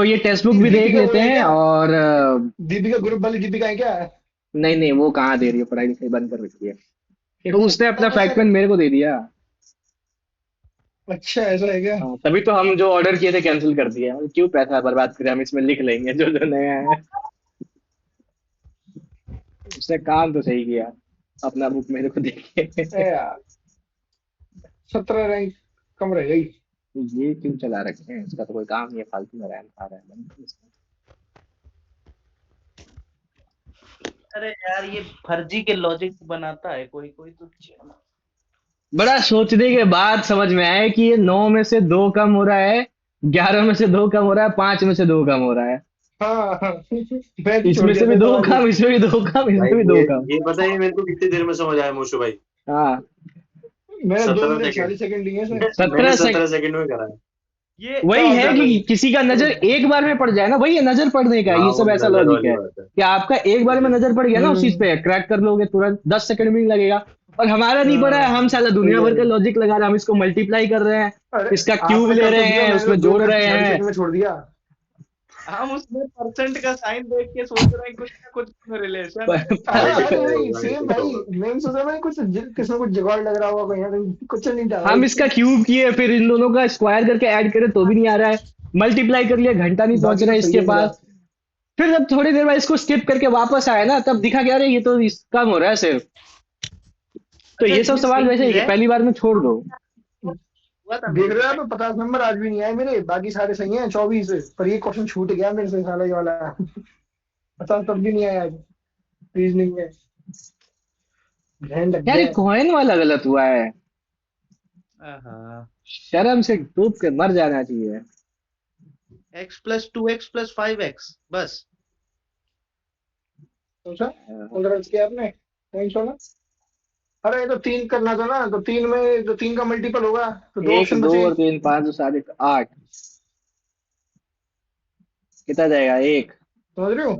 ये text book ये भी देख दीपिका वो लेते है हैं क्या? और दीपिका ग्रुप वाली दीपिका है क्या? नहीं नहीं, वो कहाँ दे रही है, पढ़ाई लिखाई बंद कर रखी है। तो उसने अपना अच्छा फैक्ट पेन मेरे को दे दिया। अच्छा, ऐसा है क्या? हाँ, तभी तो हम जो ऑर्डर किए थे कैंसिल कर दिए। हम क्यों पैसा बर्बाद करें, हम इसमें लिख लेंगे जो जो नया है। उसने काम तो सही किया, अपना बुक मेरे को दे के। ए यार, 17 रैंक कम रह गई। ये क्यों चला रखे हैं, इसका तो कोई काम नहीं है, फालतू में रैम खा रहा है बंद कर इसको। अरे यार ये फर्जी के लॉजिक बनाता है कोई कोई तो। बड़ा सोचने के बाद समझ में आया कि ये 9 में से 2 कम हो रहा है, 11 में से 2 कम हो रहा है, 5 में से 2 कम हो रहा है। हाँ हाँ। मैं तो छोड़ इसमें दिया से भी था 2 सवाल कम, इसमें भी 2 कम, भाई इसमें भी 2 कम। ये पता है मेरे को कितनी देर में समझ आया मोशु भाई। हाँ, मैंने दो सत्रह मिनट सेकंड 40 सेकंड लिए इसमें। मैंने 17 17 सेकंड में करा है। ये क्या वही बात है कर रहे कि हो? किसी का नजर एक बार में पड़ जाए ना, वही है नजर पड़ने का, हाँ ये वो सब ऐसा नजर लॉजिक वाली है बात है। कि आपका एक बार में मुझे नजर पड़ गया ना, उस चीज हम्म। पे क्रैक कर लोगे तुरंत, 10 सेकंड भी नहीं लगेगा। और हमारा नहीं पड़ा है, हाँ, हम साला सही दुनिया कह भर रहे का हो। लॉजिक लगा रहे हैं, हम इसको मल्टीप्लाई कर रहे हैं, अरे इसका क्यूब आपने ले कर तो रहे दिया, हैं, मैंने तो उसमें दो जोड़ मिनट रहे छियालीस हैं। सेकंड में छोड़ दिया। हम उसमें परसेंट का साइन देख के सोच रहे हैं कुछ ना कुछ रिलेशन है। हाँ वही अरे तो नहीं, वही सेम तो भाई। मैंने सोचा मैं कुछ किसी में कुछ जुगाड़ लग रहा होगा, कहीं ना कहीं कुछ नहीं था हम भाई। इसका क्यूब किए, फिर इन दोनों का स्क्वायर करके ऐड करें तो भी नहीं आ रहा है, मल्टीप्लाई कर लिया, घंटा नहीं पहुंच बाकी रहा तो है सही इसके है मेरा। पास। फिर जब थोड़ी देर बाद इसको स्किप करके वापस आया ना, तब दिखा गया अरे ये तो कम हो रहा है सिर्फ। तो अच्छा ये सब ये सवाल सही वैसे चीज ही है। पहली बार में छोड़ दो। हुआ था देख मेरे रहे हो साथ। आप, 50 नंबर आज भी नहीं आए मेरे, बाकी सारे सही हैं 24, पर ये क्वेश्चन छूट गया मेरे से साला ये वाला। 50 तब भी नहीं आया आज रीजनिंग में। ध्यान लग यार ये गया। कॉइन वाला गलत हुआ है, हाँ। शर्म से डूब के मर जाना चाहिए। x+2x+5x बस। सोचा, 15 किया आपने, नहीं छोड़ा। अरे ये तो 3 करना था ना, तो 3 में तो 3 का मल्टीपल होगा, तो दो एक ऑप्शन दो बचे। और तीन, 5 और 7, 8, कितना जाएगा एक। समझ रहे हो?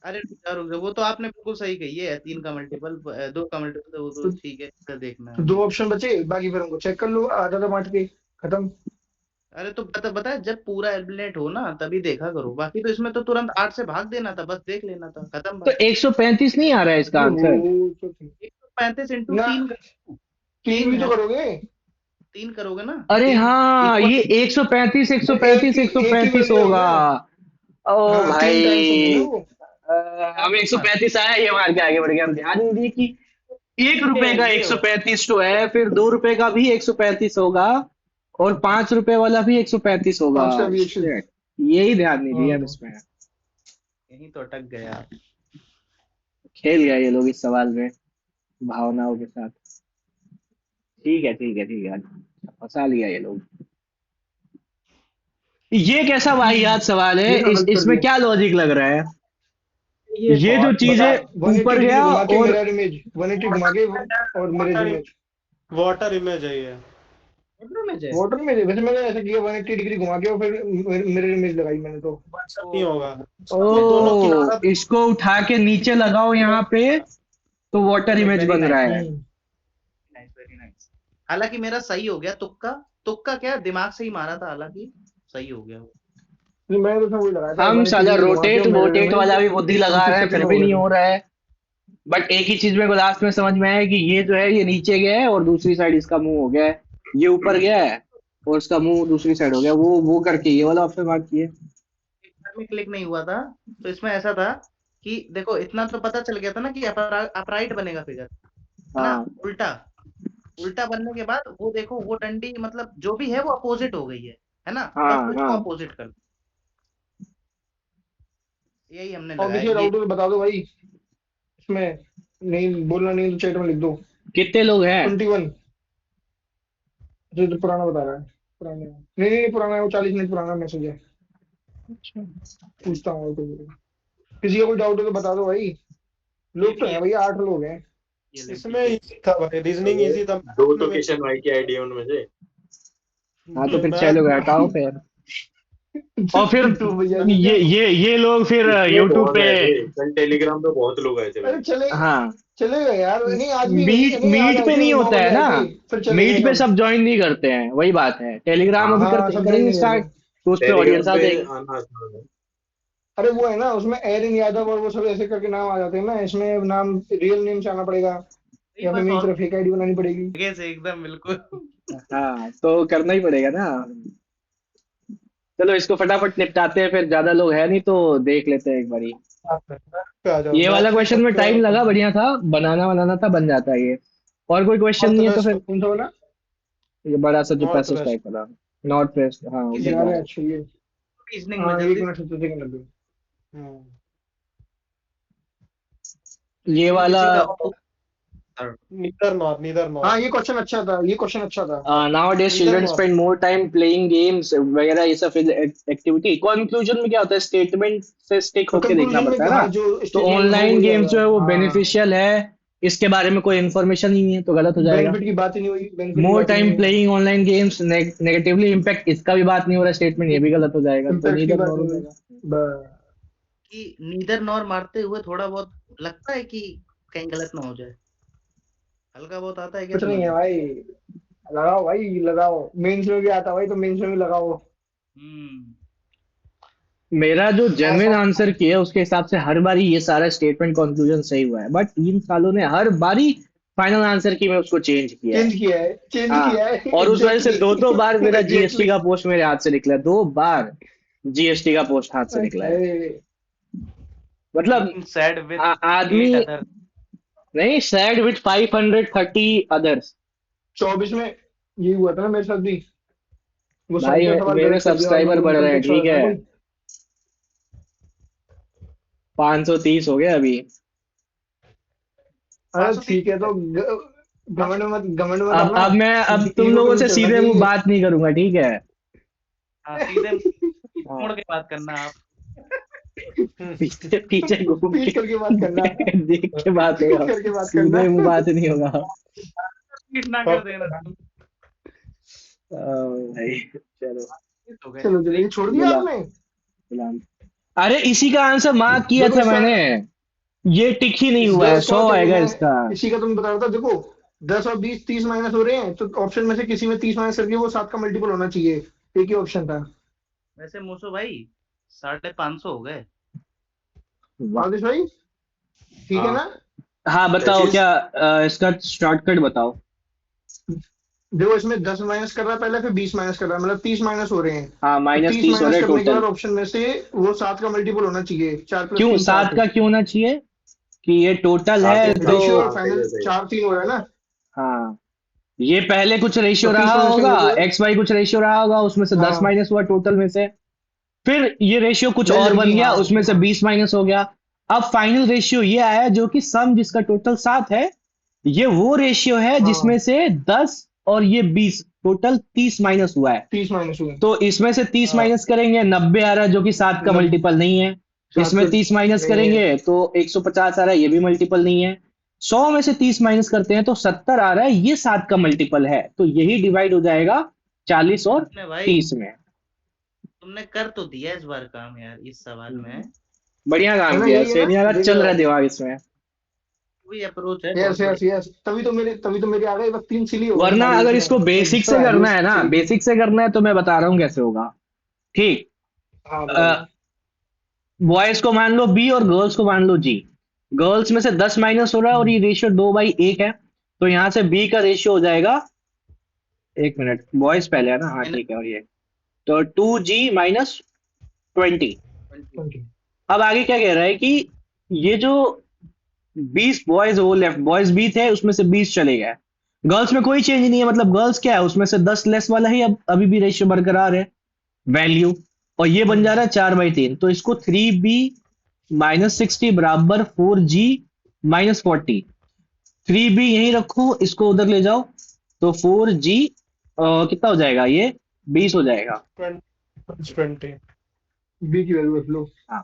अरे रुक जा, वो तो आपने बिल्कुल सही कही है, 3 का मल्टीपल 2 का मल्टीपल तो वो तो तो, ठीक है, फिर देखना तो है। दो ऑप्शन बचे, बाकी फिर हमको चेक कर लो, आधा आधा बांट के खत्म। अरे तो बता जब पूरा एलिमिनेट हो ना तभी देखा करो, बाकी तो इसमें तो तुरंत 8 से भाग देना था, बस देख लेना था, खत्म तो बात। 135 नहीं आ रहा है इसका नहीं आंसर। वो तो ठीक। 135 इंटू ना, 3। 3 तीन भी तो है, करोगे। 3 करोगे ना। अरे तीन हाँ, इक्वल। ये 135 135 एक ही 135 में हो होगा। गया। ओ हाँ, 3 टाइम्स होंगे ना भाई, वो। हम याद था। 135 आया ये मार के आगे बढ़ गए, हम ध्यान नहीं दिए कि 1 रुपए का ये हो 135 तो है, फिर 2 रुपए का भी 135 होगा, और 5 रुपए वाला भी 135 होगा। 5 का भी 100। Shit, यही ध्यान नहीं दिया हम हाँ। इसमें। यहीं तो अटक गया। खेल गए ये लोग इस सवाल में भावनाओं के साथ। ठीक है ठीक है ठीक है, फंसा लिया ये लोग। ये कैसा वाहियात सवाल है, ये तो इस गलत कर इसमें दिया। क्या लॉजिक लग रहा है। ये ये जो बहुत चीज बता, है 180 ऊपर डिग्री गया घुमा के और मिरर इमेज, 180 घुमा के और mirror water image. Water image है ये। में है। वाटर में वैसे मैंने ऐसा किया, 180 डिग्री घुमा के और फिर मिरर इमेज लगाई मैंने तो। नहीं होगा। ये दोनों ओ, किनारा इसको उठा के नीचे लगाओ यहाँ पे, तो वाटर इमेज वेरी बन रहा नाइस, है। Nice, very nice. हालांकि मेरा सही हो गया, तुक्का। तुक्का क्या, दिमाग से ही मारा था, हालांकि सही हो गया वो। नहीं, मैंने तो उसमें वही लगाया था, हम 180 साला डिग्री घुमा के रोटेट और मिरर वोटेट इमेज। वाला भी बुद्धि लगा रहे 29 हैं, सेकंड फिर में भी हो गए नहीं थे। हो रहा है। बट एक ही चीज मेरे को लास्ट में समझ में आया कि ये जो है ये नीचे गया है और दूसरी साइड इसका मुंह हो गया है, ये ऊपर गया है और इसका मुंह दूसरी साइड हो गया, वो करके ये वाला ऑप्शन मार्क किए। एक बार में क्लिक नहीं हुआ था। तो इसमें ऐसा था कि देखो इतना तो पता चल गया था ना कि अपराइट बनेगा फिगर, है ना। हाँ उल्टा, उल्टा बनने के बाद वो देखो वो डंडी मतलब जो भी है वो अपोजिट हो गई है ना, हाँ बस इसको हाँ। अपोजिट कर दो। यही हमने और लगाया किसी ये। डाउट हो तो बता दो भाई, इसमें नहीं बोलना, नहीं तो चैट में लिख दो। कितने लोग हैं। 21। जो तो पुराना बता रहा है, पुराने नहीं नहीं पुराना है वो, 40 मिनट पुराना मैसेज है। पूछता हूँ तो, किसी का कोई डाउट हो तो बता दो भाई। ये लोग तो भी हैं भैया, 8 लोग हैं। ये ले इसमें ठीक है। इजी था भाई, रीजनिंग इजी था। दो तो किशन भाई की आईडी है उनमें से। हाँ तो फिर 6 मैथ लोग में हटाओ फिर। और फिर तो भैया नहीं क्या। ये लोग फिर इसमें यूट्यूब बहुत पे। आए थे कल, टेलीग्राम पे बहुत लोग आए थे अरे भाई। चले, हाँ, चलेगा यार, नहीं आज भी नहीं, मीट नहीं आज मीट आए पे थे, नहीं 9 होता बजे है आए ना, थे, फिर चले गए मीट पे सब। सब ज्वाइन नहीं करते हैं, वही बात है। टेलीग्राम अभी हाँ करते सब ज्वाइन करेंगे नहीं स्टार्ट, करते। तो उस पे टेलीग्राम ऑडियंस आ पे जाएगी। आना आसान है। अरे वो है ना, उसमें एरिन यादव और वो सब ऐसे करके नाम आ जाते हैं ना, इसमें नाम रियल नेम से आना पड़ेगा या फिर बस मेरी और तरफ फेक आईडी बनानी पड़ेगी। आगे से एकदम बिल्कुल। हाँ तो करना ही पड़ेगा ना। चलो इसको फटाफट निपटाते हैं, फिर ज्यादा लोग है नहीं तो देख लेते हैं एक बारी। आप पे आ जाओ, ये वाला मैथ भी क्वेश्चन में सबके टाइम वाला लगा, पढ़ना। बढ़िया था, बनाना बनाना था, बन जाता है ये। और कोई क्वेश्चन नॉर्थ नहीं है तो वेस्ट, फिर कौन सा वाला? ये बड़ा सा जो नॉर्थ पैसेज वेस्ट। टाइप का था, नॉर्थ वेस्ट, हाँ किसी उधर यार जाना। अच्छा ये, रीजनिंग में हाँ एक जल्दी मिनट 70 सेकंड लग गए। हम्म। ये से वाला किसी का नीदर नॉर। हाँ ये क्वेश्चन अच्छा था, ये क्वेश्चन अच्छा था। nowadays neither children nor. spend more time playing games वगैरह ये सब एक्टिविटी। कंक्लूजन में क्या होता है, स्टेटमेंट से स्टिक तो होके देखना कंक्लूजन पड़ता में है ना। हाँ जो तो स्टेटमेंट में हो ऑनलाइन वही गेम्स आएगा। जो है वो हाँ बेनिफिशियल है, इसके बारे में कोई इन्फॉर्मेशन नहीं है तो गलत हो जाएगा। बेनिफिट की बात ही नहीं हुई, बेनिफिट की मोर बात ही नहीं टाइम हुई, playing online games negatively impact, इसका भी बात नहीं हो रहा स्टेटमेंट, ये भी गलत हो जाएगा, तो इम्पैक्ट की नीदर बात नॉर हो नहीं हुई। जाएगा। कि नीदर नॉर मारते हुए थोड़ा बहुत लगता है कि कहीं गलत ना हो जाए, हल्का बहुत आता है क्या कुछ नहीं समझ है में? भाई, लगाओ भाई लगाओ, मेंस में भी आता भाई तो मेंस में भी लगाओ। हम्म। मेरा जो जेन्युइन ऐसा आंसर किया है उसके हिसाब से हर बारी ये सारा स्टेटमेंट कंक्लूजन सही हुआ है, बट 3 सालों ने हर बारी फाइनल आंसर की मैं उसको चेंज किया है। चेंज किया है, चेंज हाँ, किया है और उस वजह से एग्जैक्टली। दो बार मेरा जीएसटी एग्जैक्टली। का पोस्ट मेरे हाथ से निकला है, 2 बार जीएसटी का पोस्ट हाथ से निकला है। मतलब सैड विद आदमी 8 अदर। नहीं, सैड विथ 530 अदर्स। 24 में ये हुआ था ना मेरे साथ भी, वो सही भाई का सवाल मेरे गलत कर दिया और सब्सक्राइबर मतलब बढ़ इनकम रहे हैं, टैक्स ठीक वाला था है, कोई। 530 हो गया अभी। अरे 530 ठीक है तो घमंड मत आना, अब तुम ईगो पे लोगों नहीं से चढ़ना सीधे मुंह चाहिए। बात नहीं करूंगा, ठीक है। हाँ सीधे हाँ, मोड़ के बात करना आप। पीछे पीछे घूम पीट के करके बात करना, देख के बात पीट होगा, करके बात करना। सीधे मुंह बात नहीं होगा। ट्वीट ना कर देना तुम। भाई चलो, हो गए चलो चलो, ये छोड़ दिया बुला आपने। बुला। अरे इसी का आंसर मार्क किया देखो था इसका, मैंने, ये टिक ही नहीं हुआ है, 100 10 का देखो आएगा मैं इसका। इसी का तुम्हें बता रहा था, देखो 10 और 20 30 माइनस हो रहे हैं, तो ऑप्शन में से किसी में 30 माइनस करके वो 7 का मल्टीपल होना चाहिए, एक ही ऑप्शन था। वैसे मूसो भाई 550 हो गए। वाह। आदिश भाई ठीक है हाँ ना? हाँ क्या बताओ, चीज? क्या इसका शॉर्टकट बताओ। देखो इसमें 10 माइनस कर रहा है पहले, फिर 20 माइनस कर रहा है, मतलब 30 माइनस हो रहे हैं। हाँ, तो माइनस 30 तीस हो माइनस रहे करने के बाद टोटल। ऑप्शन में से वो 7 का मल्टीपल होना चाहिए, 4 प्लस क्यों 3 7 7। का क्यों होना चाहिए, कि ये टोटल सात है एक तो। सात, रेशियो हाँ सही फाइनल है सही है। 4 3 हो रहा है ना, हाँ, ये पहले कुछ रेशियो तो 30 रहा माइनस होगा, करने के बाद, एक्स वाई कुछ रेशियो रहा होगा, उसमें से 10 हाँ माइनस हुआ टोटल में से, फिर ये रेशियो कुछ वेरी और बन लकी, गया, हाँ उसमें से हाँ 20 माइनस हो गया। अब फाइनल रेशियो ये आया जो कि सम जिसका टोटल 7 है, ये वो रेशियो है हाँ जिसमें से 10 और ये 20 टोटल 30 माइनस हुआ है। 30 माइनस हुए। तो इसमें से 30 हाँ, माइनस करेंगे, 90 आ रहा है जो कि 7 का नब मल्टीपल नहीं है। 7 इसमें का 30 माइनस नहीं है, करेंगे तो 150 आ रहा है, ये भी मल्टीपल नहीं है। 100 में से 30 माइनस करते हैं तो 70 आ रहा है, ये 7 का मल्टीपल है, तो यही डिवाइड हो जाएगा 40 और तुमने भाई 30 में। तुमने कर तो दिया इस बार काम यार, इस सवाल में बढ़िया है काम ना, किया, यही है ना, सेनिया का देख चल रहे रहा हो। है दिमाग इसमें। वही अप्रोच है, यस बहुत यस बढ़िया। यस, तभी तो मेरे आ गए, बस 3 सिली हो गई वरना हमारी अगर इसमें, इसको बेसिक से ये करना है ना, सिली थी। बेसिक से करना है तो मैं बता रहा हूँ कैसे होगा। ठीक, हाँ बताओ। बॉयज को मान लो बी और गर्ल्स को मान लो जी। गर्ल्स में से 10 माइनस हो रहा है और ये रेशियो 2/1 है, तो यहां से बी का रेशियो हो जाएगा, 1 मिनट, बॉयज पहले है ना, हाँ माइनस ठीक है, और ये तो 2G-20। 20। अब आगे क्या कह रहा है कि ये जो 20 बॉयज वो लेफ्ट बॉयज बी थे उसमें से 20 चले गए, गर्ल्स में कोई चेंज नहीं है, मतलब गर्ल्स क्या है उसमें से 10 लेस वाला ही अब अभी भी रेशियो बरकरार है वैल्यू, और ये बन जा रहा है 4/3, तो इसको 3B-60 बराबर 4G-40। 3B यहीं रखो, इसको उधर ले जाओ, तो 4G कितना हो जाएगा, ये 20 हो जाएगा। 20। बी की वैल्यू रख लो। हाँ,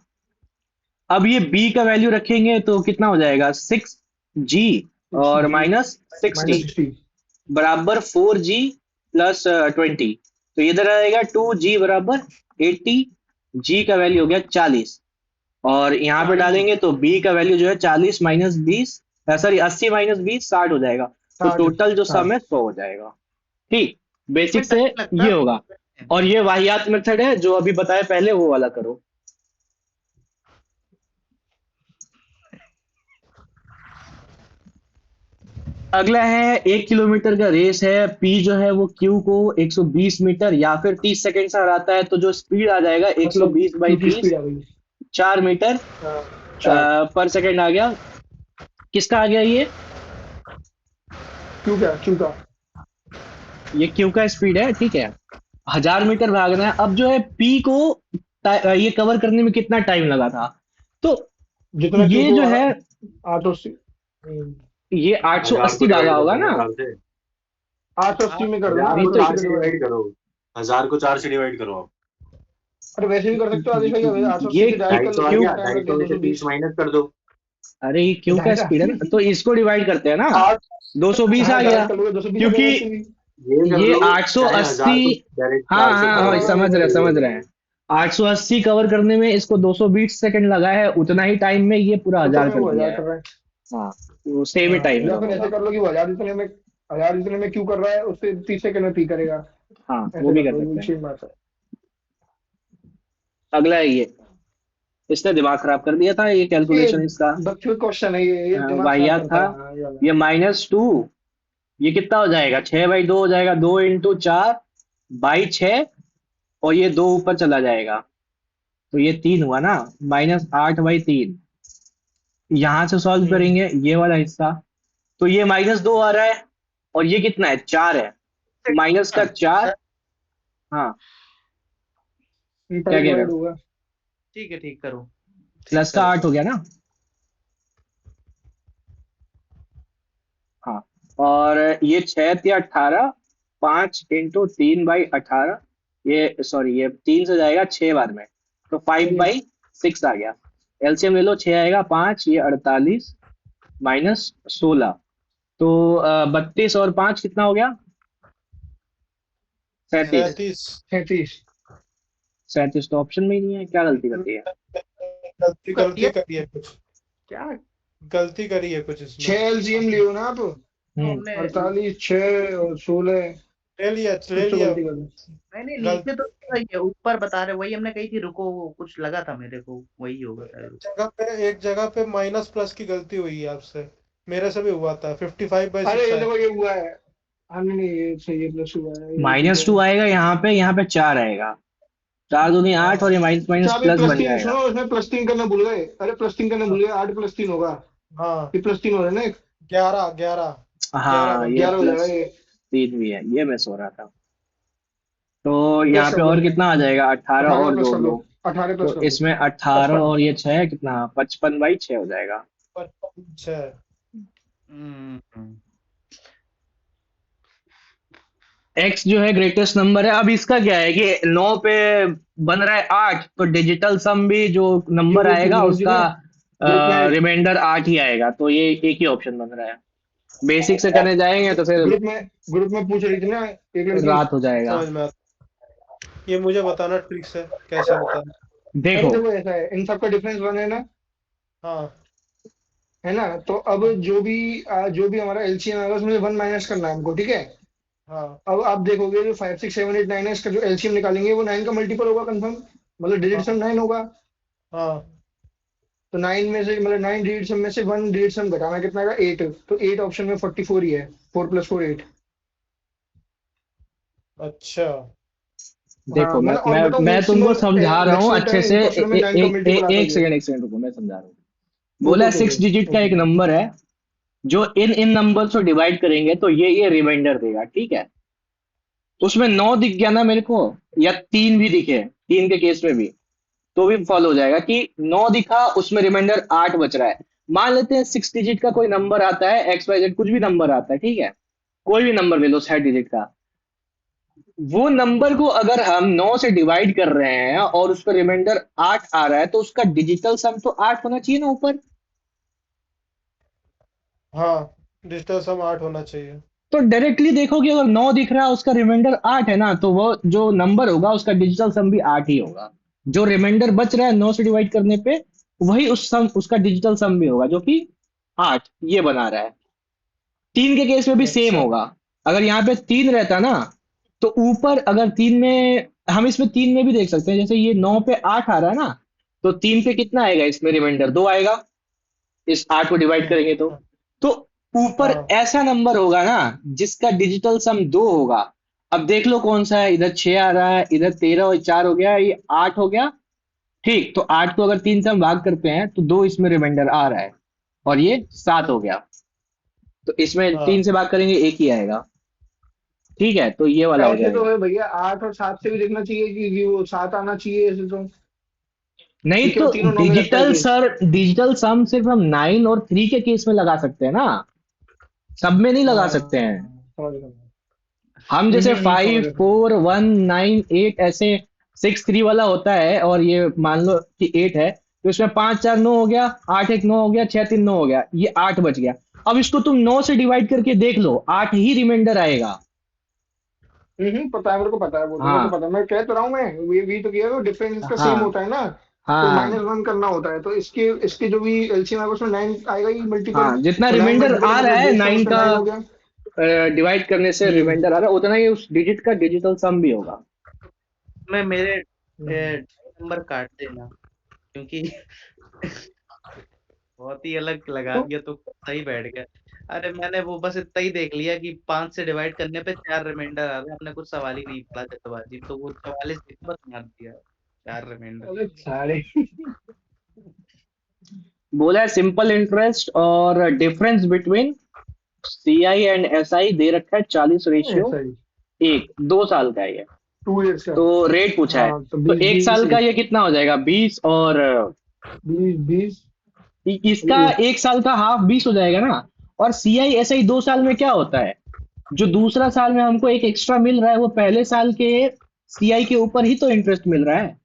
अब ये B का वैल्यू रखेंगे तो कितना हो जाएगा, 6G और जी -60 -60। बराबर 4G+20, तो ये इधर आएगा 2G बराबर 80, G का वैल्यू हो गया 40, और यहाँ पे 40 डालेंगे तो B का वैल्यू जो है 40 माइनस 20, सॉरी 80 माइनस 20 60 हो जाएगा, तो 60 टोटल जो सम 60। है 100 हो जाएगा। ठीक, इसमें बेसिक से टाइम लगता ये है, होगा। और ये वाहियात मेथड है जो अभी बताया पहले, वो वाला करो। अगला है 1 किलोमीटर का रेस है, पी जो है वो क्यू को 120 मीटर या फिर 30 सेकंड से हराता है, तो जो स्पीड आ जाएगा मतलब 120 बाई क्यू की 30, स्पीड आ गई। 4 मीटर हाँ, 4 पर सेकंड आ गया। किसका आ गया क्यू का ये क्यू का स्पीड है, ठीक है। 1000 मीटर भागना है। अब जो है पी को ये कवर करने में कितना टाइम लगा था, तो जितना क्यू ये को जो है 880 ये 1000 को 880 भागा डिवाइड कर होगा दो ना ना। 4 से। 880 में कर देना, 1000 नहीं को तो 4 880 से का डिवाइड। डिवाइड करो। 1000 को 4 से डिवाइड करो आप। अरे वैसे भी कर सकते हो आदेश भाई, 880 ये से डायरेक्ट कर 250 लो आ तो क्यू, गया, कितना टाइम लग 250 गया, में से 30 220 माइनस कर दो। अरे ये हो क्यू का जाएगा। स्पीड है ना, तो इसको डिवाइड करते हैं ना, 8 220 हाँ आ गया, डायरेक्ट कर लोगे, 220 आ क्योंकि जाएगा इससे भी। ये कर ये लो, चाहे 880। 1000 को डायरेक्ट हाँ 4 से हाँ भाग हाँ, दो। समझ रहे हैं। 880 कवर करने में इसको 220 सेकंड लगा है, उतना ही टाइम में ये पूरा उतने 1000 में कर वो दिया 1000 है। कर रहा है। हाँ, वो सेम ही हाँ, टाइम में या फिर ऐसे होगा। कर लो कि वो 1000 इतने में क्यू कर रहा है, उससे 30 सेकंड में पी करेगा। हाँ, वो ऐसे भी कर कर लो, सकते ये हैं। सेम बात है। अगला है ये, इसने दिमाग खराब कर दिया था, ये ये कैलकुलेशन इसका बच्चों क्वेश्चन है, ये दिमाग खराब वाहियात करता था। है। हाँ, ये वाला। ये -2, ये कितना हो जाएगा, 6/2 हो जाएगा, 2 × 4/6, और ये 2 ऊपर चला जाएगा, तो ये 3 हुआ ना, -8/3। यहां से सॉल्व हम्म करेंगे ये वाला हिस्सा, तो ये -2 आ रहा है, और ये कितना है, 4 है, माइनस का 4। हाँ, क्या पहले कह रहे डिवाइड हो, होगा। ठीक है, ठीक करो। प्लस का 8 हो गया ना। हाँ, और ये 6×18, 5 × 3/18, ये सॉरी ये 3 से जाएगा 6 बार में, तो 5/6 आ गया। एलसीएम ले लो, 6 आएगा, 5, ये 48 -16, तो 32 और 5 कितना हो गया, 37। 37। 37। 37 तो ऑप्शन में ही नहीं है, क्या गलती कर दी है। गलती करी है कुछ, क्या गलती करी है कुछ इसमें। 6 एलसीएम लियो ना आप, हमने 48, 6 और 16, ले लिया कुछ तो गलती कर दी। नहीं गलत नीचे तो सही है, ऊपर बता रहे वही हमने कही थी, रुको वो कुछ लगा था मेरे को, वही होगा शायद। एक जगह पे माइनस प्लस की गलती हुई है आपसे, मेरे से भी हुआ था। 55/6 अरे ये आया। देखो, ये हुआ है। हाँ नहीं नहीं, ये सही है, प्लस हुआ है, ये ठीक है। -2 आएगा यहाँ पे 4 आएगा, 4 दूनी 8, हाँ और ये माइनस अच्छा माइनस अभी प्लस प्लस बन 3 जाएगा। सुनो, इसमें +3 करना भूल गए। अरे +3 करना भूल गए, 8 + 3 होगा। हाँ, ये +3 हो रहा है ना, 11 11 11 हाँ, बन ये गया। 11 हो जाएगा ये। +3 भी है, ये मैं सो रहा था। तो प्लस यहाँ पे कर लो, और कितना आ जाएगा, 18 18 और प्लस कर लो, 2 2, 18 प्लस तो कर लो, इसमें 18 55। और ये 6 कितना, 55/6 हो जाएगा। 55/6। हम्म। x जो है ग्रेटेस्ट नंबर है। अब इसका क्या है कि 9 पे बन रहा है 8, तो डिजिटल सम भी जो नंबर क्यों आएगा मनोज जी उसका ने ग्रुप में रिमाइंडर 8 ही आएगा, तो ये एक ही ऑप्शन बन रहा है। बेसिक से करने जाएंगे तो फिर ग्रुप में पूछ रही थी ना एक लड़की। रात हो जाएगा। समझ में आता। ये मुझे बताना ट्रिक से कैसे बताना। अरे देखो, देखो ऐसा है, इन सबका डिफरेंस 1 है ना, हाँ है ना, तो अब जो भी हमारा एलसीएम आएगा उसमें से 1 माइनस करना है हमको, ठीक है। हाँ अब आप देखोगे जो 5 6 7 8 9 है, इसका जो एलसीएम निकालेंगे वो 9 का मल्टीपल होगा कंफर्म, मतलब डिजिट हाँ सम 9 होगा। हाँ। तो 9 में से, मतलब 9 डिजिट सम में से 1 डिजिट सम घटाना कितना आएगा, 8, तो 8 ऑप्शन में 44 ही है, 4 + 4 8। अच्छा देखो हाँ मैं मतलब, और मैं बताओ मैं तुमको मैक्सिमम समझा रहा हूँ मैक्सिमम अच्छे टाइम से। इन क्वेश्चन में 9 का मल्टीपल आता एक ही है। सेकंड, रुको, मैं समझा रहा हूँ। ओके बोला ओके 6 डिजिट का ओके एक नंबर है, जो इन नंबर से डिवाइड करेंगे तो ये रिमाइंडर देगा, ठीक है। तो उसमें 9 दिख गया ना मेरे को, या 3 भी दिखे, 3 के केस में भी, तो भी फॉलो हो जाएगा कि 9 दिखा, उसमें रिमाइंडर 8 बच रहा है। मान लेते हैं 6 डिजिट का कोई नंबर आता है, XYZ कुछ भी नंबर आता है, ठीक है, कोई भी नंबर ले लो 6 डिजिट का, वो नंबर को अगर हम 9 से डिवाइड कर रहे हैं और उस पर रिमाइंडर 8 आ रहा है, तो उसका डिजिटल सम तो 8 होना चाहिए ना ऊपर। हाँ, डिजिटल सम 8 होना चाहिए। तो डायरेक्टली देखोगे, अगर 9 दिख रहा है, उसका रिमाइंडर 8 है ना, तो वो जो नंबर होगा उसका डिजिटल सम भी 8 ही होगा। जो रिमाइंडर बच रहा है 9 से डिवाइड करने पे, वही उसका डिजिटल सम भी होगा, जो कि 8 ये बना रहा है। 3 के केस में भी सेम अच्छा होगा। अगर यहाँ पे 3 रहता ना, तो ऊपर अगर 3 में, हम इसमें 3 में भी देख सकते हैं, जैसे ये 9 पे 8 आ रहा है ना, तो 3 पे कितना आएगा इसमें रिमाइंडर? 2 आएगा, इस 8 को डिवाइड करेंगे तो। तो ऊपर हाँ ऐसा नंबर होगा ना जिसका डिजिटल सम 2 होगा। अब देख लो कौन सा है, इधर 6 आ रहा है, इधर 13 और 4 हो गया, ये 8 हो गया। ठीक, तो 8 को अगर 3 से हम भाग करते हैं तो 2 इसमें रिमाइंडर आ रहा है, और ये 7 हो गया। तो इसमें 3 हाँ से भाग करेंगे, एक ही आएगा। ठीक है, तो ये वाला हो ऐसे तो जाएगा। है भैया, 8 और 7 से भी देखना चाहिए कि वो 7 आना चाहिए ऐसे तो। नहीं ये तो केवल तीनों 9 में लगता है डिजिटल केस। सर, डिजिटल सम सिर्फ हम 9 और 3 के केस में लगा सकते हैं ना, सब में नहीं लगा सकते हैं। हाँ समझ रहा हूँ। हम जैसे समझ 5 रहा हूँ। 4 1 9 8 ऐसे 6 3 वाला होता है, और ये मान लो कि 8 है, तो इसमें 5 4 9 हो गया, 8 1 9 हो गया, 6 3 9 हो गया, ये 8 बच गया। अब इसको तुम 9 से डिवाइड करके देख लो, 8 ही रिमाइंडर आएगा। पता है, मेरे को पता है, वो तो मेरे को हाँ पता है, मैं कह तो रहा हूँ, मैं ये भी तो किया, डिफरेंस इसका सेम हाँ होता है ना। तो हाँ -1 करना होता है, तो इसके इसके जो भी एलसीएम आएगा उसमें 9 आएगा ही मल्टीपल। हाँ, जितना तो 9 रिमाइंडर मल्टीपल आ रहा मतलब है बेस है 9 उसका का 9 हो गया। डिवाइड करने से हम्म रिमाइंडर आ रहा है, उतना ही उस डिजिट का डिजिटल सम भी होगा। मैं मेरे हम्म। नंबर काट देना, क्योंकि बहुत ही अलग लगा तो दिया तो सही बैठ गया। अरे मैंने वो बस इतना ही देख लिया कि 5 से डिवाइड करने पे 4 रिमाइंडर आ रहे हैं, अपने कुछ सवाल ही नहीं पड़ा जल्दबाजी, तो वो 44 लिख बस मार दिया, 4 रिमाइंडर। अरे सारे बोला है सिंपल इंटरेस्ट और difference between CI and SI दे रखा है 40:1, ऐसा ही 2 साल का है ये। 2 इयर्स का। तो रेट पूछा है, हाँ तो तो 20 एक 20 साल का ये कितना हो जाएगा? 20, और 20 20 इसका एक। एक साल का हाफ 20 हो जाएगा ना। और सीआई एसआई 2 साल में क्या होता है, जो दूसरा साल में हमको एक एक्स्ट्रा मिल रहा है, वो पहले साल के सीआई के ऊपर ही तो इंटरेस्ट मिल रहा है।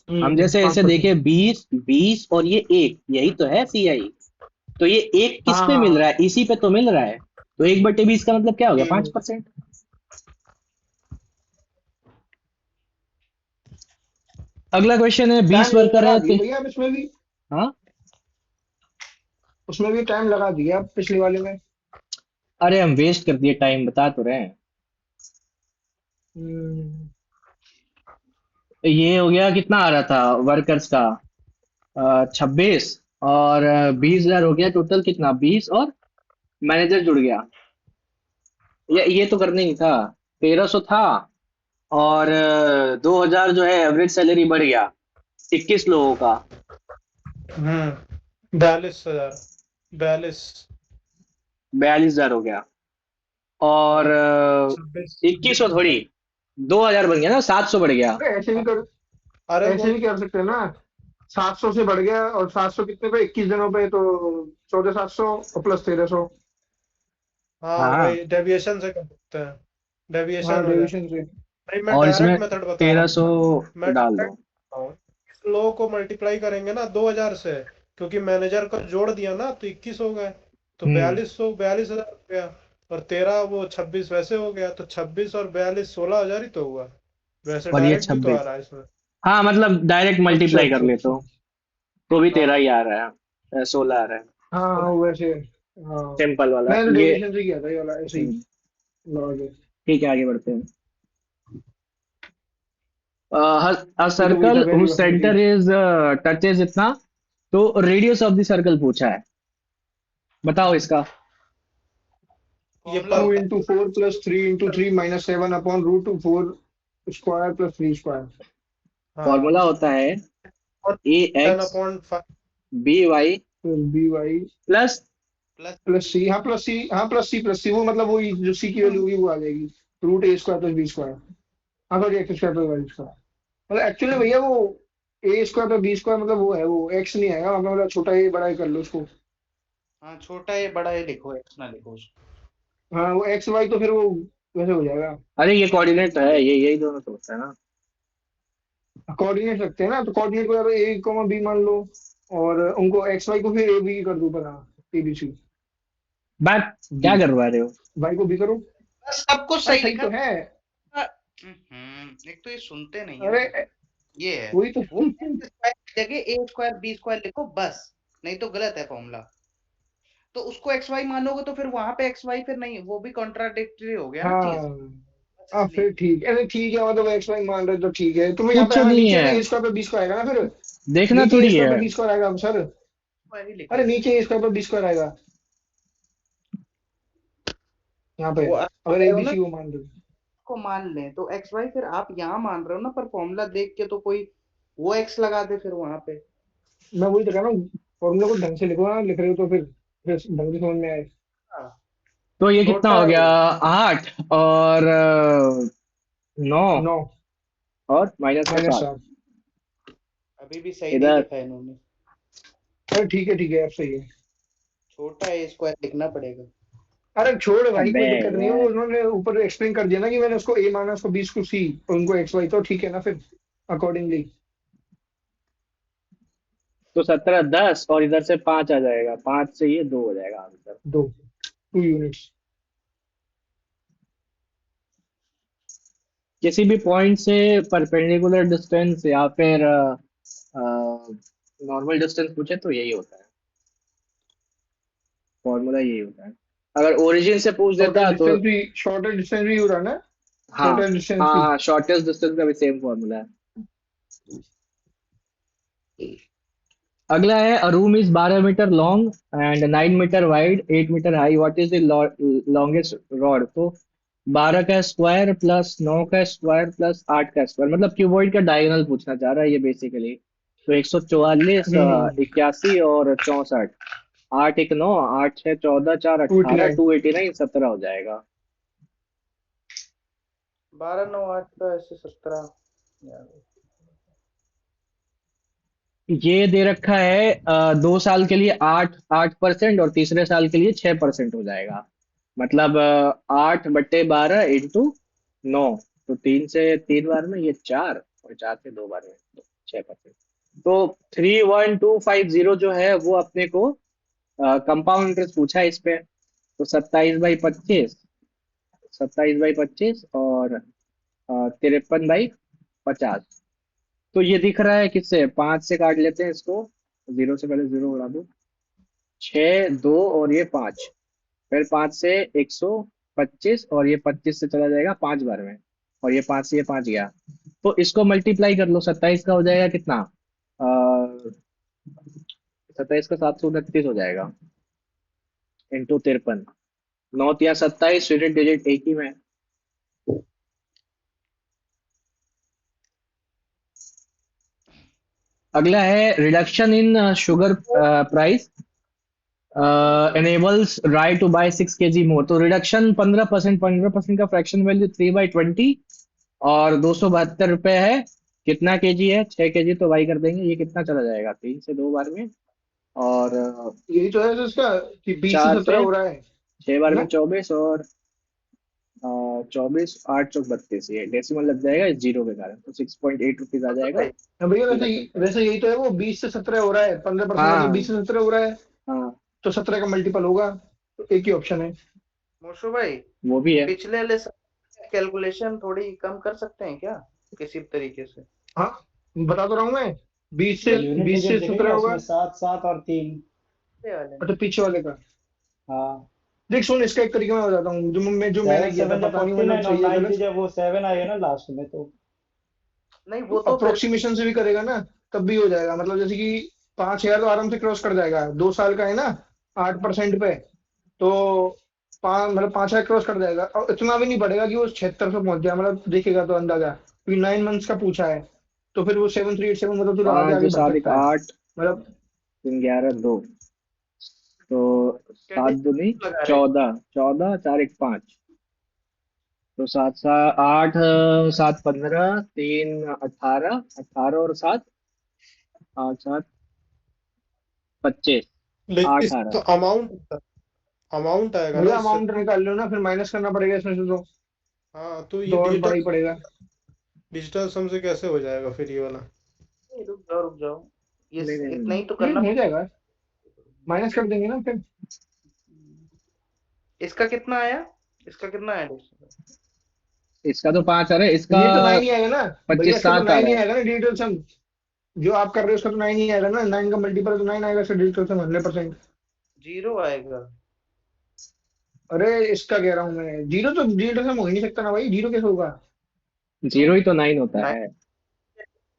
हम जैसे ऐसे 5%। देखे 20 20 और ये एक, यही तो है सीआई। तो ये एक किस हाँ पे मिल हाँ। रहा है? इसी पे तो मिल रहा है। तो 1/20 का मतलब क्या हो गया? हम्म। 5%। अगला क्वेश्चन है, 20 टाइम वर्कर लगा है दिए भैया, अब इसमें भी, हाँ, उसमें भी टाइम लगा दिया अब पिछले वाले में। अरे हम वेस्ट कर दिए टाइम, बता तो रहे हैं। हम्म, ये हो गया, कितना आ रहा था वर्कर्स का? 26, और 20,000 हो गया टोटल, कितना? 20 और मैनेजर जुड़ गया, ये तो करना ही था। 1300 था, और 2,000 जो है एवरेज सैलरी बढ़ गया 21 लोगों का। 42,000 42 42,000 हो गया, और हाँ 26 21 थोड़ी, 2,000 बन गया ना, 700 बढ़ गया। अरे अरे वो ऐसे भी कर सकते हैं ना। 700 से बढ़ गया, और 700 कितने पे, 21 दिनों पे, तो 14,700 और प्लस 1300। हाँ हाँ, वही डेविएशन से कर सकते हैं, हाँ डेविएशन हो जाए। डेविएशन से। नहीं मैं और इसमें डायरेक्ट मेथड बता रहा 1300 हूँ, मैं डाल डायरेक्ट दो। बता रहा हूँ। इस लो को मल्टीप्लाई करेंगे ना 2,000 से, क्योंकि मैनेजर का जोड़ दिया ना तो 21 हो गए, तो हम्म 42,000 हो गया, और 13 वो 26 वैसे हो गया, तो 26 और 42 16,000 ही तो हुआ। वैसे और ये डायरेक्ट भी तो आ 26, रहा है इसमें। हाँ मतलब डायरेक्ट अच्छा मल्टीप्लाई कर अच्छा ले अच्छा। तो भी 13 हाँ ही आ रहा है, 16 आ रहा है, हाँ हाँ वैसे। हाँ सिंपल वाला मैंने तो ये। डेविएशन से किया था ये वाला, ऐसे ही हम्म, लगा के। ठीक है, आगे बढ़ते हैं। अ ये तो वही सर्कल था, whose value of money. center is touches इतना, तो रेडियस ऑफ द सर्कल पूछा है, बताओ इसका। ये फॉर्मूला पर 2 into 4 plus 3 into 3 minus 7 upon √4 square plus 3 square. हाँ फॉर्मूला होता है और ए एक्स 10/5 बी वाई फिर B Y plus, plus plus C, हाँ प्लस सी, हाँ प्लस सी, वो मतलब वही जो सी की वैल्यू होगी वो आ जाएगी। √a² plus b²। हाँ सॉरी, x² प्लस y²। मतलब एक्चुअली भैया वो a² प्लस b² मतलब वो है, वो x नहीं आएगा वहाँ पे, मतलब छोटा ए बड़ा ए कर लो उसको। हाँ, छोटा ये बड़ा ये लिखो, एक्स ना लिखो उसको। हाँ वो एक्स वाई तो फिर वो वैसे हो जाएगा। अरे ये कोऑर्डिनेट है, ये यही दोनों तो होता है ना। कोऑर्डिनेट रखते हैं ना, तो कोऑर्डिनेट को या तो a, b मान लो, और उनको एक्स वाई को फिर ए बी कर दो ऊपर, हाँ ए बी सी बात बी, क्या करवा रहे हो? वाई को बी करो। बस सब कुछ अरे सही सही लिखा। तो है। एक तो ये सुनते नहीं है अरे ना, ये है। वही तो वो एक्स स्क्वायर की जगह ए स्क्वायर बी स्क्वायर लिखो बस, नहीं तो गलत है फॉर्मूला। तो उसको एक्स वाई मानोगे तो फिर वहां पे एक्स वाई फिर नहीं, वो भी कॉन्ट्राडिक्टरी हो गया ना चीज। हाँ हाँ इसलिए फिर ठीक है, अरे ठीक है, मतलब एक्स वाई मान रहे तो ठीक है। तो मैं यहाँ पे, कुछ हाँ नहीं नीचे में है, ए स्क्वायर पे बी स्क्वायर आएगा ना फिर। देखना नीचे ए थोड़ी स्क्वायर है। पे बी स्क्वायर आएगा सर। वही लिखा अरे है। नीचे ए स्क्वायर पे बी स्क्वायर आएगा यहाँ पे, वो आप अगर कह ए रहे हो बी ना सी वो मान रहे हो। को मान लें तो एक्स वाई, फिर आप यहाँ मान रहे हो ना, पर फॉर्मूला देख के तो कोई वो एक्स लगा दे फिर वहां पे। मैं वही तो कह रहा हूँ, फॉर्मूला को ढंग से लिखो ना, लिख रहे हो तो फिर ढंग से समझ में आए। हाँ, तो ये कितना छोटा हो है गया? वो। 8 और 9 9 और माइनस का माइनस 7 7। अभी भी सही नहीं इधर। लिखा है इन्होंने। अरे ठीक है, अब सही है। छोटा ए स्क्वायर लिखना पड़ेगा। अरे छोड़ भाई, अबे कोई दिक्कत नहीं है, वो यार, उन्होंने ऊपर एक्सप्लेन कर दिया ना कि मैंने उसको ए माना, उसको बी को सी, और उनको एक्स वाई, तो ठीक है ना फिर अकॉर्डिंगली। तो 17 10 और इधर से 5 आ जाएगा, 5 से ये 2 हो जाएगा आंसर। 2 यूनिट्स। किसी भी पॉइंट से परपेंडिकुलर डिस्टेंस या फिर नॉर्मल डिस्टेंस पूछे तो यही होता है, फॉर्मूला यही होता है। अगर ओरिजिन से पूछ देता तो शॉर्टर डिस्टेंस भी हो रहा है ना, हाँ शॉर्टर डिस्टेंस हाँ भी। हाँ, शॉर्टेस्ट डिस्टेंस का भी सेम फॉर्मूला है। अगला है, a room is 12 metre long and 9 metre wide 8 metre high, what is the longest rod? तो 12 का स्क्वायर प्लस 9 का स्क्वायर प्लस 8 का स्क्वायर, मतलब क्यूबॉइड का डायगोनल पूछना चाह रहा है ये बेसिकली। तो 144, हम्म। 81 और 64। 8 1 9, 8 6 14, 4 18, 289। 289, 17 हो जाएगा। 12 9 8 का ऐसे 17 यार। ये दे रखा है 2 साल के लिए 8% और तीसरे साल के लिए 6% हो जाएगा। मतलब 8/12 इंटू 9, तो 3 से 3 बार में ये 4, और 4 से 2 बार में तो 6%। तो 31250 जो है वो अपने को कंपाउंड इंटरेस्ट पूछा है इस पे। तो 27/25, 27/25 और 53/50। तो ये दिख रहा है किससे? 5 से काट लेते हैं इसको, 0 से पहले 0 उड़ा दो। 6 2 और ये 5, फिर 5 से 125 और ये 25 से चला जाएगा 5 बार में, और ये 5 से ये 5 गया। तो इसको मल्टीप्लाई कर लो, 27 का हो जाएगा कितना? 27 का 729 हो जाएगा, इंटू 53। 9 या 27, यूनिट डिजिट एक ही में। अगला है, reduction in sugar price enables Rai to buy 6 kg more। तो रिडक्शन 15%, 15% का फ्रैक्शन वैल्यू 3/20 और 272 रुपए है। कितना केजी है? 6 केजी, तो वाई कर देंगे। ये कितना चला जाएगा? 3 से 2 बार में, और यही तो है इसका, कि 20 से 4 17 से हो रहा है 6 बार में ना। 24, और 24 8 चौक 32, ये डेसिमल लग जाएगा इस जीरो के कारण, तो 6.8 रुपीज आ तो जाएगा भाई हाँ भैया, रिडक्शन प्राइस। वैसे यही तो है वो, 20 से 17 हो रहा है, 15% मतलब 20 हाँ से 17 हो रहा है, हाँ, तो 17 का मल्टीपल होगा, तो एक ही ऑप्शन है। मोशो भाई, वो भी है। पिछले वाले कैलकुलेशन थोड़ी कम कर सकते हैं क्या किसी तरीके से? हाँ बता तो रहा हूँ मैं, 20 से यूनिट 20 से डिजिट 17 दिखेगा होगा। उसमें, 7 7 और 3। पिछले वाले में अच्छा पीछे वाले का, हाँ, देख सुन, इसका एक तरीका मैं बताता हूँ, जो मैंने 7 किया था, 7 जब पता नहीं मतलब 49 और सही है 9 गलत। की जब वो 7 आएगा ना लास्ट में तो। नहीं, तो वो तो फिर अप्रोक्सीमेशन से भी करेगा ना, तब भी हो जाएगा, मतलब जैसे कि 5,000 तो आराम से क्रॉस कर जाएगा, 2 साल का है ना, 8% पे, तो 5,000 क्रॉस कर जाएगा, और इतना भी नहीं पड़ेगा कि वो 76 पे पहुंच जाए, मतलब देखेगा तो अंदाजा, क्योंकि 9 मंथ्स का पूछा है, तो फिर वो 7,387, मतलब तो आगे 5 आगे 2 बढ़ 7 1 सकता है, 8, मतलब। 3 11 2, तो क्या 7 दूनी लगा रहे हैं? 14, 14 4 1 5, तो 7 7 8 7 15, 3 18, 18 और 7 8 7 25, लेकिन इस 18। तो अमाउंट आएगा ना भैया इससे। अमाउंट निकाल लो ना, फिर माइनस करना पड़ेगा इसमें से, हाँ तो ये तो और बड़ा ही डिजिटल पड़ेगा। डिजिटल सम से कैसे हो जाएगा फिर ये वाला? नहीं, रुक जाओ रुक जाओ, ये नहीं नहीं इतना नहीं, ही तो करना हो जाएगा, पड़ेगा। माइनस कर देंगे ना फिर। इसका कितना आया? इसका कितना आया? इसका तो 5 आ रहा है, इसका ये तो 9 ही आएगा ना भैया, 25 इसका तो 7 आ 9 ही रहा है। आएगा ना डिजिटल सम, जो आप कर रहे हो उसका तो 9 ही आएगा ना, 9 का मल्टीपल तो 9 आएगा इसका डिजिटल सम 100%। जीरो आएगा। अरे इसका कह रहा हूँ मैं, जीरो तो जीरो से हो ही नहीं सकता ना भाई, जीरो कैसे होगा? जीरो ही तो 9 होता है।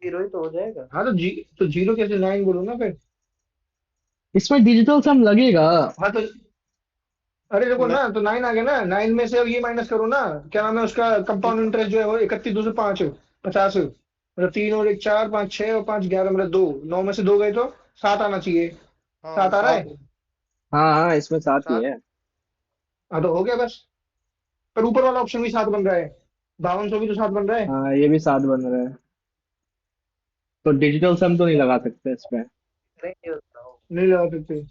जीरो ही तो हो जाएगा। हाँ तो जीरो कैसे, नाइन बोलो ना फिर। इसमें डिजिटल सम लगेगा। हाँ तो अरे देखो न- ना, तो नाइन आ गया ना, नाइन में से अब ये माइनस करो ना, क्या नाम है उसका, कंपाउंड इंटरेस्ट जो है वो 31, 2 से 5, 50, मतलब 3 और 1 4, 5 6 और 5 11, मतलब 2, 9 में से 2 गए तो 7 आना चाहिए। हाँ 7 आ रहा सात। है। हाँ हाँ, इसमें 7 ही 7। है। हाँ तो हो गया बस। पर ऊपर वाला ऑप्शन भी 7 बन रहा है, 5200 भी तो 7 बन रहा है। हाँ, ये भी 7 बन रहा है। तो डिजिटल सम तो नहीं लगा सकते इसमें। करेंगे बताओ। नहीं लगा सकते।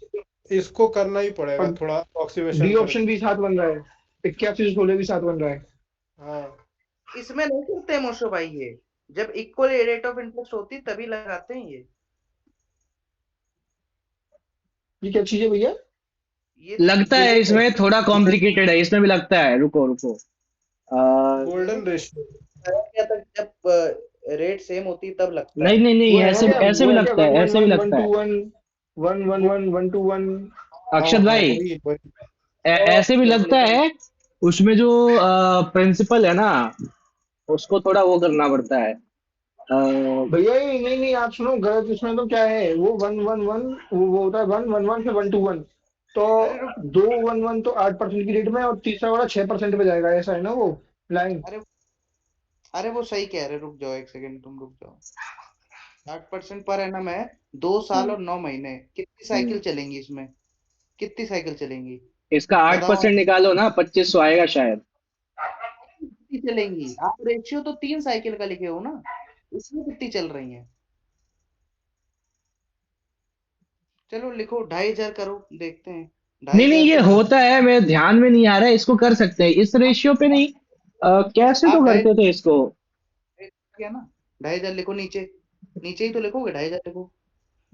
इसको करना ही पड़ेगा पर थोड़ा डी ऑक्सीवेशन करके। ऑप्शन भी 7 बन रहा है, 81 से 16 भी 7 बन रहा है। हाँ इसमें नहीं करते मोशो भाई ये, जब इक्वल रेट ऑफ इंटरेस्ट होती तभी लगाते हैं ये क्या चीज है भैया? ये लगता ये है इसमें थोड़ा कॉम्प्लिकेटेड है, इसमें भी लगता है। रुको रुको। Golden ratio. क्या था, जब रेट सेम होती तब लगता नहीं है। नहीं नहीं, वो है ना ऐसे क्या, ऐसे वो भी है क्या, लगता वन है, वन ऐसे भी वन वन लगता टू है। वन 1 1 1 1 2 1। हाँ अक्षत हाँ भाई, वही वही। ऐसे भी लगता कैलकुलेटर। है। उसमें जो प्रिंसिपल है ना, उसको थोड़ा वो करना पड़ता है। भैया ये नहीं नहीं, आप सुनो गलत, इसमें तो क्या है, वो 1 1 1, वो होता है 1 1 1 से 1 2 1। तो अरे रुक। 2 1 1 तो 8% की रेट में, और तीसरा वाला 6% पे जाएगा, ऐसा है ना वो लाइन। अरे अरे वो सही कह रहे, रुक जाओ एक सेकंड, तुम रुक जाओ। 8% पर एनम है, 2 साल और 9 महीने, कितनी हम्म, साइकिल चलेंगी इसमें? कितनी साइकिल चलेंगी इसका आठ बताओ आप। परसेंट निकालो ना, 2500 आएगा शायद। कितनी चलेंगी आप? रेशियो तो 3 साइकिल का लिखे हो ना, इसमें कितनी चल रही है? चलो लिखो 2,500 करो, देखते हैं। ढाई नहीं नहीं, हजार ये पे कर। होता है, मेरे ध्यान में नहीं आ रहा है। इसको कर सकते हैं इस रेशियो पे नहीं। कैसे तो आप ढाई करते थे इसको। क्या ना, 2,500 लिखो नीचे, नीचे ही तो लिखोगे 2,500 लिखो।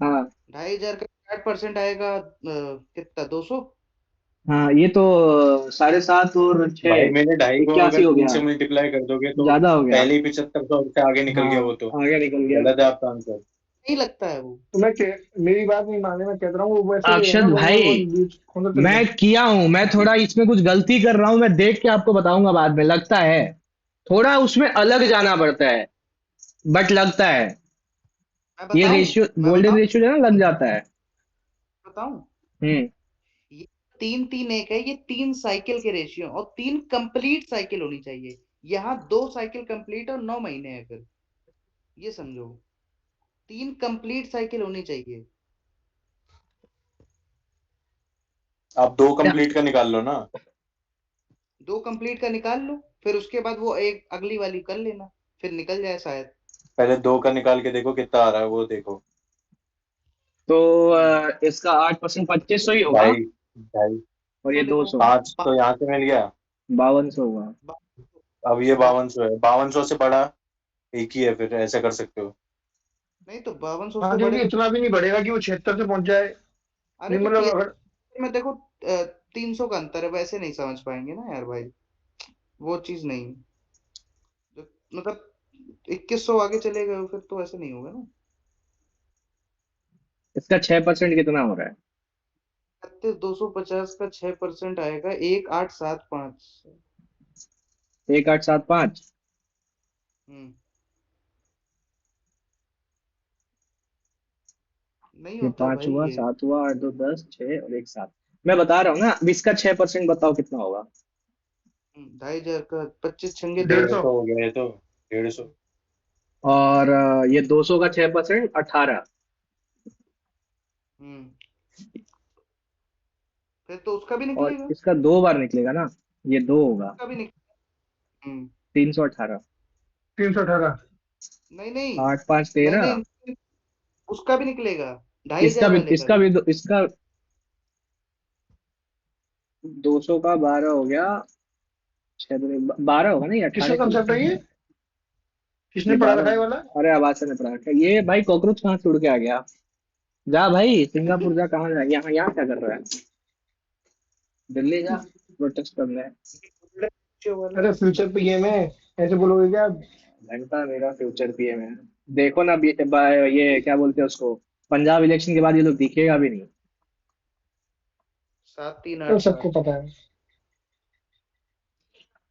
हाँ 2,500 का 8% आएगा, कितना, 200। हाँ, ये तो 7.5 और भाई छः मैंने ढाई को 81 अगर हो 3 गया। से मल्टीप्लाई कर दोगे तो ज्यादा हो गया। पहले ही 7500 से आगे निकल हाँ, गया वो तो। आगे निकल गया। गलत है आपका आंसर। नहीं लगता है वो। तो मेरी बात नहीं माने, मैं कहता रहा हूँ वो वैसे है ना, अक्षत वन वन भाई, वन कौन सा तरीका? मैं किया हूं, मैं थोड़ा इसमें कुछ गलती कर रहा हूं, मैं देख के आपको बताऊंगा बाद में। लगता है थोड़ा उसमें अलग जाना पड़ता है, बट लगता है। मैं ये बताऊं, रेशियो, मैं गोल्डन बताऊं, रेशियो जो है ना, लग जाता है। बताऊं। हम्म। ये 3 3 1 है, ये 3 साइकिल के रेशियो, और 3 कंप्लीट साइकिल होनी चाहिए। यहाँ 2 साइकिल कंप्लीट और 9 महीने है फिर, ये समझो। 3 कंप्लीट साइकिल होनी चाहिए। आप दो क्या? कंप्लीट का निकाल लो ना। 2 कंप्लीट का निकाल लो, फिर उसके बाद वो एक अगली वाली कर लेना, फिर निकल जाए शायद। पहले दो का निकाल के देखो कितना आ रहा है वो देखो। तो हम्म। इसका 8% 2500 ही होगा। ढाई ढाई और ये तो लिखो 200, 5 तो यहाँ से मिल गया। 5200 होगा। 5200। अब ये बा- 5200 है, 5200 से बड़ा एक ही है, फिर ऐसा कर सकते हो। नहीं तो 5200 हाँ से बड़े क्योंकि तो, इतना भी नहीं बढ़ेगा कि वो 76 से पहुंच जाए। अरे नहीं तो मतलब अगर, में देखो 300 का अंतर है, वैसे नहीं समझ पाएंगे ना यार भाई, वो चीज नहीं। मतलब 2100 आगे चले गए हो, फिर तो ऐसे नहीं होगा ना। इसका 6% कितना हो रहा है? 36250 का 6% आएगा, 1875। 1875। हम्म। नहीं ये होता 5 भाई हुआ, ये। 7 हुआ, 8 2 10 6 और एक 7। मैं बता रहा हूँ ना, अब इसका 6% बताओ कितना होगा। 2,500 का 25 छंगे डेढ़ 10। सौ 150 हो गया है तो 150। और ये 200 का 6% 18। हम्म। फिर तो उसका भी और निकलेगा। इसका 2 बार निकलेगा ना, ये 2 होगा। उसका भी निकलेगा। 318। 318। नहीं नहीं 8 5 नहीं 13। नहीं, उसका भी निकलेगा, 2,500 वाले का इसका भी। भी इसका 200 का 12 हो गया। 12 होगा नहीं, किसका 18 क्यों कंसेप्ट है लिखा ये? है? ये किसने पढ़ा रखा 12। है ये वाला? अरे आवाज से नहीं पड़ा क्या ये भाई? कॉकरोच कहाँ से उड़ के आ गया? जा भाई, सिंगापुर जा, कहाँ जा, यहाँ यहाँ क्या कर रहा है? दिल्ली जा, प्रोटेस्ट करने। वाला। अरे फ्यूचर पे गेम है, ऐसे बोलोगे क्या? घंटा मेरा फ्यूचर पीएम है। देखो ना, ये क्या बोलते हैं उसको, पंजाब इलेक्शन के बाद ये लोग दिखेगा भी नहीं। 7 3 तो 8 सबको 7। पता है।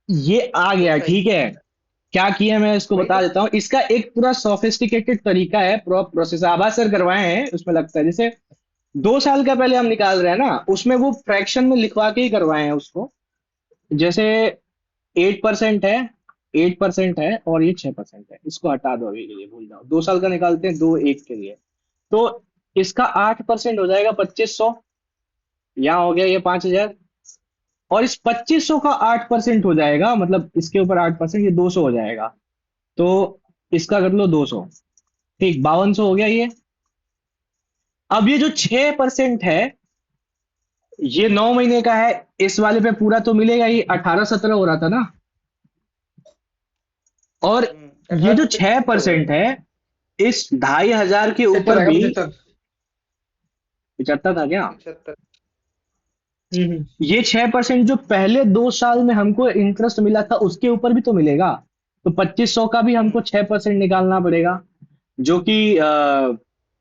ये आ दो गया, साइकिल ठीक है। क्या किया मैं इसको वही बता तो। देता हूँ। इसका एक पूरा सोफिस्टिकेटेड तरीका है, प्रोसेस आवाज सर करवाए हैं, उसमें लगता है जैसे 2 साल का पहले हम निकाल रहे हैं ना, उसमें वो फ्रैक्शन में लिखवा के ही करवाए हैं उसको। जैसे 8% है, 8% है और ये 6% है, इसको हटा दो अभी के लिए, भूल जाओ। 2 साल का निकालते हैं, 2 1 के लिए। तो इसका 8% हो जाएगा 2500, यहाँ हो गया ये 5000। और इस 2500 का 8% हो जाएगा, मतलब इसके ऊपर 8%, ये 200 हो जाएगा। तो इसका कर लो 200, ठीक, 5200 हो गया ये। अब ये जो 6% है, ये 9 महीने का है। इस वाले पे पूरा तो मिलेगा ही, 18-17 हो रहा था ना। और ये जो 6% है, इस 2500 के 75 ऊपर आएगा, भी 75। 75 था क्या? 75। हम्म। ये 6% जो पहले 2 साल में हमको इंटरेस्ट मिला था, उसके ऊपर भी तो मिलेगा। तो 2500 का भी हमको 6% निकालना पड़ेगा, जो कि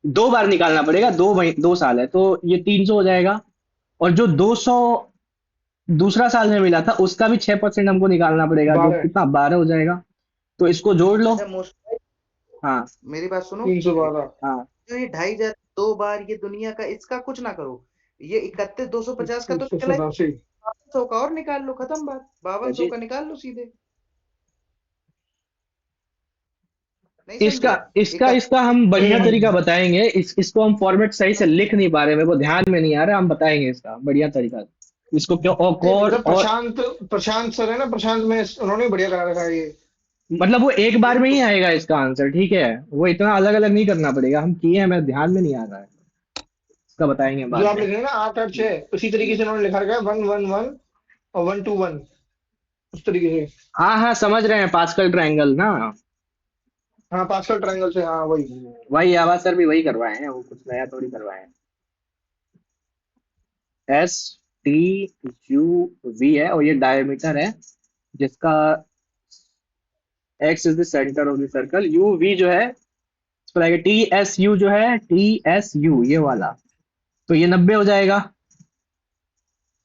2 बार निकालना पड़ेगा। 2 साल है तो ये 300 हो जाएगा। और जो 200 दूसरा साल में मिला था, उसका भी 6% हमको निकालना पड़ेगा, जो 12। कितना 12 हो जाएगा। तो इसको जोड़ लो। अच्छा मोस्ट, हाँ। मेरी बात सुनो। 312। हाँ। जो ये 2500 2 बार ये दुनिया का, इसका कुछ ना करो। ये 31,250 का तो निकला ही। 187। 5200 का और निकाल लो, खत्म बात। 5200 जी। का निकाल लो सीधे। नहीं इसका समझे? इसका इकतीस इसका हम बढ़िया तरीका हम्म। बताएंगे। इसको हम फॉर्मेट सही से लिख नहीं पा रहे, मेरे को ध्यान में नहीं आ रहा, हम बताएंगे इसका बढ़िया तरीका। इसको क्यों और नहीं और, मतलब और प्रशांत, प्रशांत सर है ना, प्रशांत में उन्होंने भी बढ़िया करा रखा है ये। मतलब वो एक बार वही में ही तो। आएगा इसका आंसर, ठीक है। वो इतना अलग अलग नहीं करना पड़ेगा, हम किए हैं, मेरे ध्यान में नहीं आ रहा है। इसका बताएंगे जो बाद आप में। लिख रहे हैं ना 8 8 6, उसी तरीके से उन्होंने लिखा रखा है 1 1 1 और 1 2 1, उस तरीके से। हाँ हाँ, समझ रहे हैं, पास्कल ट्रायंगल ना। हाँ पास्कल ट्रायंगल से, हाँ वही। वही आवाज सर भी वही करवाए हैं, वो कुछ नया थोड़ी करवाए हैं। STUV है, और ये डायमीटर है, जिसका X is the centre of the circle. UV जो है, इसको लगेगा TSU, जो है TSU ये वाला, तो ये 90 हो जाएगा।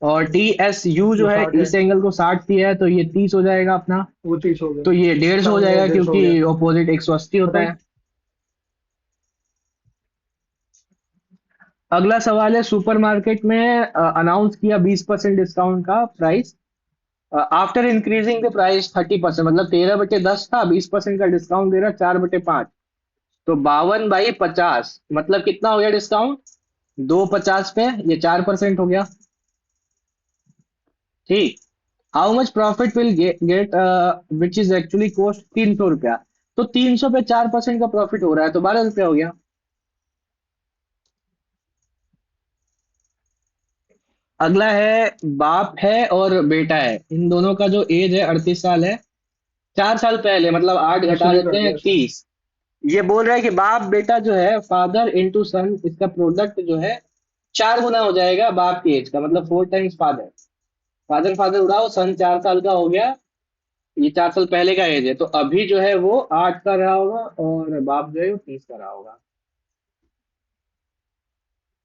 और TSU जो वो है, 60 है। इस एंगल को 60 दिया है, तो ये 30 हो जाएगा अपना। वो 30 हो गया। तो ये 150 हो सामने जाएगा, 150 हो क्योंकि गया। ऑपोजिट 180 होता खत्म। है। अगला सवाल है, सुपरमार्केट में अनाउंस किया 20% डिस्काउंट का price, after increasing the price 30%। मतलब 13/10 था, 20% का डिस्काउंट दे रहा, 4/5। तो 52/50, मतलब कितना हो गया डिस्काउंट? 250 पे, ये 4% हो गया, ठीक। How much profit will get which is actually cost 300 रुपया। तो 300 पे 4% का प्रॉफिट हो रहा है, तो 12 रुपया हो गया। अगला है, बाप है और बेटा है, इन दोनों का जो एज है 38 साल है। 4 साल पहले, मतलब 8 घटा इसलिए देते कर हैं, दिया इसने। 30। ये बोल रहा है कि बाप बेटा जो है, फादर इंटू सन, इसका प्रोडक्ट जो है 4 गुना हो जाएगा बाप की एज का, मतलब 4 टाइम्स फादर। फादर फादर उड़ाओ, सन 4 साल का हो गया। ये 4 साल पहले का एज है, तो अभी जो है वो 8 का रहा होगा, और बाप जो है वो 30 का रहा होगा।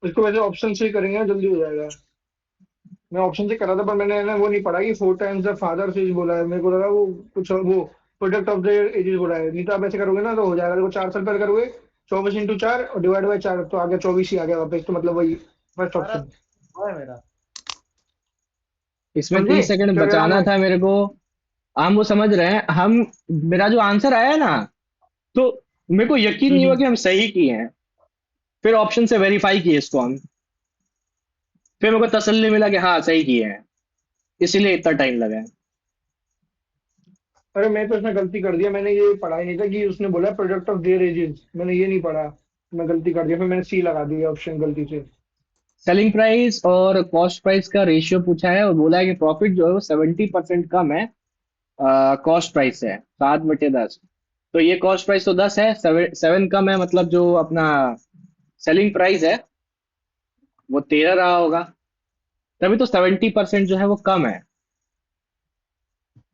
इसको वैसे ऑप्शन से ही करेंगे ना, जल्दी हो जाएगा। मैं ऑप्शन से करा था, पर मैंने ना वो नहीं पढ़ा कि 4 टाइम्स द फादर से बोला है, मेरे को लगा वो कुछ वो प्रोडक्ट ऑफ द एजेस बोला है। नहीं तो आप ऐसे करोगे ना तो हो जाएगा, देखो 4 साल पहले करोगे, 24 × 4 और डिवाइड बाई 4, तो आगे 24 ही आ गया वापस, तो मतलब वही फर्स्ट हमारा ऑप्शन। तो है मेरा। इसमें समझे 30 सेकंड क्या कह रहा हूँ बचाना मैं? था मेरे को। हम वो समझ रहे हैं हम। मेरा जो आंसर आया ना, तो मेरे को यकीन नहीं हुआ हम्म। कि हम सही किए हैं। फिर ऑप्शन से वेरीफाई किए इसको हम। फिर मेरे को तसल्ली मिला कि हाँ सही किए हैं, इसीलिए इतना टाइम लगा है। अरे मैं तो इसमें गलती कर दिया, मैंने ये पढ़ा ही नहीं था कि उसने बोला प्रोडक्ट ऑफ देयर एजेस, मैंने ये नहीं पढ़ा। मैं गलती कर दिया, फिर मैंने सी लगा दिया ऑप्शन गलती से। सेलिंग प्राइस और कॉस्ट प्राइस का रेशियो पूछा है, और बोला है कि प्रॉफिट जो है वो 70% कम है कॉस्ट प्राइस से, 7/10। तो ये कॉस्ट प्राइस तो 10 है, 7 कम है, मतलब जो अपना सेलिंग प्राइस है वो 13 रहा होगा। तभी तो 70% जो है वो कम है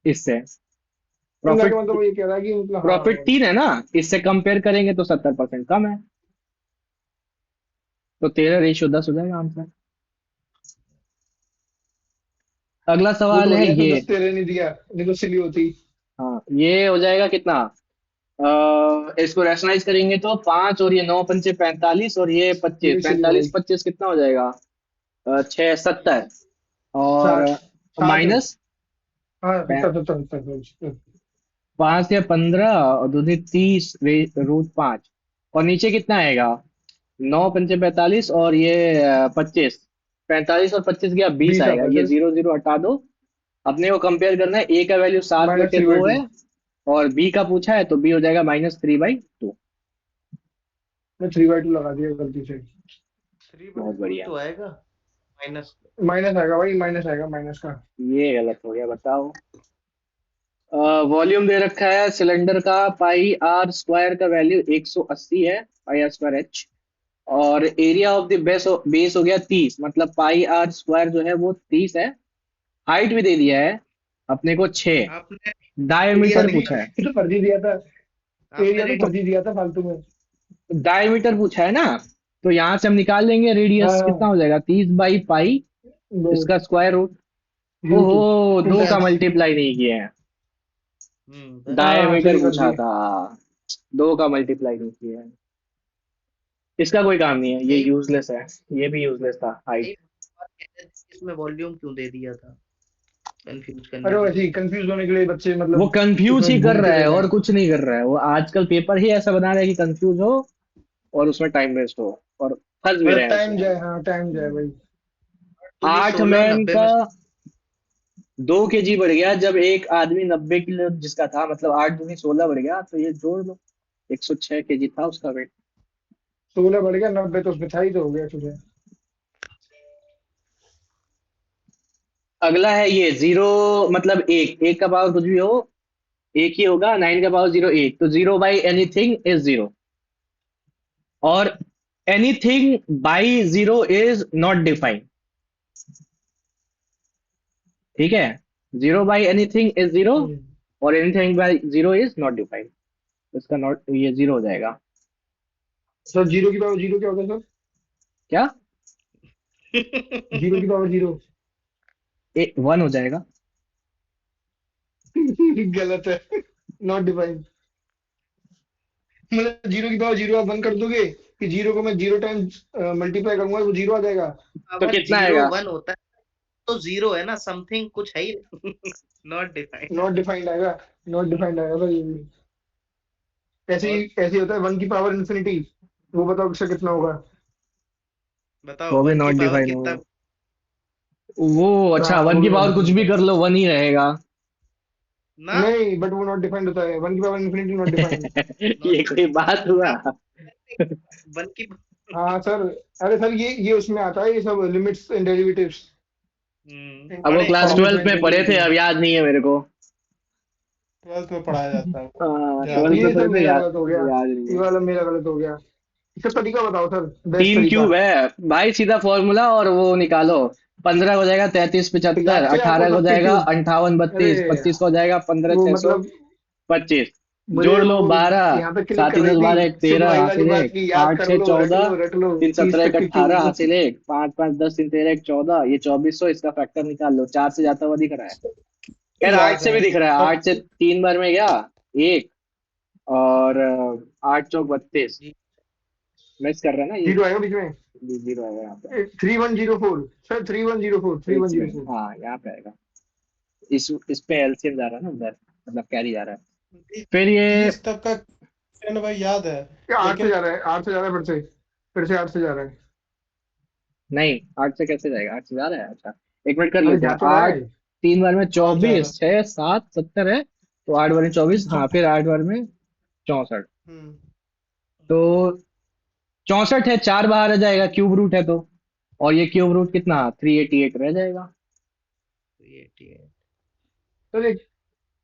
इससे। इनका के प्रॉफिट मतलब वो ये कह रहा है कि मतलब हाँ प्रॉफिट 3 है ना, इससे कंपेयर करेंगे तो 70% कम है। तो 13 रेशियो 10 हो जाएगा आंसर। अगला वो सवाल तो है बढ़िया था, ये। 10 तेरे नहीं दिया, नहीं तो सिली होती। हाँ, ये हो जाएगा कितना? इसको रैशनलाइज करेंगे तो 5 और ये 9 पंचे 45 और ये 25, ये सिली हो 45 गई। 25 कितना हो जाएगा? 6 70 और 60, 60। माइनस हाँ 70, 70, 70। 5 या 15 और दूसरी 30 रूट 5 और नीचे कितना आएगा? 9 पंचे 45 और ये 25, 45 और 25 गया 20 20 आएगा। आता है ये सर। 0 0 हटा दो। अपने को कंपेयर करना है, ए का वैल्यू 7 माइनस बटे थ्री बाई 2 टू है और बी का पूछा है, तो बी हो जाएगा -3/2। मैं 3/2 लगा दिया गलती से। 3/2 बहुत बढ़िया। तो आएगा माइनस। माइनस आएगा भाई, माइनस आएगा, माइनस का। ये गलत हो गया, बताओ। वॉल्यूम दे रखा है सिलेंडर का, पाई आर स्क्वायर का वैल्यू 180 है, पाई आर स्क्वायर एच। और एरिया ऑफ द बेस हो गया 30, मतलब पाई आर स्क्वायर जो है वो 30 है। हाइट भी दे दिया है अपने को 6। आपने एरिया डायमीटर नहीं पूछा है। तो फर्जी दिया था। आपने एरिया तो फर्जी दिया था फालतू में। डायमीटर पूछा है ना, तो यहाँ से हम निकाल लेंगे हाँ रेडियस कितना हाँ, हो जाएगा, 30/पाई, दो इसका स्क्वायर रूट। रूट टू ओहो, टू दो का टाइम्स। मल्टीप्लाई नहीं किए हैं। हाँ डायमीटर सही कर पूछा दिए। था, दो का मल्टीप्लाई नहीं किया है। इसका कोई काम नहीं है, ये यही यूजलेस है। ये भी यूजलेस था, हाइट। यही बात कहते थे कि इसमें वॉल्यूम क्यों दे दिया था, कंफ्यूज अरे करने के वैसे लिए। ही कंफ्यूज होने के लिए बच्चे वो मतलब कंफ्यूज ही इसमें कर घूम रहा के है दे रहे और हैं। कुछ नहीं कर रहा है वो। आजकल पेपर ही ऐसा बना रहा है कि कंफ्यूज हो और उसमें टाइम वेस्ट हो, और फंस भी रहे मतलब हैं टाइम उसमें। जाए, हाँ टाइम जाए भाई। दूनी 8 16 मैन 90 का में 2 kg बढ़ गया जब एक आदमी 90 किलो जिसका था, मतलब 8 दूनी 16 बढ़ गया, तो ये जोड़ लो। 106 kg था उसका वेट। 16 बढ़ गया, 90 तो उसमें था ही, तो हो गया तुझे। अगला है ये जीरो, मतलब एक, एक का पावर कुछ भी हो एक ही होगा। 9 का पावर 0 1, तो 0/एनीथिंग इज 0, और anything by 0 is not defined. ठीक है, 0/एनीथिंग इज 0 हम्म। और anything by 0 is not defined. इसका नॉट, ये 0 हो जाएगा। सर जीरो की पावर जीरो क्या होता है सर? क्या? जीरो की पावर जीरो। 1 हो जाएगा। गलत है, नॉट डिफाइंड। मतलब जीरो की पावर जीरो आप वन कर दोगे कि जीरो को मैं जीरो टाइम्स मल्टीप्लाई करूंगा वो जीरो आ जाएगा। तो पावर कितना जीरो आएगा? वन होता है तो जीरो है ना, समथिंग कुछ है ही नॉट डिफाइंड। नॉट डिफाइंड आएगा, नॉट डिफाइंड आएगा भाई। ऐसे ही और ऐसे ही होता है, वन की पावर इन्फिनिटी। वो बताओ इसका कितना होगा? बताओ वो भी वन की नॉट पावर डिफाइंड कितना। होगा। वो अच्छा, हाँ 1 वो की भी नॉट पावर कुछ डिफाइंड भी है। कर लो 1 ही रहेगा। ना नहीं बट वो नॉट डिफाइंड होता है, वन की power infinity not defined. Not ये कोई बात हुआ? वन की हाँ सर। अरे सर ये उसमें आता है, ये सब लिमिट्स एंड डेरिवेटिव्स। अब वो पढ़े क्लास लिमिट्स 12 एंड में पढ़े थे, डेरिवेटिव। अब याद नहीं है मेरे को। 12th में पढ़ाया जाता है, तो याद 12 नहीं। में ये पढ़े सब थे, मेरा याद गलत हो गया। याद नहीं ये है। वाला मेरा गलत हो गया। इसका तरीका बताओ सर, बेस्ट तीन तरीका। क्यूब है भाई, सीधा फॉर्मूला और वो निकालो। 15 हो जाएगा 33 तो 75, याद से आपको 18 हो सबके जाएगा क्यूब। 58 अरे 32, 25 हो जाएगा 15 वो 600 मतलब 25। मुझे जोड़ लो वो 12, यहाँ पे क्लिक 7 कर 3 रही 10 थी, 12 1 13 सिंपल वाली हासिल बात 1, की, याद 8 कर 6 लो, 14, रट लो 3 30 17 तक 1 के 18 क्यूब। हासिल 1, 5 5 10 3 13 1 14, ये 2400, इसका फैक्टर निकाल लो। 4 से जाता हुआ दिख रहा है, यार 8 याद से है भी दिख रहा है। सब। 8 से 3 बार में गया एक, और 8 चौक 32। मिस कर रहा है ना ये, जीरो आएगा बीच में। 0 आएगा यहाँ पे। 3104 सर, 3104, 3104। हाँ, यहाँ पे आएगा। इस पे एलसीएम जा रहा है ना उधर, मतलब कैरी जा रहा है। फिर ये 20 तक का क्वेश्चन भाई याद है, क्या 8 से लेकिन जा रहा है, 8 से जा रहा है, फिर से 8 से जा रहा है। नहीं, 8 से कैसे जाएगा? 8 से जा रहा है? अच्छा, एक मिनट कर अरे लेते जा हैं। तो रहा 8 है। 3 बार में हाँ जा रहा 24, 6 7 70 है, तो 8 बार में 24, है। हाँ, फिर 8 बार में 64। हम्म तो 64 है, 4 बाहर आ जाएगा, क्यूब रूट है तो। और ये क्यूब रूट कितना, 388 रह जाएगा। 388। तो देख,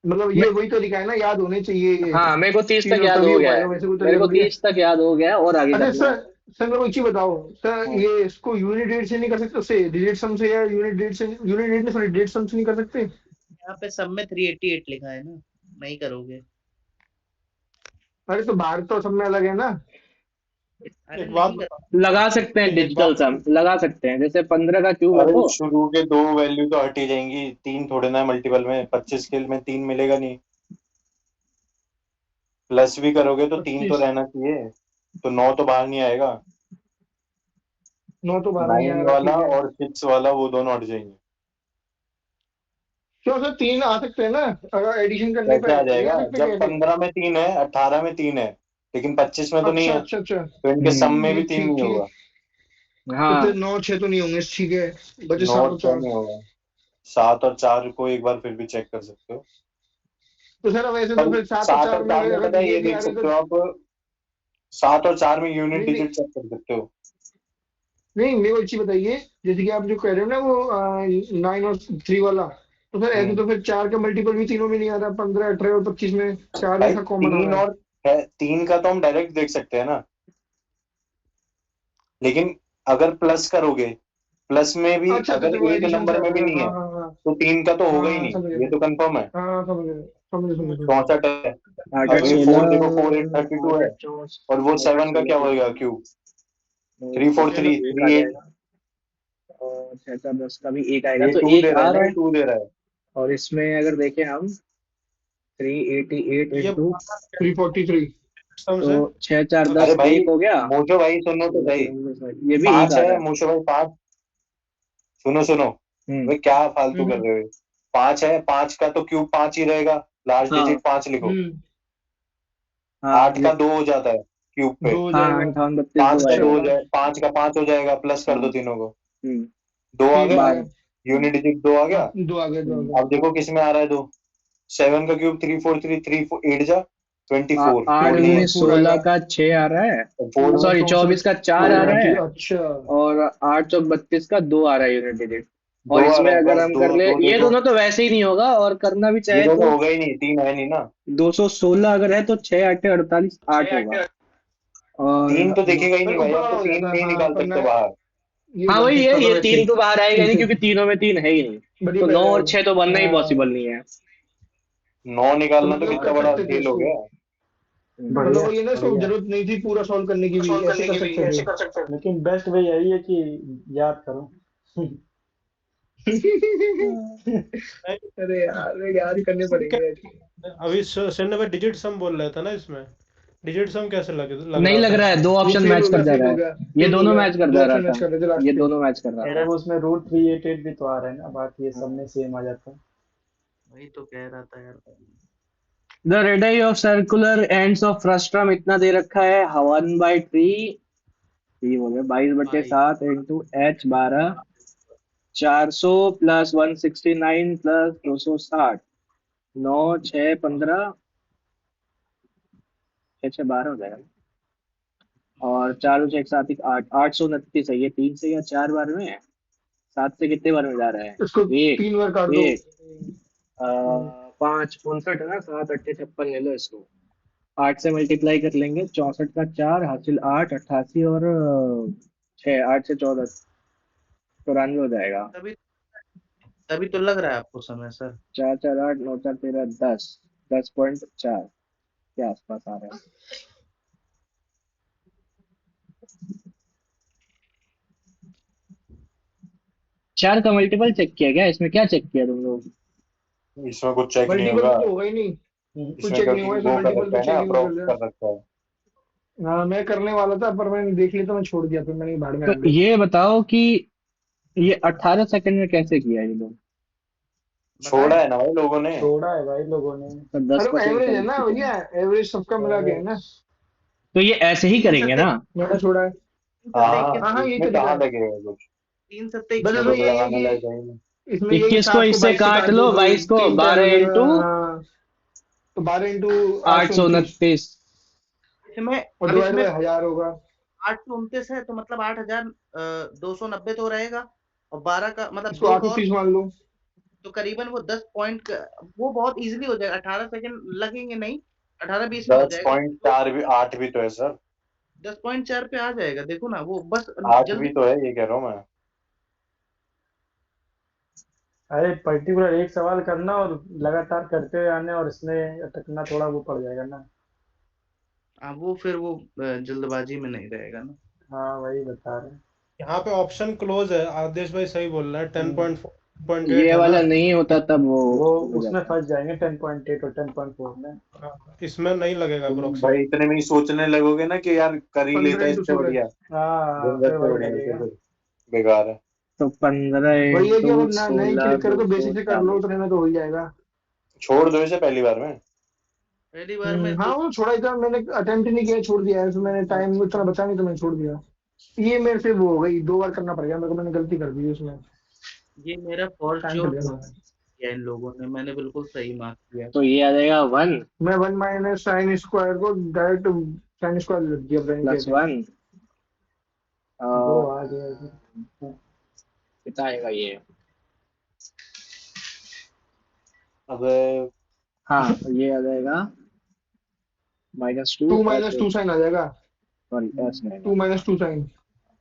मतलब मैं, ये वही तरीका है ना, याद होने चाहिए ये हाँ, मेरे को 30 तक चीजों, याद तभी हो हो गया पाएगा, है। वैसे कोई मेरे तरीका को थोड़ी है। 30 तक याद हो गया है, और आगे अच्छा करना सर, है। सर मेरे को एक चीज बताओ सर, हाँ, ये इसको यूनिट डेट से नहीं कर सकते, उससे डिजिट सम से, या यूनिट डेट से, यूनिट डेट नहीं सॉरी डेट सम से नहीं कर सकते? यहाँ पे सब में 388 लिखा है ना, नहीं करोगे। अरे तो बाहर तो सब में अलग है ना। अरे एक बात नहीं बता, लगा सकते हैं एक डिजिटल बात सम, लगा सकते हैं, जैसे 15 का क्यूब अरे रखो। शुरू के दो वैल्यू तो हट ही जाएंगी, तीन थोड़े ना मल्टीपल में, 25 के में तीन मिलेगा नहीं। प्लस भी करोगे तो तीन तो 25। रहना चाहिए, तो 9 तो बाहर नहीं आएगा। 9 तो बाहर नहीं 9 आएगा, वाला ठीक है। और 6 वाला वो दोनों हट जाएंगे। क्यों सर, 3 आ सकते हैं ना, अगर एडिशन करने कैसे पे आ नहीं जाएगा आ सकते जब कैसे? 15 में तीन है, 18 में तीन है, लेकिन 25 में तो नहीं अच्छा है, अच्छा अच्छा। तो इनके सम में भी ठीक तीन ठीक नहीं होगा। ठीक। तो फिर हाँ 9 6 तो नहीं होंगे, ठीक है, बचे 9 7 और और 6 4। नहीं होगा। 7 और 4 को एक बार फिर भी चेक कर सकते हो। तो सर वैसे तो पर फिर 7 और 7 और 4 में 4 में अगर पता है ये ये भी आ देख रहे सकते तो। हो आप, 7 और 4 में यूनिट नहीं नहीं डिजिट चेक कर सकते हो। नहीं, मेरे को एक चीज बताइए, जैसे कि आप जो कह रहे हो ना वो 9 और 3 वाला, तो सर ऐसे हम्म तो फिर 4 का मल्टीपल भी तीनों में नहीं आता, 15 18 और 25 में 4 ही भाई का कॉमन आ तीन रहा है। और है, 3 का तो हम डायरेक्ट देख सकते हैं ना, लेकिन अगर प्लस करोगे, प्लस में भी अच्छा अच्छा अगर अच्छा, वो एक एडिशन से नंबर आ में भी जाएगा, नहीं हाँ है, हाँ हाँ। तो 3 का तो हाँ होगा ही हाँ, नहीं, समझ ये गए। तो कंफर्म है। हाँ समझ गए समझ गए समझ गए। 64 है। 8 अब आठ ये सोलह, 4 देखो, 4 8 32 है, 8 8 24, और वो 8 8 7 का 16 क्या तीन, होगा क्यूब, तो 3 4 चलो 3 एक आ 3 8, जाएगा, और 6 4 10 का भी एक आएगा, ये तो 2 एक दे रहा आ है ना, रहा ये है। 2 दे रहा है। और इसमें अगर देखें हम 388 ये इंटू, 343। सम तो से 6 4 अरे 10 भाई एक हो गया। मोचो भाई सुनो तो सही, ये भी एक 5 आ है रहा है। मोचो भाई 5, सुनो सुनो, हम्म। वे क्या फालतू कर हम्म रहे हो। 5 है, 5 का तो क्यूब 5 ही रहेगा, लास्ट हाँ डिजिट 5 लिखो। हम्म। हाँ 8 का 2 हो जाता है क्यूब पे, 2 हो हाँ जाएगा। 58 32 5 दो का 2 आएगा। हो जाए, 5 का 5 हो जाएगा, प्लस कर दो हाँ। तीनों को। हम्म। 2 आ 3 आ गया, गया। यूनिट डिजिट 2 आ हाँ, गया। 2 आ गया 2 आ हम्म। गया। अब देखो किस में आ रहा है 2, 7 का क्यूब 3 4 3 3 8 जा 24, 8 4 नहीं है, 19 24 16 आएगा। का 6 आ रहा है, 4 में 64 24 का 4 आ आएगा, रहा ठीक है, है, अच्छा। और 832 का 2 आ रहा है यूनिट डिजिट। 2 और आ इसमें रहा है, अगर बस हम 2 कर ले, 2 ये देखो, दोनों तो वैसे ही नहीं होगा, और करना भी ये चाहे दोनों तो होगा ही नहीं, 3 है नहीं ना। 216 अगर है तो 6 8 48 8 होगा। 3 और तो दिखेगा ही भाई नहीं भाई, ऊपर आप वाला तो हो 3 जाता है, नहीं हाँ, निकाल पर सकते मैं बाहर। ये हाँ वही है, कंफ्यूज था मैं ये वैसे 3 ही। तो बाहर आएगा नहीं, इसे क्योंकि तीनों में 3 है ही नहीं, बढ़िया तो पहले 9 और आएगा। 6 तो बनना ही हाँ, पॉसिबल नहीं है। 9 तो निकालना तो मतलब कितना कर बड़ा सकते थे खेल हो इसको। गया। मतलब बढ़िया वो ये ना, इसको बढ़िया। जरूरत नहीं थी पूरा सॉल्व करने की भी, ऐसे कर सकते थे। लेकिन बेस्ट वे यही है कि याद करो। अरे यार, याद करने पड़ेंगे ऐसे। अभी शून्य में डिजिट सम बोल रहा था ना, इसमें डिजिट सम कैसे लग नहीं रहा लग था रहा है, इसमें? दो वो ऑप्शन फेल मैच हो कर गया, जा फेल रहा हो है, गया, ये फेल हो दोनों गया। मैच कर 2 जा रहा ऑप्शन मैच था, कर रहे थे लास्ट ये के। दोनों मैच कर रहा अरे था। वो उसमें √388 भी तो आ रहा है ना, बाकी ये सब में सेम आ जाता है। वही तो कह रहा था यार। The radius of circular ends of frustum इतना दे रखा है, 1/3, ये हो गया 22/7 इंटू H 12, 400 प्लस 169 प्लस 260, 9 6 15, 6 6 12 हो जाएगा, और 4 6 7 8, 829 है, ये 3 से या 4 बार में है, 7 से कितने बार में जा रहा है? इसको एक 3 बार काट दो। एक 5 59 है ना, 7 8 56 ले लो इसको, 8 से मल्टीप्लाई कर लेंगे, 64 का 4 हासिल 8 88, और 6 8 से 14 94 हो जाएगा। तभी तभी तो लग रहा है आपको समय सर। 4 4 8 9 4 13 10, 10.4 के आसपास आ रहा है। चार का मल्टीपल चेक किया क्या इसमें, क्या चेक किया तुम लोग? इसमें कुछ चेक नहीं मल्टीपल होगा, तो होगा ही नहीं, कुछ इसमें चेक नहीं क्योंकि होगा इसमें, वो कर मल्टीपल रखा तो है ना, चेक ही नहीं कर अप्रोक्स रहा। कर रखा है। हाँ, मैं करने वाला था पर मैंने देख लिया तो मैं छोड़ दिया, फिर मैंने भाड़ में तो आ गया। ये बताओ कि ये 18 सेकंड में कैसे किया ये लोग? बताएं। छोड़ा है ना भाई लोगों ने। छोड़ा है भाई लोगों ने। तो 10% एवरेज है ना क्वालिफिकेशन भैया, है, एवरेज सबका मिला के है ना। तो ये ऐसे ही तीन करेंगे सत्ते ना? मैंने छोड़ा है। तीन हाँ सत्ते हाँ, 21 हाँ हाँ, यही इसमें तरीका कहाँ है। लगेगा कुछ, 3 सत्ते बस इसमें इसमें 21 कुछ यही है लगाने लायक कि है ही नहीं। इसमें यही है, 21 को 7 को इससे 22 से काट काट दो लो, तो 22 को 3 10 12 हो जाएगा, इंटू हाँ। तो 12 इंटू 829, 829, इसमें और अब डिवाइड इसमें बाय 1000 होगा। 829 है तो मतलब 8,290 तो रहेगा, और 12 का मतलब इसको दो का और, 830 मान लो। तो करीबन वो 10 पॉइंट का, वो बहुत इजीली हो जाएगा, 18 सेकंड लगेंगे नहीं, 18 20 में हो जाएगा। 10.4 भी, 8 भी तो है सर, 10.4 पे आ जाएगा, देखो ना वो बस 8 भी जल्दी। तो है, ये कह रहा हूँ मैं। अरे पर्टिकुलर एक सवाल करना और लगातार करते हुए आने, और इसमें अटकना थोड़ा वो पड़ जाएगा ना। हाँ वो फिर वो जल्दबाजी में नहीं रहेगा ना। हाँ वही बता रहे हैं। यहाँ पे ऑप्शन क्लोज है, आदेश भाई सही बोल रहा है। 10.4 10.8 ये है ना। वाला नहीं होता तब वो वो हो उसमें जाता। फंस जाएंगे 10.8 और 10.4 में। हाँ, इसमें नहीं लगेगा तुम अप्रोक्सीमेट। भाई इतने में ही सोचने लगोगे ना कि यार कर ही लेते 15 हैं इंटू इससे 16। बढ़िया। हाँ दिन भर फिर से वही बढ़िया है, लगेगा। तो बेकार है। तो 15 वही है कि इंटू अगर ना नहीं 16 क्लिक करो तो बेसिक से कर लो, 240। उतने में तो हो ही जाएगा। छोड़ दो इसे पहली बार में। पहली बार में हाँ तो वो छोड़ा ही था मैंने, अटेम्प्ट ही नहीं किया, छोड़ दिया है, फिर मैंने टाइम उतना बचा नहीं तो मैंने छोड़ दिया। ये मेरे से वो हो गई, 2 बार करना पड़ गया मेरे को, मैंने गलती कर दी उसमें, ये मेरा फॉर टाइम चल श्योर गया थोड़ा। किया इन लोगों ने, मैंने बिल्कुल सही मार्क किया। तो ये आ जाएगा 1 मैं 1 माइनस साइन स्क्वायर को डायरेक्ट साइन स्क्वायर लग दिया प्लस ब्रैकेट। 1। वो आ गया इधर। कितना आएगा ये? अब हाँ ये आ जाएगा -2 2 प्लस माइनस 2 साइन आ जाएगा। सॉरी प्लस नहीं 2 माइनस 2 साइन, 2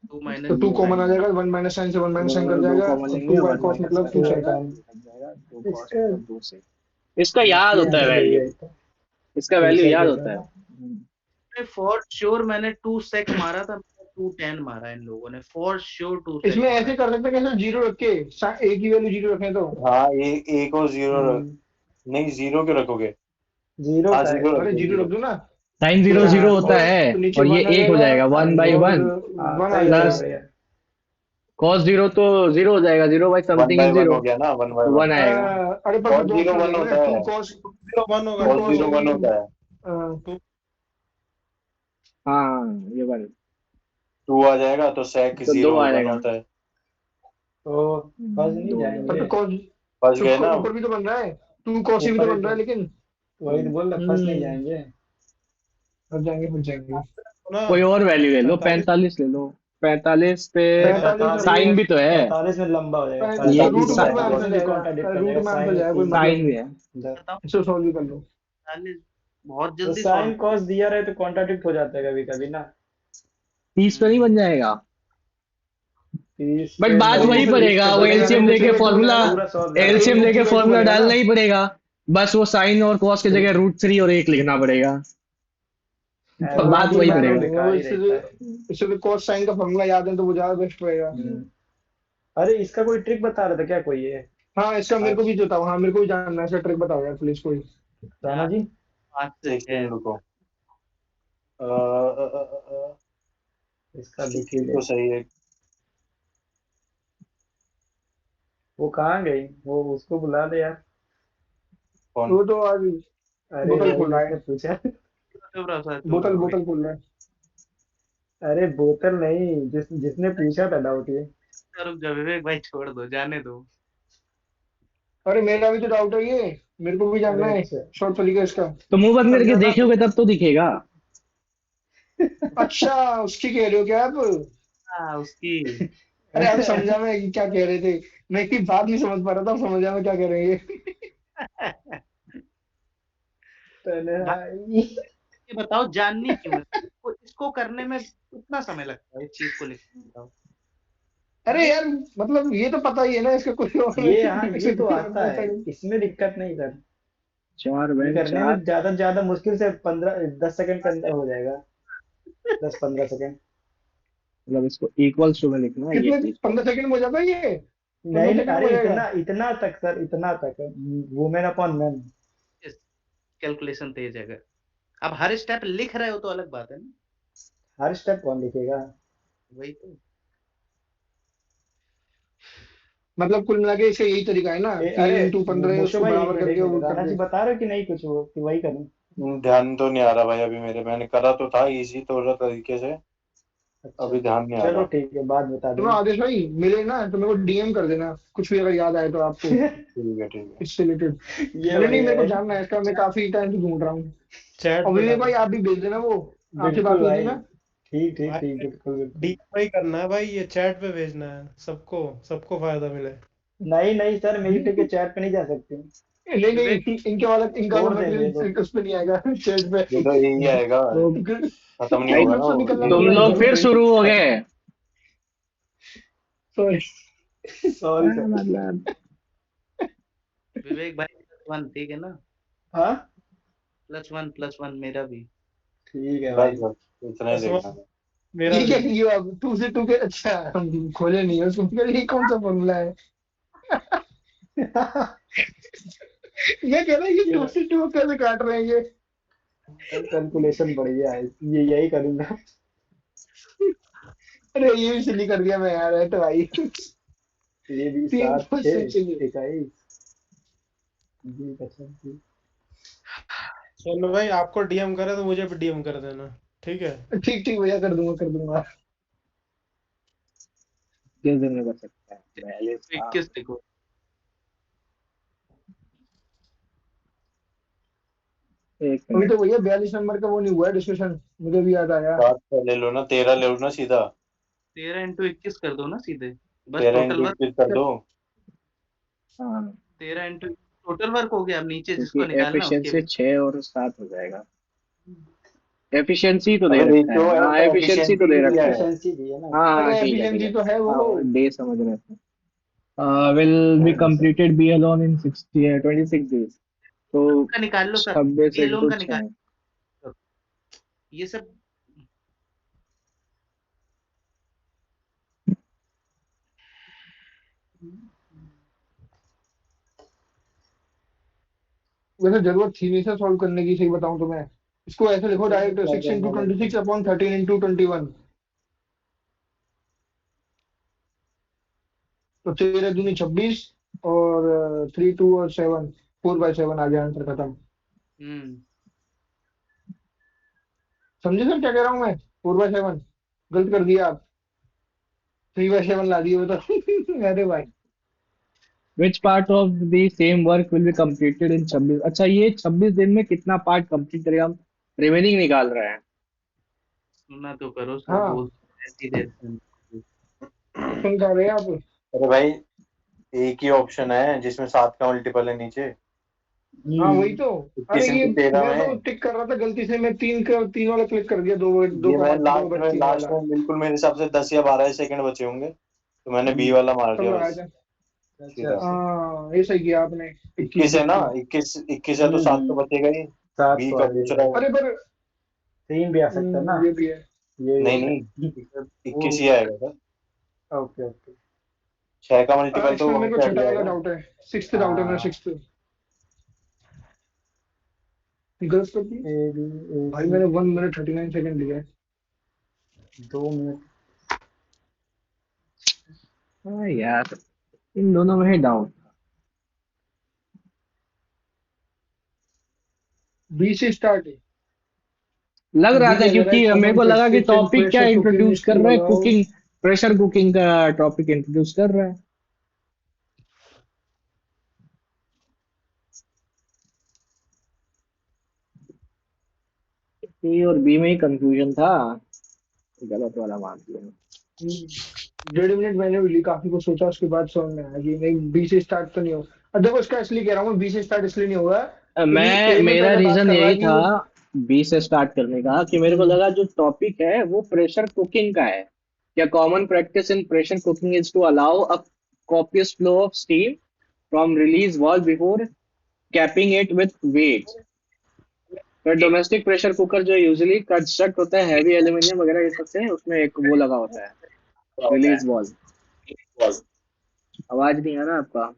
तो माइनस 2 2 कॉमन साइन। आ जाएगा, 1 माइनस साइन से 1 माइनस साइन कट दो जाएगा, कॉमन और लेंगे, 2 बाय 1 कॉस माइनस मतलब 2 2 साइन। टाइम लग जाएगा, 2 कॉस इसका मतलब 2 से। इसका याद ये होता है अंदर वैल्यू, ये था। इसका टू वैल्यू सेक याद होता होता है है। ना। फॉर श्योर मैंने 2 सेक मारा था, 210 मारा इन लोगों ने, फॉर श्योर 2 सेक इसमें मारा ऐसे है। कर सकते हैं कैसे, जीरो रख के एक ही वैल्यू जीरो रखें तो। हाँ, एक और जीरो हम्म, नहीं, जीरो क्यों रखोगे? जीरो हाँ, का है जीरो रख अरे दो, जीरो जीरो। रख दो ना। साइन तो 0 ऐसे 0 हाँ होता तो है, तो नीचे और ये 1 आ 1 हो जाएगा, जाएगा 1/1। और हाँ 1 आ सही है प्लस सही है। cos 0 तो 0 हो जाएगा, 0 by one something bye is one 0, हो गया ना, 1 1/1। आएगा। अरे पर फिर कॉस दो जीरो ऑप्शन हो वन जाएंगे ना, होता टू है। कॉस, 0 1 होगा। Two cos cos zero one होगी। होता है। हाँ ये 1, 2 आ जाएगा तो sec तो 2 0 1 आएगा। होता है। तो फंस नहीं 2 हो पर जाएंगे। तो जाएगा। कॉस, फंस तो गए ना। ऊपर भी तो बन रहा है, टू कॉस भी तो ऊपर ही बन रहा तो है लेकिन। वही तो बोल रहा फंस नहीं जाएंगे। फंस जाएंगे। ना कोई और वैल्यू ले लो, 45। 45 ले लो। 45 पे 45 रख लो। साइन भी तो है। 45 में लंबा हो जाएगा ये पैंतालीस रूट तो में सा, तो पैंतालीस आंसर में भी जाएगा, कॉन्ट्राडिक्ट कर रूट जाएगा में आंसर साइन जाएगा, कोई 30 मतलब साइन भी नहीं। है। इधर। बताओ, इसको सॉल्व भी कर लो। 40 बहुत तो जल्दी साइन सॉल्व। कॉस दिया रहे तो कॉन्ट्राडिक्ट हो जाता है कभी कभी ना। 30 पे नहीं बन जाएगा। 30 बट पे बात नहीं वही वो नहीं, फिर 30 पड़ेगा, पे वो बनेगा नहीं, एलसीएम बनेगा। वो लेके फिर एक वो फॉर्मूला, बनेगा ना, पूरा सॉल्व करना एक एलसीएम रूट लेके जीरो तो फॉर्मूला बनेगा ना। डालना ही पड़ेगा। बस वो साइन और कॉस की जगह √3 और 1 लिखना पड़ेगा। तो वो बात कोई वही लिखना बात तो पड़ेगा। नहीं है वो, बेकार ही इससे रहता है। इससे तो कॉस साइन का फॉर्मूला याद है तो वो ज्यादा बेस्ट रहेगा। अरे इसका कोई ट्रिक बता रहा था क्या कोई ये? हाँ इसका मेरे को आज भी बताओ, हाँ मेरे को भी जानना है, इसका ट्रिक बताओ यार प्लीज कोई। राणा जी। 5 एक सेक है। सेकंड रुको। अ, अ, अ, अ, अ, इसका लिख ही ये ले। तो सही है। वो कहाँ गई, वो उसको बुला ले यार। कौन? वो तो आज अरे बोतल वही खोल रहा जिसने है, पूछा। चुप रहो सर, चुप रहो। बोतल खोल रहा है। अरे बोतल नहीं, जिसने पूछा था डाउट ये। रुक जाओ विवेक भाई, छोड़ दो, जाने दो। अरे मेरा भी तो डाउट है ये, मेरे को भी जानना अरे है अच्छा। शॉर्ट तरीका इसका। तो मुंह बंद करके समझाना। देखोगे तब तो दिखेगा। अच्छा उसकी कह रहे हो क्या आप? हाँ उसकी। अरे आप समझा मैं कि क्या कह रहे थे, मैं इसकी बात नहीं समझ पा रहा था, समझा मैं क्या कह रहे हैं ये। तन्हाई। ये बताओ जाननी क्यों है इसको करने में कितना समय लगता है इस चीज को लिखने में, बताओ। अरे यार मतलब ये तो पता ही है ना इसका, कुछ और ये हाँ ये इसे तो कुछ आता है, और। इसमें दिक्कत नहीं सर। 4 ये बैंड करने 4, में ज्यादा से ज्यादा मुश्किल से 15 10 सेकंड के अंदर हो जाएगा। 10 15 सेकंड। मतलब इसको इक्वल्स टू में लिखना है, ये कितने इक्वल। 15 सेकंड में हो जाता है ये? नहीं 15 सेकंड में अरे हो जाएगा? इतना इतना तक सर, इतना तक। Women upon man. कैलकुलेशन तेज है अगर अब हर स्टेप लिख रहे हो तो अलग बात है ना। हर स्टेप कौन लिखेगा? वही तो। मतलब कुल मिला के इसका यही तरीका है ना, अरे 3 into 15 मोशो उसको भाई एक बराबर मिनट एक करके वो मिनट, राणा करके। जी बता रहे हो कि नहीं कुछ वो कि वही करूं? ध्यान तो नहीं आ रहा भाई अभी मेरे, मैंने करा तो था इजी तौर तरीके से। अच्छा अभी ध्यान नहीं आ चलो रहा। ठीक है, बाद बता सुनो देना। आदेश भाई, मिले ना तो मेरे को डीएम कर देना, कुछ भी अगर याद आए तो आपको ठीक है, ठीक है। इससे रिलेटेड। ये नहीं नहीं मेरे बढ़िया को है। जानना है इसका, मैं काफी टाइम से ढूंढ रहा हूँ। चैट और पे विवेक डालो भाई आप भी भेज देना वो, आपसे बात बिल्कुल हुई थी भाई। ना। ठीक ठीक ठीक भाई। बिल्कुल बिल्कुल। डीएम ही करना है भाई, ये चैट पे भेजना है, सबको सबको फायदा मिले। नहीं नहीं सर, मेरी टिकट चैट पे नहीं जा सकती। नहीं विवेक नहीं इनका वाला छोड़ देंगे ये तो। मैसेज उस पे नहीं आएगा चैट पे। ये तो यही आएगा। तो खत्म नहीं भाई होगा ग्रुप ना से वो, निकलना यही तुम पड़ेगा लोग आएगा। ग्रुप फिर से। शुरू हो गए। सॉरी। Sorry sir. मतलब विवेक भाई +1 ठीक है ना। हाँ +1 +1 मेरा भी। ठीक है बस भाई। बस इतना ही बस देखना वो मेरा ठीक भी। है ये अब 2 से 2 के अच्छा हम खोले नहीं है उसको फिर ये कौन सा फॉर्मूला है ये कह रहा है ये 2 से 2 कैसे काट रहे हैं ये कैलकुलेशन बढ़िया है, ये यही करूंगा। अरे ये भी सिली कर दिया मैं यार है तो भाई ये भी 3 7 क्वेश्चन 6 चाहिए 21 जी अच्छा जी। चलो भाई, आपको डीएम करे तो मुझे भी डीएम कर देना, ठीक है। ठीक ठीक भैया कर दूंगा किस दिन में कर सकता है 42 का? 21 देखो। एक अभी मिनट। तो भैया 42 नंबर का वो नहीं हुआ है डिस्कशन मुझे भी याद आया 7 का ले लो ना, 13 ले लो ना सीधा। 13 × 21 कर दो ना सीधे, बस 13 टोटल इंटू वर्क। 21 कर दो। हाँ 13 × टोटल वर्क हो गया, अब नीचे क्योंकि जिसको निकालना उसके एफिशिएंसी 6 और 7 हो जाएगा। एफिशिएंसी तो दे अबे रखा रेशियो है, है, हाँ ऊपर एफिशिएंसी तो एफिशिएंसी दे भी दिया रखा है। है। एफिशिएंसी दी है ना। हाँ हाँ अरे ठीक है ठीक एफिशिएंसी है। तो है वो हाँ डे समझ रहे थे। विल बी है ना sir. Completed be alone in 26 days. तो का निकाल लो सब, 26 ये लोन इंटू का निकाल 6। लो सब। ये सब वैसे जरूरत थी नहीं सर सॉल्व करने की सही बताऊं तो मैं इसको ऐसे लिखो चलो डायरेक्ट कर 6 देंगे इंटू ट्वेंटी लेकिन। सिक्स अपॉन 13 इंटू 21 तो 13 दूनी 26 और 3 2 और 7 4/7 आ गया आंसर खत्म हम्म समझे सर क्या कह रहा हूँ मैं 4/7 गलत कर दिया आप 3/7 ला दिए वो तो अरे भाई which part of the same work will be completed in 26? अच्छा ये 26 दिन में कितना पार्ट कंप्लीट करेगा, हम रिमेनिंग निकाल रहे हैं। सुना तो करो सर, हाँ बोल ऐसी देते हैं। ऑप्शन कह रहे हैं आप अरे भाई एक ही ऑप्शन है जिसमें 7 का मल्टीपल है नीचे। हाँ वही तो अरे 21 ये इंटू 13 मैं तो में। टिक कर रहा था गलती से मैं 3 वाला क्लिक कर दिया दो ये का मैं दो लास्ट बच में 3 लास्ट वाला में बिल्कुल मेरे हिसाब से 10 या 12 सेकंड बचे होंगे, तो मैंने बी वाला मार तब दिया लगाया बस था अच्छा सीधा। अच्छा। हाँ ये सही किया आपने 21 है ना, 21 21 है तो 7 तो बचेगा ही। 7 बी तो का आ पूछ रहा जाएगा। है। अरे पर 3 भी आ सकता है ना। ये भी है ये नहीं है। नहीं, वो 21 ही आएगा सर। Okay okay. 6 का मल्टीपल तो इसमें वहां मेरे को से हट छठा वाला जाएगा। डाउट है सिक्स्थ डाउट है मेरा हाँ। सिक्स्थ गलत कर दी ए बी ए भाई सी। मैंने 1 मिनट 39 सेकंड लिया है 2 मिनट। हाँ यार इन दोनों में ही डाउट बी से स्टार्ट है लग रहा बी था, क्या कह रहा है क्योंकि मेरे कॉमन को लगा कि प्रैक्टिस इन टॉपिक क्या प्रेशर कुकिंग इंट्रोड्यूस इज कर टू रहा है, अलाउ कुकिंग प्रेशर कुकिंग का टॉपिक इंट्रोड्यूस कर रहा है। सी और बी में ही कंफ्यूजन था, गलत वाला मान दिया। 1.5 मिनट मैंने भी ली काफी कुछ सोचा उसके बाद समझ में आया कि नहीं बी से स्टार्ट तो नहीं होगा अब देखो इसका इसलिए कह रहा हूँ बी से स्टार्ट इसलिए नहीं होगा क्योंकि मैं ए में मेरा पहले बात रीजन कर रहा यही है कि था वो बी से स्टार्ट करने का, कि मेरे को हम्म, लगा जो टॉपिक है वो प्रेशर कुकिंग का है। क्या common practice in pressure cooking is to allow a copious flow of steam from release valve before capping it with weights। तो डोमेस्टिक प्रेशर कुकर जो यूजुअली कंस्ट्रक्ट होता है हैवी एल्यूमिनियम वगैरह ये सब से, उसमें एक वो लगा होता है रिलीज वाल्व। आवाज नहीं आ रहा आपका?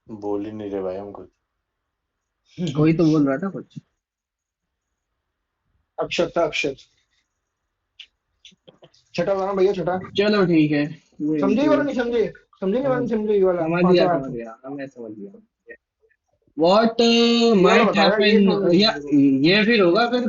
बोल ही नहीं रहे भाई हम कुछ। कोई तो बोल रहा था कुछ। अक्षर था अक्षर छठा वाला भैया छठा चलो ठीक है, वो समझे ये वाला इंक्लूड नहीं समझे समझे नहीं वाला समझ नहीं समझे ये वाला समझ गया पांचवा समझ गया, हाँ, मैं समझ गया। व्हाट ये वाला माइट बताओ यार ये हैपन, समझ नहीं या मेरे को ये फिर होगा फिर,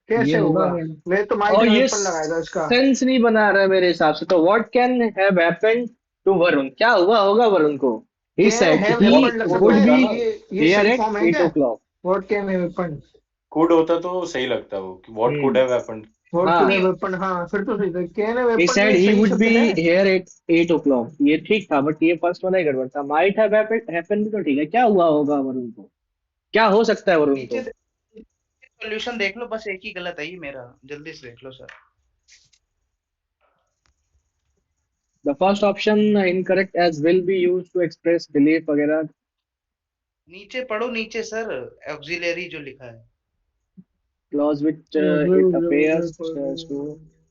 ये कैसे होगा होगा फिर। मैं तो माइट और है ये वेपन लगाया था इसका सेंस नहीं बना रहा है मेरे हिसाब से, तो what can have happened to Varun, क्या हुआ होगा वरुण को? He can said have he what weapon लग कोड सकता वुड है बी होता ना, ये हियर सही एट फॉर्म है 8 क्या o'clock। What can have weapon code होता तो सही लगता वो कि व्हाट कोड हम्म। है वेपन। व्हाट कुड हाँ हैव वेपन हाँ फिर तो सही था can have he weapon said में he सही would शब्द be है here at 8 o'clock, ये ठीक था, बट ये फर्स्ट वाला ही गड़बड़ था। माइट हैव हैपेंड भी तो ठीक है, क्या हुआ होगा वरुण को, क्या हो सकता है वरुण नीचे को? सॉल्यूशन देख लो, बस एक ही गलत है ये मेरा, जल्दी से देख लो sir. The first option incorrect as will be used to express belief वगैरह. नीचे पढ़ो, नीचे सर, ऑक्सिलरी जो लिखा है। Clause which it appears to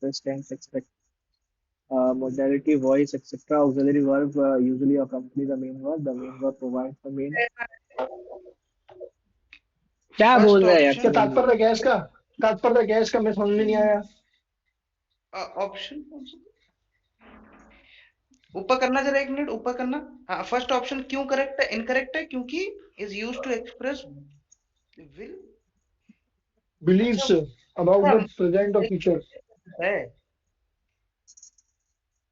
this tense expect modality, voice, etc. Auxiliary verb usually accompany the main verb. The main verb provides the main. क्या first बोल रहा है क्या ऑप्शन, तात्पर्य क्या है इसका? तात्पर्य क्या है इसका? मैं समझ में नहीं आया। ऑप्शन ऊपर करना, जरा 1 मिनट ऊपर करना। हाँ, फर्स्ट ऑप्शन क्यों करेक्ट है, इनकरेक्ट है? क्योंकि is used to express will believes about the present और फ्यूचर। है।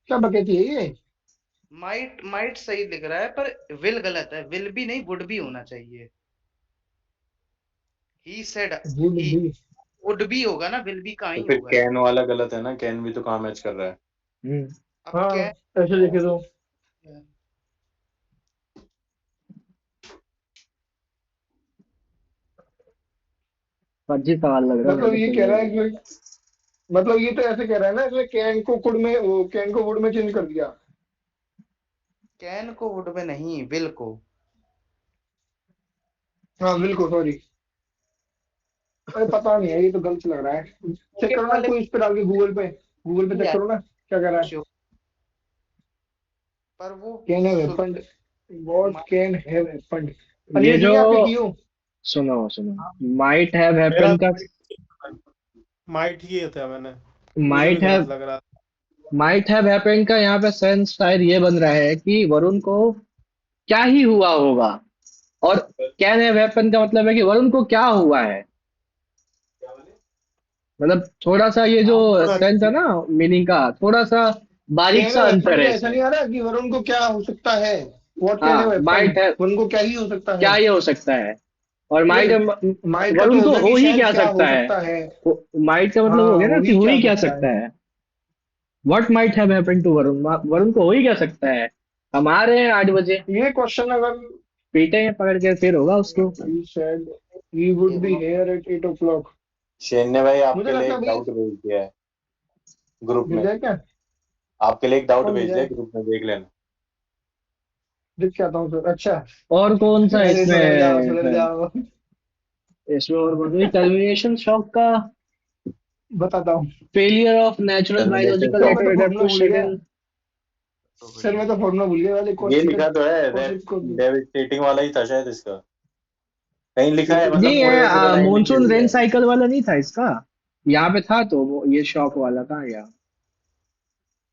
क्या बकैती है ये? माइट सही लिख रहा है, पर विल गलत है। विल भी नहीं, वुड भी होना चाहिए। He said, would he be. Would भी होगा ना, विल भी कहाँ तो ही फिर होगा। कैन वाला गलत है ना, कैन भी तो कहाँ मैच कर रहा है। अब हाँ, क्या ऐसे देखे तो फर्जी सवाल लग रहा है मतलब मुझे ये तो कह ये. रहा है कि, मतलब ये तो ऐसे कह रहा है ना, इसने कैन को कुड में, वो कैन को वुड में चेंज कर दिया। कैन को वुड में नहीं, विल को। हाँ, विल को, सॉरी। अरे पता नहीं है, ये तो गलत लग रहा है। चेक करो ना, कोई इस पे डाल के गूगल पे चेक करो ना क्या कह रहा है। पर वो can have happened, what can have happened. ये अनिल जो जी आपके कियो। सुनो माइट हैव मेरा हैपेंड का माइट किए थे मैंने, मुझे भी माइट गलत हैव लग रहा। माइट हैव हैपेंड का यहाँ पे सेंस शायद ये बन रहा है कि वरुण को क्या ही हुआ होगा, और कैन हैव हैपेंड का मतलब है कि वरुण को क्या हुआ है. मतलब थोड़ा सा ये जो थोड़ा सेंस है ना मीनिंग का, थोड़ा सा बारीक कैन सा हैव अंतर हैपेंड है का ऐसा इसमें. नहीं आ रहा कि वरुण को क्या हो सकता है। व्हाट कैन हैव हाँ हैपेंड, माइट है, वरुण को क्या ही हो सकता क्या है। ये हो सकता है, और माइट नहीं, माइट का तो वरुण हो को गया हो कि ही शायद क्या क्या हो सकता है. सकता है। माइट का मतलब हो हाँ, गया ना हो कि ही हो क्या ही क्या सकता है। सकता है. What might have happened to Varun, Varun को हो ही क्या सकता है. हम आ रहे हैं 8 बजे, ये क्वेश्चन अगर पीटे हैं पकड़ के फिर होगा उसको. he said he would be here at 8 o'clock। शैन्य भाई मुझे आपके लिए लगता है एक भैया, डाउट भेज दिया है ग्रुप मिल में। जाए क्या? आपके लिए एक डाउट कौन मिल भेज दिया जाए? है ग्रुप में, देख लेना। देख के आता हूँ सर। अच्छा। और कौन सा अरे इसमें सुधर जाओ, सुधर है? जाओ। इसमें और कोई टर्मिनेशन शॉक का बताता हूँ। Failure of natural termination biological sir मैं तो रिप्रोडक्टिव फॉर्मूला भूल गया। शेड्यूल. सर मैं तो फॉर्मूला भूल गया वाले ये कॉसेक। लिखा तो है, कॉसेक को डेविडेटिंग वाला ही था शायद इसका। कहीं लिखा है, जी मतलब पूरे के पूरे है, लाइन लिखी मॉनसून हुई रेन है। साइकिल वाला नहीं था इसका, यहाँ पे था तो ये शॉक वाला कहाँ गया.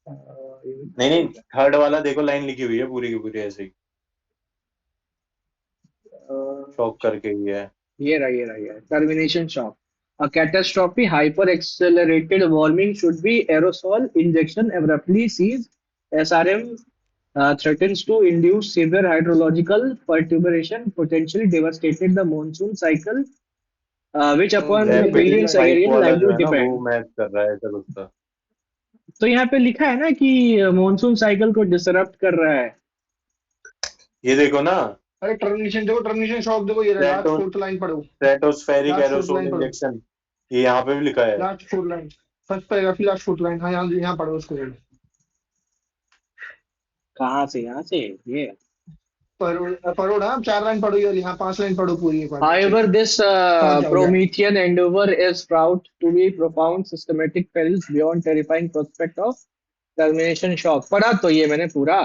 नहीं नहीं, थर्ड वाला देखो, लाइन लिखी हुई है पूरी की पूरी ऐसे ही, शॉक करके ही है। ये रहा termination shock. A catastrophe hyper accelerated warming should be aerosol injection abruptly cease. SRM threatens to induce severe hydrological perturbation, potentially devastated the monsoon cycle, which upon rapid billions line. Spike agrarian वाला जो है livelihood ना, वो depend. Match कर रहा है sir उसका। तो यहाँ पे लिखा है ना कि मॉनसून साइकिल को डिसरप्ट कर रहा है. ये देखो ना, अरे टर्मिनेशन देखो, टर्मिनेशन शॉक देखो, ये लास्ट फोर्थ लाइन पढ़ो। Stratospheric last fourth aerosol line पढ़ो। इंजेक्शन, ये यहाँ पे भी लिखा है। Last fourth line, first paragraph की लास्ट फोर्थ लाइन। हाँ, यहाँ पढ़ो उसको। कहाँ से, यहाँ से ये. पढ़ो ना, 4 लाइन पढ़ो, ये यहाँ 5 लाइन पढ़ो पूरी एक बार से। However, this कहाँ क्या हो गया? Promethean endeavor is fraught to be profound systematic perils beyond terrifying prospect of termination shock. पढ़ा तो ये मैंने पूरा.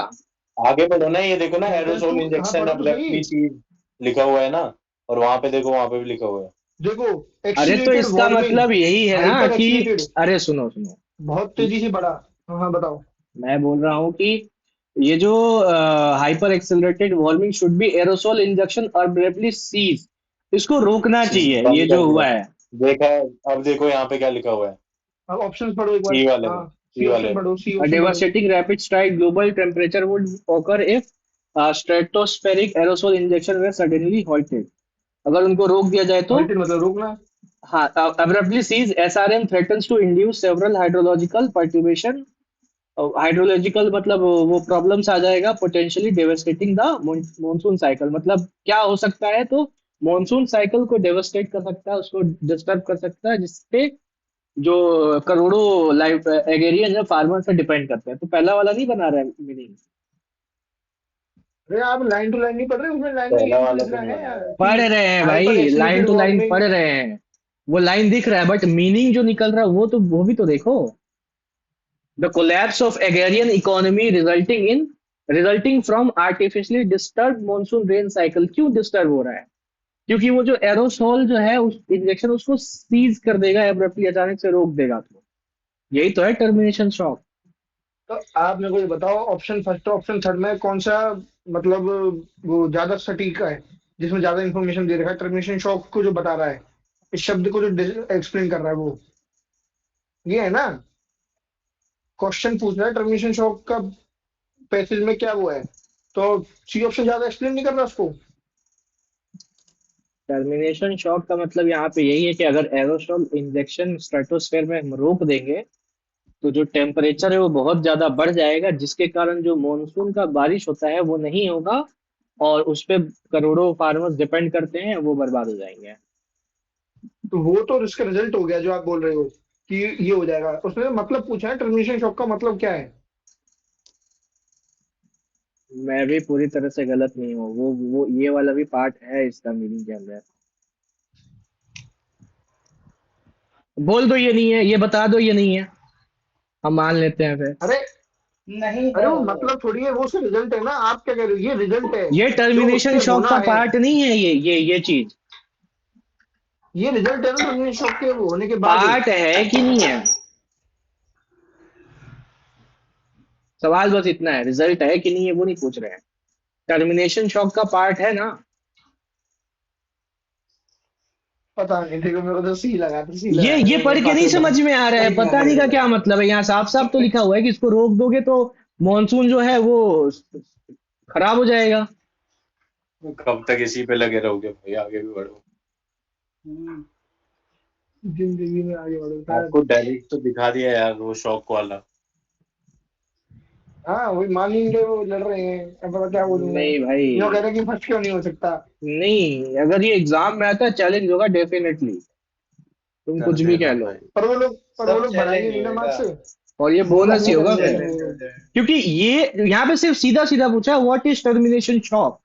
आगे बढ़ो ना, ये देखो ना, अरे एरोसोल तू हाँ इंजेक्शन पढ़ो तो अब्रप्टली सही। सीज लिखा हुआ है ना, और वहां पे देखो, वहां पे भी लिखा हुआ है। देखो, अरे तो एक्सीलेटेड इसका वार्मिंग, मतलब यही है ना हाइपर कि, एक्सीलेटेड, अरे सुनो सुनो, बहुत तेजी से बढ़ा। हाँ हाँ, बताओ। मैं बोल रहा हूँ कि ये जो hyper accelerated warming should be aerosol injection abruptly cease, इसको रोकना सीज चाहिए ये बंद जो कर दिया, हुआ है. देखा है। अब देखो यहाँ पे क्या लिखा हुआ है, अब ऑप्शंस पढ़ो एक बार। सी वाले में, हाँ, सी सी वाले ऑप्शन में। पढ़ो, सी A ऑप्शन पढ़ो। devastating rapid strike global temperature would occur if stratospheric aerosol injection were suddenly halted. अगर उनको रोक दिया जाए तो. हॉल्टेड मतलब रोकना। हाँ, abruptly cease. SRM threatens to induce several hydrological perturbation. Hydrological मतलब वो प्रॉब्लम्स आ जाएगा, potentially devastating the monsoon cycle. मतलब क्या हो सकता है, तो मॉनसून साइकिल को डेवास्टेट कर सकता है, उसको डिस्टर्ब कर सकता है, जिसपे जो करोड़ों लाइफ एगेरियन है फार्मर से डिपेंड करते हैं, तो पहला वाला नहीं बना रहा है मीनिंग। अरे आप लाइन टू लाइन नहीं पढ़ रहे, उसमें लाइन में पहला यही तो वाला लिख तो रहा नहीं है बना यार रहा। पढ़ कि रहे हैं हाइपर भाई, line accelerated to line warming. पढ़ रहे हैं। वो लाइन दिख रहा है बट मीनिंग जो निकल रहा है वो भी तो देखो। The collapse of agrarian economy resulting from artificially disturb monsoon rain cycle. क्यों डिस्टर्ब हो रहा है? क्योंकि वो जो एरोसोल जो है उस इंजेक्शन उसको सीज कर देगा, एब्रप्टली अचानक से रोक देगा। तो यही तो है टर्मिनेशन शॉक। तो आप मेरे को ये बताओ, ऑप्शन फर्स्ट और ऑप्शन थर्ड में कौन सा मतलब वो ज्यादा सटीक है, जिसमें ज्यादा इंफॉर्मेशन दे रखा है टर्मिनेशन शॉक को जो बता रहा है, इस शब्द को जो एक्सप्लेन कर रहा है वो ये है ना। क्वेश्चन पूछ रहा है टर्मिनेशन शॉक का पैसेज में क्या वो है, तो सी ऑप्शन ज्यादा एक्सप्लेन नहीं कर रहा उसको। टर्मिनेशन शॉक का मतलब यहाँ पे यही है कि अगर एरोसोल इंजेक्शन स्ट्रेटोस्फेयर में हम रोक देंगे तो जो टेम्परेचर है वो बहुत ज्यादा बढ़ जाएगा, जिसके कारण जो मॉनसून का बारिश होता है वो नहीं होगा, और उस पे करोड़ों फार्मर्स डिपेंड करते हैं, वो बर्बाद हो जाएंगे। तो वो तो इसका रिजल्ट हो गया जो आप बोल रहे हो कि ये हो जाएगा, उसने मतलब पूछा है टर्मिनेशन शॉक का मतलब क्या है। मैं भी पूरी तरह से गलत नहीं हूँ, वो ये वाला भी पार्ट है इसका मीनिंग के अंदर। बोल दो ये नहीं है, ये बता दो ये नहीं है, हम मान लेते हैं फिर। अरे नहीं अरे है वो वो। मतलब थोड़ी है, वो उसका रिजल्ट है ना, आप क्या कह रहे हो, ये रिजल्ट है ये जो टर्मिनेशन उससे शॉक होना का है। पार्ट नहीं है ये चीज। ये रिजल्ट है ना टर्मिनेशन शॉक के होने के बाद। पार्ट है कि नहीं है, सवाल बस इतना है, रिजल्ट है कि नहीं है वो नहीं पूछ रहे हैं। टर्मिनेशन शॉक का पार्ट है ना। पता नहीं, देखो मेरे को तो सी लगा, तो सी लगा ये रहे पढ़ हो के नहीं पास समझ में आ रहा है, सही पता नहीं का क्या मतलब है। यहाँ साफ साफ तो लिखा हुआ है कि इसको रोक दोगे तो मॉनसून जो है वो खराब हो जाएगा। कब तक इसी पे लगे रहोगे भाई, आगे भी बढ़ो। जिंदगी में आगे बढ़ता है। आपको डायरेक्ट तो दिखा दिया यार वो शॉक वाला। हाँ वही मान ही नहीं रहे, वो लड़ रहे हैं, अब पता क्या बोलूं मैं। नहीं भाई, यो कह रहे हैं कि फर्स्ट क्यों नहीं हो सकता। नहीं, अगर ये एग्जाम में आता है चैलेंज होगा डेफिनेटली, तुम कर कुछ भी कह देना लो। भाई। पर वो सब लोग बढ़ाएंगे चैलेंज नहीं ना होएगा। मार्क्स। और ये बोनस बोनस ही नहीं होगा सब करेंगे फिर, चैलेंज हो वो। जाए। क्योंकि ये यहाँ पे सिर्फ सीधा सीधा पूछा है व्हाट इज टर्मिनेशन शॉक।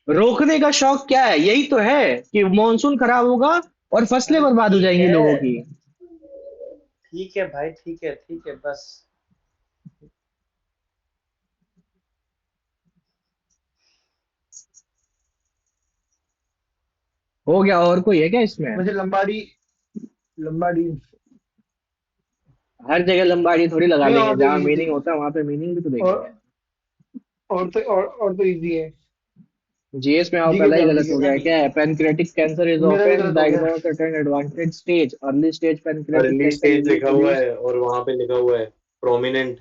रोकने का शौक क्या है? यही तो है कि मॉनसून खराब होगा और फसलें अरे बर्बाद हो ठीक जाएंगी लोगों है, की। ठीक है भाई, ठीक है बस। हो गया, और कोई है क्या इसमें? मुझे लंबाड़ी, लंबाड़ी हर जगह लंबाड़ी थोड़ी लगा नहीं, देंगे, और तो जहाँ इजी, मीनिंग होता है वहां पे मीनिंग भी तो और देखेंगे। और तो इजी है। जीएस में आओ, जीके पहला पे ही आओ, गलत जीके हो पे। गया। क्या है? पेनक्रेटिक कैंसर इज मेरा भी ऑफन गलत हो गया। Diagnosed at an advantage stage. Early stage pancreatic early cancer stage usually लिखा हुआ है और वहां पे लिखा हुआ है prominent.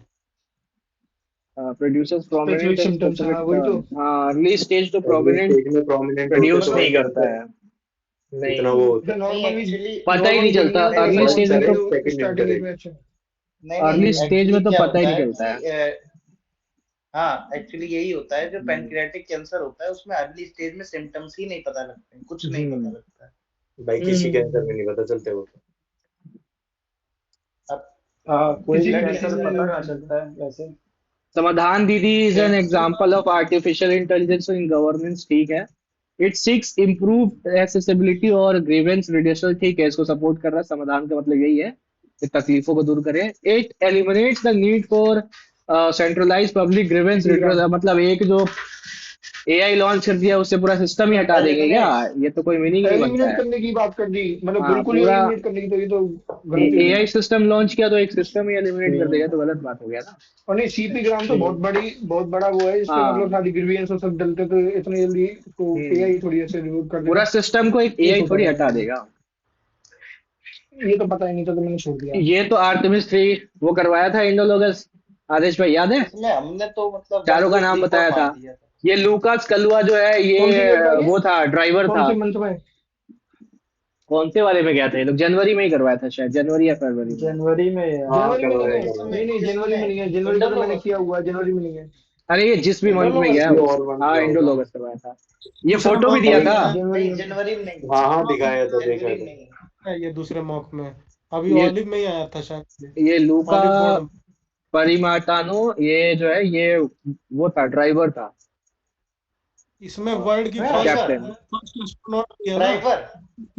Producers prominent specific and symptoms, हाँ स्पेसिफिक। वही तो। हाँ, अर्ली स्टेज तो अर्ली प्रोमिनेंट स्टेज में प्रोमिनेंट हो तो प्रोड्यूस मतलब नहीं समझ करता सकते है। हो कितना नहीं, वो होता जो है। नहीं नॉर्मली, एक्चुअली, पता ही नहीं नॉर्मल चलता दुनिया में अर्ली ऐसा फर्स्ट स्टेज होता में है तो। करेक्ट जो सेकंड स्टार्टिंग एज में। इनकरेक्ट। अच्छा। अर्ली नहीं स्टेज एक्चुअली में तो क्या पता ही होता नहीं है चलता है। कि हाँ एक्चुअली यही होता है, जो पैनक्रियाटिक कैंसर होता है उसमें अर्ली स्टेज में सिम्टम्स ही नहीं पता लगते हैं, कुछ नहीं पता हम्म। लगता है। भाई किसी कैंसर में नहीं पता चलते वो। अब हाँ, कोई किसी भी ब्लड भी कैंसर डिसीज टेस्ट में पता नहीं कहाँ होता। चलता है वैसे। समाधान दीदी is an cancer example of artificial intelligence in governance, ठीक है। इट सिक्स इम्प्रूव एक्सेसिबिलिटी और ग्रीवेंस रिड्यूसल, ठीक है, इसको सपोर्ट कर रहा है। समाधान का मतलब यही है कि तकलीफों को दूर करें। It eliminates the need for centralize public grievance CPGRAMS, redressal, मतलब एक जो एआई लॉन्च कर दिया उससे पूरा सिस्टम ही हटा देंगे क्या? एलिमिनेट्स। ये तो कोई मीनिंग ही नहीं बनता एलिमिनेट है। करने की बात कर दी, मतलब हाँ, बिल्कुल ही पूरा एलिमिनेट करने की, तो ये तो गलत ही हो एआई गया। सिस्टम लॉन्च किया तो एक सिस्टम ही एलिमिनेट कर देगा, हम्म, तो गलत बात हो गया ना। और नहीं, सीपी ग्राम तो हम्म। बहुत बड़ा वो है, जिसपे मतलब हाँ। सारी ग्रीवियंस और सब डलते, तो इतनी जल्दी इसको हम्म। एआई थोड़ी ऐसे रिमूव कर पूरा देगा। सिस्टम को एक ये एआई सोचा थोड़ी था हटा मैंने, देगा। ये तो पता ही नहीं था, तो मैंने छोड़ दिया। ये तो आर्टेमिस 3 वो करवाया था इंडोलोगस, आदेश भाई याद है? इसमें हमने तो मतलब वन चारों का टू नाम थ्री फोर बताया था। मार दिया था। ये लूकास कलुआ जो है कौन सी ईयर था ये ये, वो था, ड्राइवर कौन था। से मंथ में। कौन से वाले में गया था ये लोग? जनवरी में ही करवाया था शायद, जनवरी या फरवरी में। जनवरी में यार। हाँ जनवरी में नहीं करवाया है, करवाया। नहीं जनवरी में किसमें? नहीं है, जनवरी को तो मैंने इंडोलोगस किया में? हुआ है, जनवरी में नहीं है। अरे ये जिस भी मंथ में इंडोलोगस गया किसी में? है और मंथ हाँ में होगा। इंडोलोगस करवाया था। ये तो सर फोटो भी कौन दिया सी, था। नहीं जनवरी नहीं में। जनवरी में नहीं, हाँ हाँ दिखाया था, देखा जनवरी में था। नहीं। है ये दूसरे मॉक में। अभी ये ऑलिव में ही आया था शायद, ये लूका ऑलिव बॉर्ड। परिमाटानो, ये जो है ये वो था, ड्राइवर था, इसमें वर्ल्ड की हाँ first captain. Sir, first astronaut भी है ना, ड्राइवर।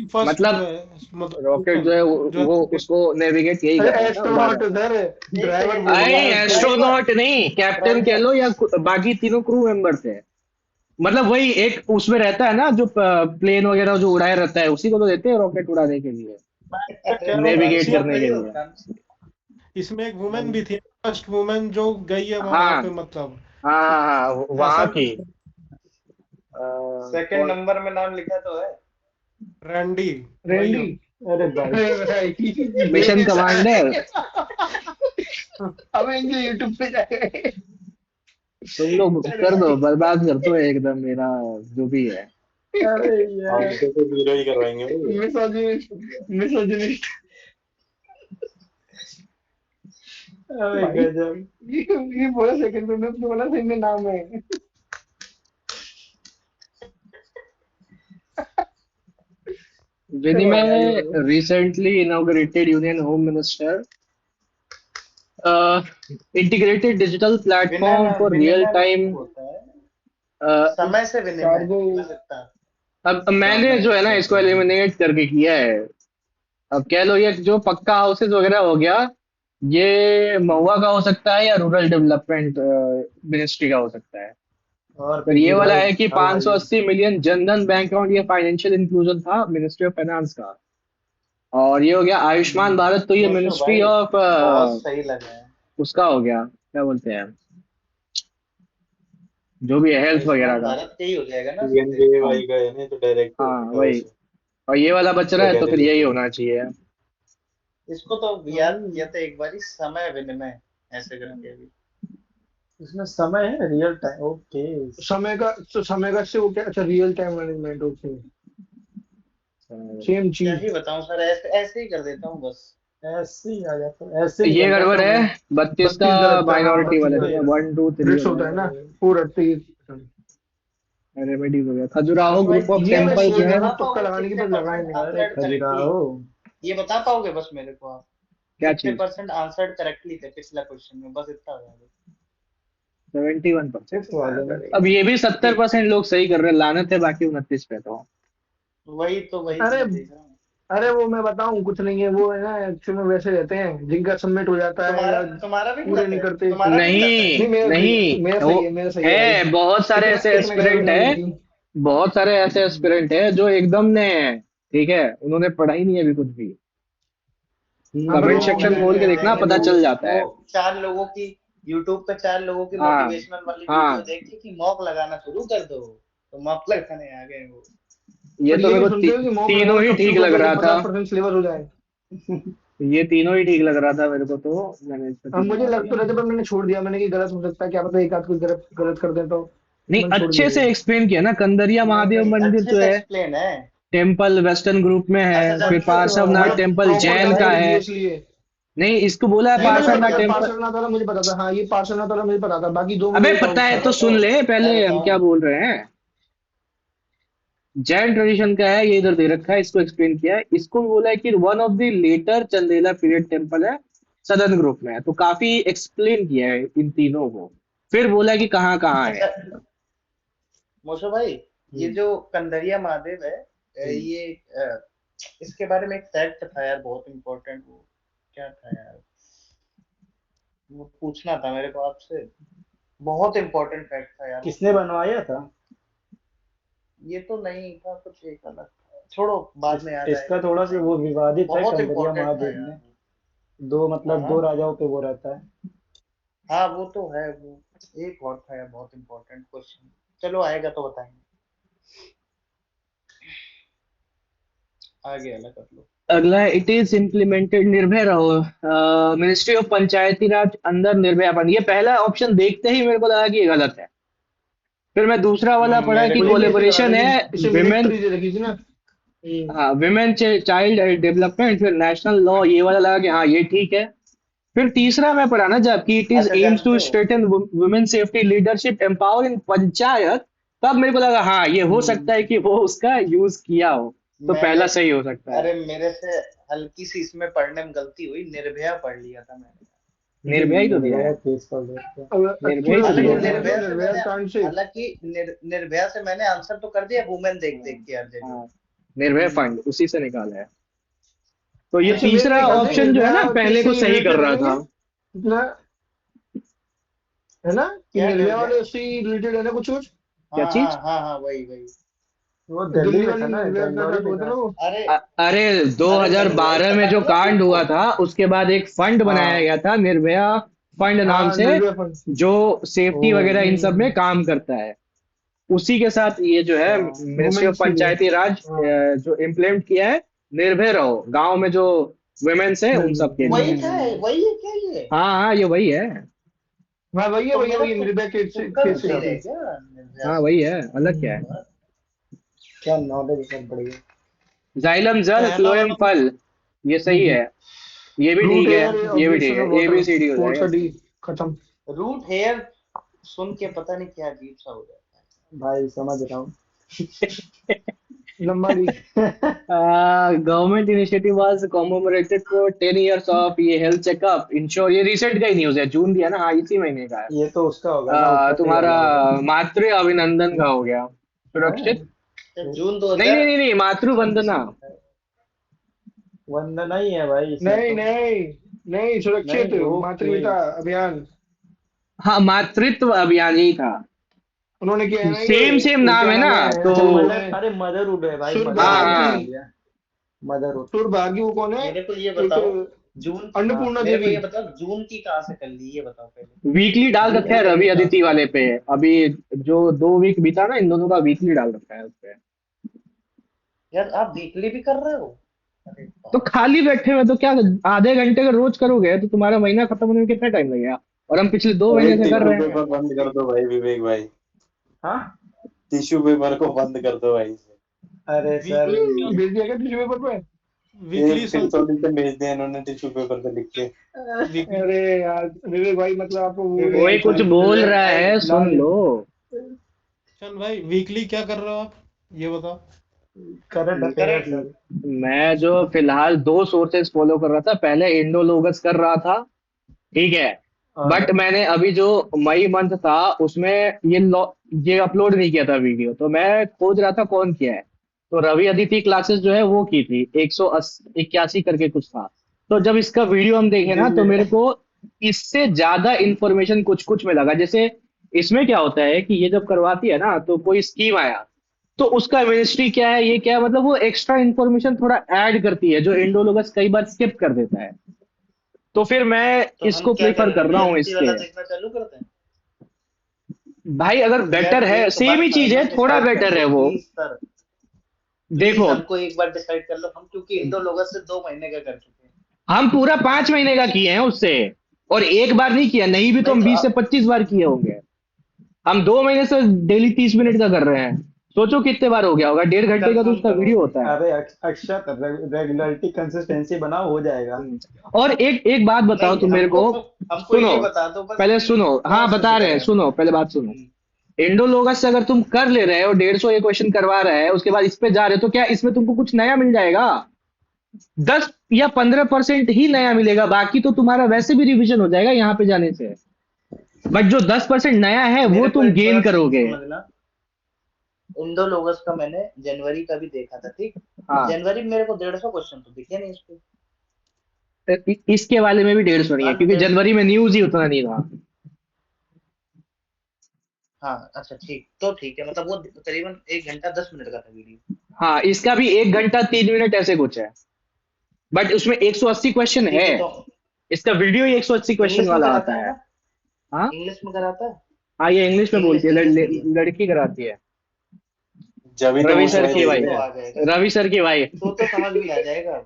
फर्स्ट जो मतलब है, मतलब रॉकेट जो ह्यूमन है जो वो उसको नेविगेट यही अरे कर रहा है ना, उड़ा रहा एस्ट्रोनॉट सर, एक ड्राइवर सेकंड, बोल है। दिया नहीं, आपने। ड्राइवर, एस्ट्रोनॉट नहीं, कैप्टन कह ड्राइवर। लो या बाकी तीनों क्रू मेंबर थे। मतलब वही एक उसमें रहता है ना, जो प्लेन वगैरह जो उड़ाया रहता है, उसी को तो देते हैं रॉकेट उड़ाने के लिए, मैं अरे कह रहा हूँ कि नेविगेट इसमें ट्रांसपोर्ट करने नहीं के लिए। होता। इसमें एक हाँ वुमेन भी जी। थी, फर्स्ट वुमेन जो गई है वहां हाँ पे, मतलब हाँ हाँ हाँ, ऐसा वहां भी थी। है। सेकंड कौन? नंबर में नाम लिखा तो है। रैंडी, वही रैंडी। हो। अरे भाई, अरे भाई, ये मिशन भी सर। कमांडर। अब इनके यूट्यूब पे जाए। तुम लोग अरे कर दो, भाई, बर्बाद कर दो एकदम मेरा जो भी है। अरे यार, हमसे तो जीरो ही करवाएंगे वो। मिसोजिनिस्ट, मिसोजिनिस्ट अरे भाई। गजब। ये बोला सेकंड पे, मैं बोला सही में नाम है। चलो आ जाइए विनिमय भाई। recently inaugurated Union Home Minister integrated digital platform for real विनिमय time। होता है, uh, समय से विनिमय कार्गो। मुझे लगता है। अब मैंने समय जो है ना से इसको विनिमय। एलिमिनेट करके किया है। अब कह लो ये जो पक्का हाउसेस वगैरह हो गया, ये महुआ का हो सकता है या रूरल डेवलपमेंट मिनिस्ट्री का हो सकता है। और फिर ये पीजी वाला भाई, है कि हाँ भाई। 580 मिलियन जनधन बैंक अकाउंट, ये फाइनेंशियल इंक्लूजन था मिनिस्ट्री ऑफ फाइनेंस का। और ये हो गया आयुष्मान भारत, तो ये मोशो मिनिस्ट्री भाई, ऑफ बहुत सही लगा है। उसका हो गया, क्या बोलते हैं, जो भी है हेल्थ वगैरह आयुष्मान का। भारत के ही हो जाएगा ना सीधे। हाँ पीएमजेएवाई का है ना, तो डायरेक्ट हाँ उठा वही। उसे। और ये वाला बच रहा क्या है तो कहते फिर हैं यही उसको? होना चाहिए। इसको तो याद किया था एक बार, समय विनिमय ऐसे करके अभी। इसमें समय है, रियल टाइम, ओके। समय का, तो समय का से वो क्या, अच्छा real time management, okay, same क्या चीज। ही बताऊं सर, ऐसे ऐसे ही कर देता हूँ बस। ऐसे ही आ जाता है, ऐसे ये निकल गड़बड़ जाता है, वो। 32 का 32 गलत था, हाँ माइनॉरिटी 32 वाले गलत थे, था। 1 2 3 ब्रिट्स हो होता है ना, जाएगा। 438। रेमेडी हो गया, खजुराहो मोशो भाई, ग्रुप ऑफ तीनों ये में मैं टेम्पल्स ये सोच है। रहा था बता तुक्का पाओगे लगाने की, कितने पर लगाया परसेंट नहीं। अरे आंसर्ड करेक्टली? खजुराहो। ये बता पाओगे बस मेरे को आप, क्या कितने चीज? परसेंट आंसर्ड करेक्टली थे पिछला क्वेश्चन में, बस इतना हो जाएगा। 71%। फिफ्थ वाले में। अब ये भी सत्तर ठीक, परसेंट लोग सही कर रहे हैं, लानत है बाकी 29 पे तो। वही तो अरे, मैं देख रहा हूँ। अरे वो मैं बताऊं, कुछ नहीं है, वो है ना एक्चुअली में वैसे रहते हैं जिनका सबमिट हो जाता है तुम्हारा या तुम्हारा भी पूरे गलत नहीं है, करते। तुम्हारा भी गलत है। नहीं नहीं मेरा सही है, नहीं, मेरा वो सही है, मेरा सही है भाई। है बहुत सारे इतना ऐसे इतना गलत एस्पिरेंट नहीं है, होती। बहुत सारे ऐसे एस्पिरेंट है जो एकदम ने हैं, ठीक है, उन्होंने पढ़ा ही नहीं है अभी कुछ भी। हाँ बट कमेंट वो वो सेक्शन क्या खोल के कहते देखना, हैं, पता वो चल जाता वो है। चार लोगों की, यूट्यूब पे चार लोगों की हाँ मोटिवेशनल वाली वीडियो हाँ, देखी कि मॉक लगाना शुरू कर दो, तो मॉक लगाने आ गए वो। ये पर तो ये मेरे नहीं को सुनते हो कि मॉक तीनों लगाओ ही तब ठीक शुरू कर लग दो रहा जब था। 50% सिलेबस हो जाए। ये तीनों ही ठीक लग रहा था मेरे को, तो मैंने इस पे अब टिक मुझे मार लग दिया। तो रहा था, पर मैंने छोड़ दिया, मैंने कि गलत हो सकता है, क्या पता एक आध कुछ गलत गलत कर दे, तो नहीं, मैंने छोड़ दिया अच्छे से ये। एक्सप्लेन किया ना, कंदरिया नहीं महादेव नहीं, मंदिर अच्छे जो से है, एक्सप्लेन है। टेम्पल वेस्टर्न ग्रुप में अच्छा है, फिर जानते हो, पार्श्वनाथ मतलब टेम्पल प्रॉपर जैन का गाइड है। दिए इसलिए। नहीं, इसको बोला है ये नहीं मुझे मैं पता पार्श्वनाथ था, बताता टेम्पल। पार्षद वाला मुझे पता था, हाँ ये पार्षद वाला मुझे पता था, बाकी दो अबे मुझे पता डाउट है था। तो सुन ले, मैं पहले हम क्या बताऊं, बोल रहे हैं। जैन ट्रेडिशन का है, ये इधर दे रखा है, इसको एक्सप्लेन किया है। इसको भी बोला है कि one of the later Chandela period temple है, सदर्न ग्रुप में है, तो काफी एक्सप्लेन किया है इन तीनों को। फिर बोला कि कहाँ कहाँ है। अच्छा मोशो भाई, ये हम्म, जो कंदरिया महादेव है, हम्म। ये इसके बारे में एक फैक्ट था यार, बहुत इम्पोर्टेंट, वो क्या था यार, वो पूछना था मेरे को आपसे, बहुत इम्पोर्टेंट फैक्ट था यार वो किसने क्या। बनवाया था? ये तो नहीं था, कुछ एक अलग था, छोड़ो बाद में याद इसका आएगा तो थोड़ा सा वो बताएंगे। विवादित है, बहुत कंदरिया इम्पोर्टेंट था महादेव यार में। वो। दो हाँ मतलब हाँ, दो राजाओं पे वो रहता है। हाँ वो तो है वो। एक और था यार बहुत इम्पोर्टेंट क्वेश्चन, चलो आएगा तो बताएंगे। आगे अलग कर लो। अगला है, इट इज इम्प्लीमेंटेड, निर्भय रहो, मिनिस्ट्री ऑफ पंचायती राज अंदर निर्भयापन। ये पहला ऑप्शन देखते ही मेरे को लगा कि ये गलत है। फिर मैं दूसरा वाला पढ़ा मेरे कि मुझे को भी भी। ऐसे लगा था कोलेबोरेशन कि है इसे विमेन, मिनिस्ट्री दे रखी थी ना। हाँ विमेन चाइल्ड डेवलपमेंट, फिर नेशनल लॉ, ये वाला लगा कि हाँ ये ठीक है। फिर तीसरा मैं पढ़ा ना जब कि इट इज अच्छा एम्स जानते टू हो, strengthen women safety leadership empower in panchayat, तब मेरे को लगा हाँ ये हो सकता है कि वो उसका यूज किया हो। तो मैंने पहला सही हो सकता है। अरे मेरे से हल्की सी इसमें पढ़ने में गलती हुई, निर्भया पढ़ लिया था मैंने। निर्भया ही तो दिया है। केस कर देते हैं। अब निर्भया ही तो एक्चुअली दिया देखो है। ना निर्भया कांड से निर्भया से मैंने आंसर तो कर दिया वुमेन देख देख के हर जगह। हाँ, निर्भया फंड उसी से निकाला है। तो ये अच्छा मेरे तीसरा ख्याल से ऑप्शन जो है ना निर्भया पहले केस को से सही कर रिलेटेड है रहा ना था। ये इतना, है ना कि क्या निर्भया निर्भया? वाले उससे रिलेटेड है ना कुछ कुछ। क्या हाँ चीज? हाँ हाँ हाँ, वही वही। वो दिल्ली दिल्ली में वाली था ना, निर्भया का बेंगलोर कांड में हुआ था था। ना वो। अरे अरे अरे मैंने वही 2012 में पता जो करा कांड हुआ तुमको। था उसके बाद एक फंड बनाया हाँ गया था निर्भया फंड नाम हाँ से, निर्भया फंड। जो सेफ्टी वगैरह इन सब में हम्म, काम करता है। उसी के साथ ये जो है अच्छा मिनिस्ट्री ऑफ वुमेन्स के लिए। पंचायती राज हाँ जो इम्प्लीमेंट किया है, निर्भय रहो गांव में जो वुमेन्स है उन सब के लिए। वही था, वही है क्या ये? हाँ हाँ, ये वही है। हाँ तो वही मेरा है निर्भया तुक्का केस तो से सही रह रिलेटेड। गया निर्भया हाँ से। वही है, अलग क्या है। वाह, क्या नॉलेज है बढ़िया। जाइलम जल पहला फ्लोएम वाला फल, ये सही है। ये भी रूट ठीक है, एयर ये भी ठीक ऑब्जेक्शन है, of a water B C D हो कोर्ट जाएगा का डी इसका। खत्म। रूट हेयर सुन के पता नहीं क्या अजीब सा हो जाता है। भाई समझ रहा हूँ। लंबा D. Government initiative was commemorated for 10 years of ये हेल्थ चेकअप इंश्योर, ये रिसेंट का ही न्यूज़ है, जून दिया ना, हाँ इसी महीने का है। ये तो उसका होगा ना, उत्पत्ति तुम्हारा वाला होगा। मातृ अभिनंदन का हो गया सुरक्षित। हैं? जून नहीं नहीं नहीं नहीं, मातृ 2026 वंदना। में बताया। वंदना ही है भाई इसमें नहीं तो। नहीं नहीं, सुरक्षित नहीं ओके। मातृत्व अभियान हाँ, मातृत्व अभियान ही था। उन्होंने किया है ना सेम ये, सेम वो नाम क्या है नाम ना, है तो अच्छा जो मदर, अरे मदरहुड है भाई, हाँ मदरहुड सुरभागी। बना हाँ। दिया। मदरहुड। सुरभागी वो कौन है? मेरे को ये एक बताओ, जून हाँ अन्नपूर्णा मेरे को देवी। ये बताओ जून की कहाँ से कर ली, ये बताओ पहले। वीकली डाल जून रखा की है रवि तारीख कहाँ से अदिति कर वाले ली? पे। अभी जो 2 वीक बीता ना, इन दोनों का वीकली डाल रखा है उस पे। यार आप वीकली भी कर रहे हो? अरे तो बाप रे। खाली बैठे हुए तो क्या, आधे घंटे का रोज करोगे तो तुम्हारा महीना खत्म होने में कितना टाइम लगेगा, और हम पिछले 2 महीने भाई से कर टिश्यू रहे हैं। पेपर बंद कर दो भाई, विवेक भाई। हाँ। टिश्यू पेपर को बंद कर दो भाई। अरे सर वीकली भेज दिया क्या टिश्यू पेपर पे? वीकली एक फिर सॉल्यूशन भेज दिया इन्होंने टिश्यू पेपर पे लिख के। वीकली अरे यार विवेक भाई, मतलब आपको वो कोई विवेक कुछ भाई, बोल विवेक रहा भाई है, सुन लाल लो। चल भाई, वीकली क्या कर रहे हो आप, ये बताओ। Current affair current sir. मैं जो फिलहाल 2 सोर्सेज फॉलो कर रहा था, पहले इंडोलोगस कर रहा था, ठीक है। और बट मैंने अभी जो मई मंथ था उसमें ये अपलोड नहीं किया था वीडियो, तो मैं खोज रहा था कौन किया है। तो रवि अदिति क्लासेस जो है वो की थी, 181 करके कुछ था। तो जब इसका वीडियो हम देखे ना, तो दिल्ली। मेरे को इससे ज्यादा इंफॉर्मेशन कुछ कुछ में लगा। जैसे इसमें क्या होता है कि ये जब करवाती है ना, तो कोई स्कीम आया तो उसका मिनिस्ट्री क्या है, ये क्या है, मतलब वो एक्स्ट्रा इन्फॉर्मेशन थोड़ा ऐड करती है, जो इंडोलोगस कई बार स्किप कर देता है। तो फिर मैं तो हम इसको क्या प्रेफर करें, कर रवि रहा हूँ अदिति वाला इसके। देखना चालू करते हैं? भाई अगर यार बेटर है, एक सेम बार ही चीज है, फाइनल थोड़ा डिसाइड कर बेटर लो है वो। Please sir. प्लीज देखो, हमको एक बार डिसाइड कर लो, हम क्योंकि इंडो लोगों से 2 महीने का कर चुके हैं। हम पूरा 5 महीने का किए हैं उससे, और एक बार नहीं किया, नहीं भी तो नहीं हम तो 20 से 25 बार किए होंगे। हम 2 महीने से डेली 30 मिनट का कर रहे हैं। सोचो कितने बार हो गया होगा, 1.5 घंटे का तो कंफर्म उसका करो वीडियो अभी। होता है। अरे अक्षत, रेगुलरिटी कंसिस्टेंसी बनाओ, हो जाएगा। और एक एक बात बताओ नहीं तुम मेरे हमको को। हमको सुनो, ये बता दो बस पहले कि सुनो, हाँ कौन से बता से रहे हैं, करें हम। सुनो पहले बात सुनो। इंडोलोगस से अगर तुम कर ले रहे हो, 150 ये क्वेश्चन करवा रहा है, उसके बाद इस पे जा रहे हो, तो क्या इसमें तुमको कुछ नया मिल जाएगा? 10 या 15% ही नया मिलेगा, बाकी तो तुम्हारा वैसे भी रिवीजन हो जाएगा यहाँ पे जाने से। बट जो 10% नया है वो मेरे को तुम एक गेन बात करोगे। समझना, इंडो लोगस का मैंने जनवरी का भी देखा था, ठीक। हाँ, जनवरी में मेरे को 150 क्वेश्चन तो दिखे नहीं इसको। इसके वाले में भी 150 नहीं है, मान लो क्योंकि 150। जनवरी में न्यूज ही उतना नहीं था। हाँ अच्छा ठीक, तो ठीक है, मतलब वो करीबन 1 घंटा 10 मिनट का था वीडियो। हाँ, इसका भी 1 घंटा 3 मिनट ऐसे कुछ है, बट उसमें 180 क्वेश्चन ठीक है। है तो इसका वीडियो ही 180 क्वेश्चन इंग्लिश में वाला कराता आता है है। ना? हाँ इंग्लिश में कराता है? हाँ, ये इंग्लिश में बोलती इंग्लिश है, इंग्लिश मीडियम। लड़की कराती है। जब ही तो रवि वो सर सुनाई की दे भाई, रही तो है। आ जाएगा, रवि सर की भाई। तो समझ भी आ जाएगा।